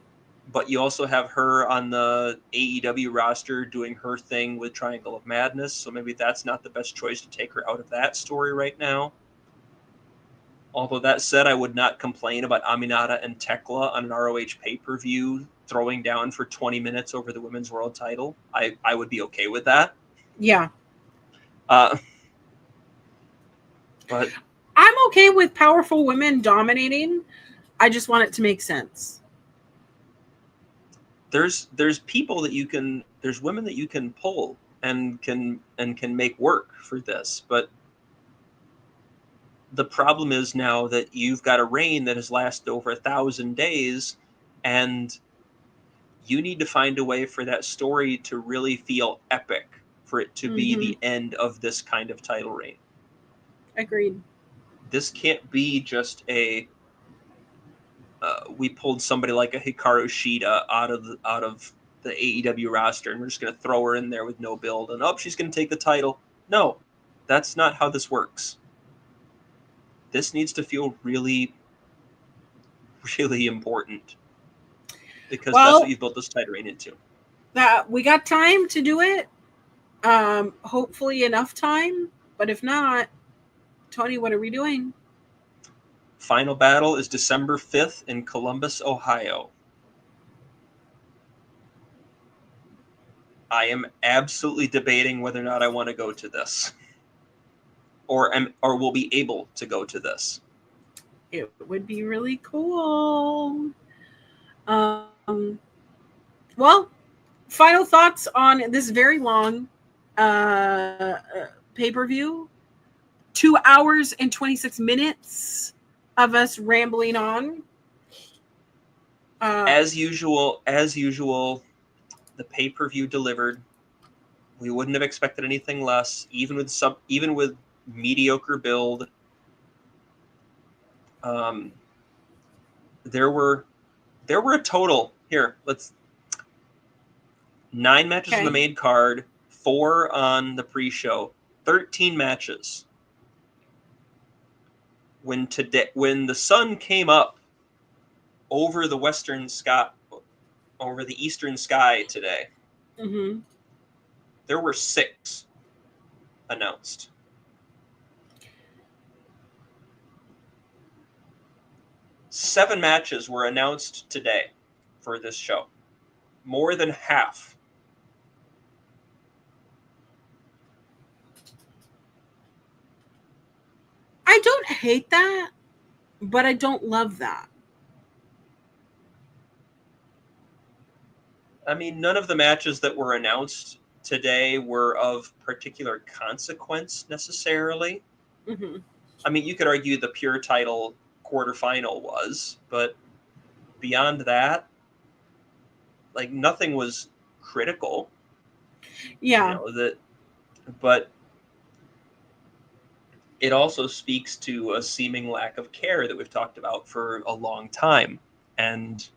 But you also have her on the AEW roster doing her thing with Triangle of Madness, so maybe that's not the best choice to take her out of that story right now. Although that said, I would not complain about Aminata and Tekla on an ROH pay-per-view throwing down for 20 minutes over the women's world title. I would be okay with that. Yeah. But I'm okay with powerful women dominating. I just want it to make sense. there's people that you can, there's women that you can pull and can make work for this. But the problem is now that you've got a reign that has lasted over 1,000 days, and you need to find a way for that story to really feel epic, for it to be the end of this kind of title reign. Agreed. This can't be just a we pulled somebody like a Hikaru Shida out of the AEW roster, and we're just going to throw her in there with no build, and she's going to take the title. No, that's not how this works. This needs to feel really, really important, because that's what you've built this title reign into. That we got time to do it. Hopefully enough time, but if not, Tony, what are we doing? Final battle is December 5th in Columbus, Ohio. I am absolutely debating whether or not I want to go to this, or will be able to go to this. It would be really cool. Well, final thoughts on this very long pay-per-view. 2 hours and 26 minutes of us rambling on. As usual, the pay-per-view delivered. We wouldn't have expected anything less, even with mediocre build. There were a total here. 9 matches on the main card, 4 on the pre-show, 13 matches. When the sun came up over the eastern sky today, there were 6 announced. Seven matches were announced today for this show. More than half. I don't hate that, but I don't love that. I mean, none of the matches that were announced today were of particular consequence necessarily. I mean, you could argue the pure title quarterfinal was, but beyond that, like, nothing was critical. Yeah. But it also speaks to a seeming lack of care that we've talked about for a long time. And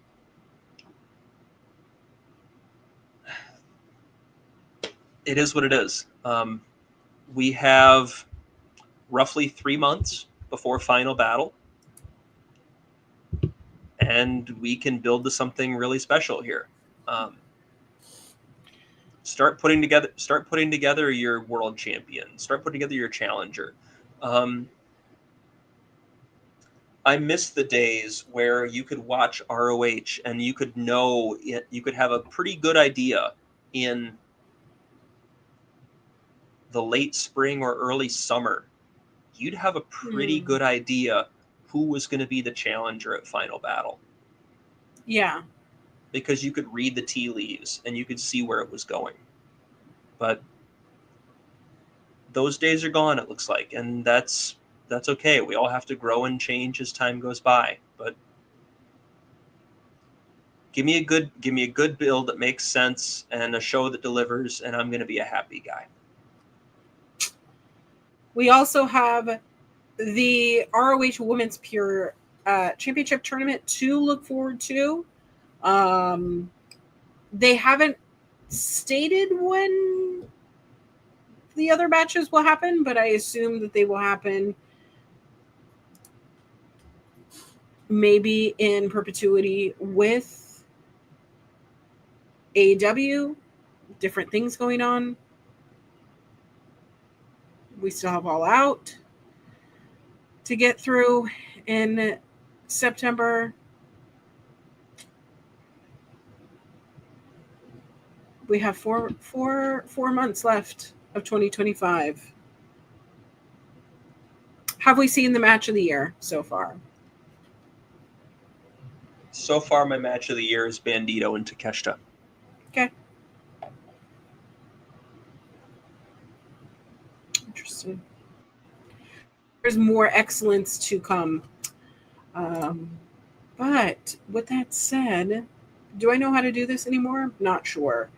it is what it is. We have roughly 3 months before Final Battle, and we can build to something really special here. Start putting together your world champion. Start putting together your challenger. I miss the days where you could watch ROH and you could have a pretty good idea in the late spring or early summer. You'd have a pretty good idea who was going to be the challenger at Final Battle. Yeah. Because you could read the tea leaves and you could see where it was going. But those days are gone, it looks like, and that's okay. We all have to grow and change as time goes by. But give me a good build that makes sense and a show that delivers, and I'm going to be a happy guy. We also have the ROH Women's Pure Championship Tournament to look forward to. They haven't stated when the other matches will happen, but I assume that they will happen maybe in perpetuity with AEW, different things going on. We still have All Out to get through in September. We have four months left of 2025. Have we seen the match of the year so far? So far, my match of the year is Bandito and Takeshita. Okay. Interesting. There's more excellence to come. But with that said, do I know how to do this anymore? Not sure.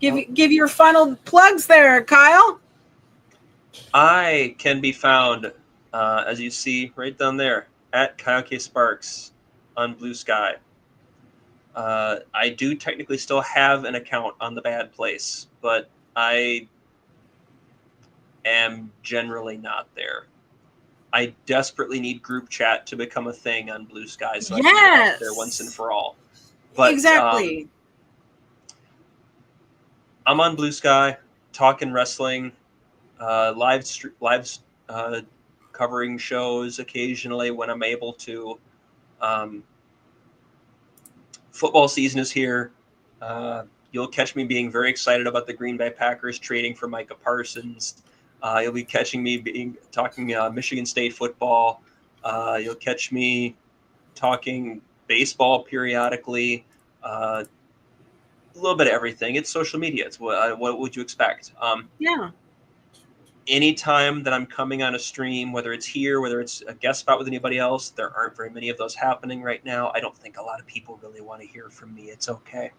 Give your final plugs there, Kyle. I can be found, as you see right down there, at Kyle K. Sparks on Blue Sky. I do technically still have an account on the Bad Place, but I am generally not there. I desperately need group chat to become a thing on Blue Sky, so I can get out there once and for all. But exactly. I'm on Blue Sky, talking wrestling, live covering shows occasionally when I'm able to. Football season is here. You'll catch me being very excited about the Green Bay Packers trading for Micah Parsons. You'll be catching me talking Michigan State football. You'll catch me talking baseball periodically. A little bit of everything. It's social media. It's what would you expect? Yeah. Anytime that I'm coming on a stream, whether it's here, whether it's a guest spot with anybody else, there aren't very many of those happening right now. I don't think a lot of people really want to hear from me. It's okay.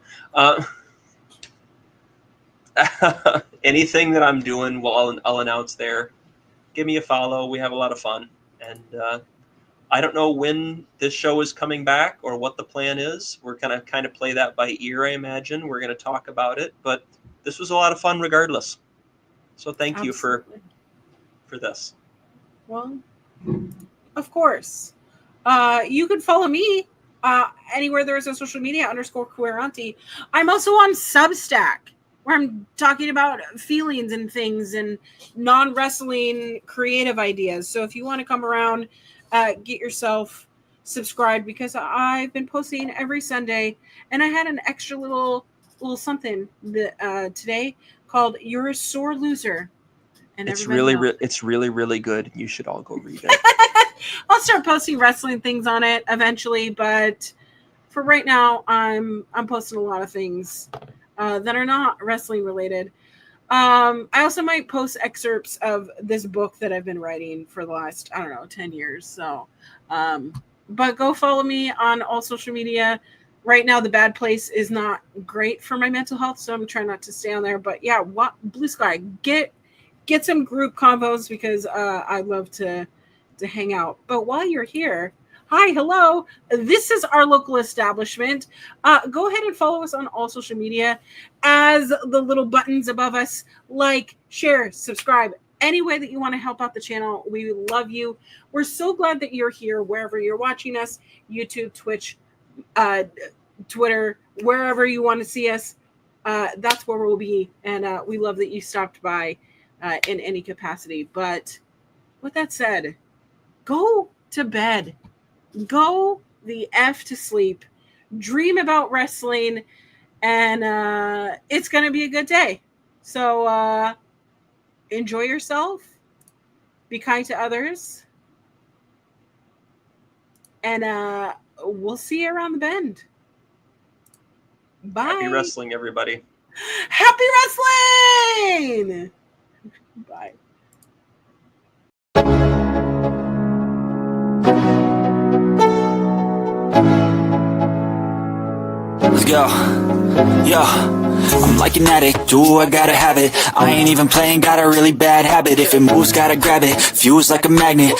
Anything that I'm doing, well, I'll announce there. Give me a follow. We have a lot of fun. And I don't know when this show is coming back or what the plan is. We're going to kind of play that by ear, I imagine. We're going to talk about it. But this was a lot of fun regardless. So thank you for this. Well, of course. You can follow me anywhere there is a social media _queer auntie. I'm also on Substack, where I'm talking about feelings and things and non-wrestling creative ideas. So if you want to come around, get yourself subscribed, because I've been posting every Sunday, and I had an extra little something today called "You're a Sore Loser," and it's really really good. You should all go read it. I'll start posting wrestling things on it eventually, but for right now, I'm posting a lot of things that are not wrestling related. I also might post excerpts of this book that I've been writing for the last 10 years. So, but go follow me on all social media. Right now, the Bad Place is not great for my mental health, so I'm trying not to stay on there. But yeah, Blue Sky, get some group combos, because I love to hang out. But while you're here, hi, hello. This is our local establishment. Go ahead and follow us on all social media, as the little buttons above us, like, share, subscribe. Any way that you want to help out the channel, we love you. We're so glad that you're here wherever you're watching us, YouTube, Twitch, Twitter, wherever you want to see us. That's where we'll be, and we love that you stopped by in any capacity. But with that said, go to bed, go the F to sleep, dream about wrestling, and it's gonna be a good day. So enjoy yourself, be kind to others, and we'll see you around the bend. Bye. Happy wrestling, everybody. Happy wrestling! Bye. Let's go. Yo, I'm like an addict, do I gotta have it. I ain't even playing, got a really bad habit. If it moves, gotta grab it, fuse like a magnet.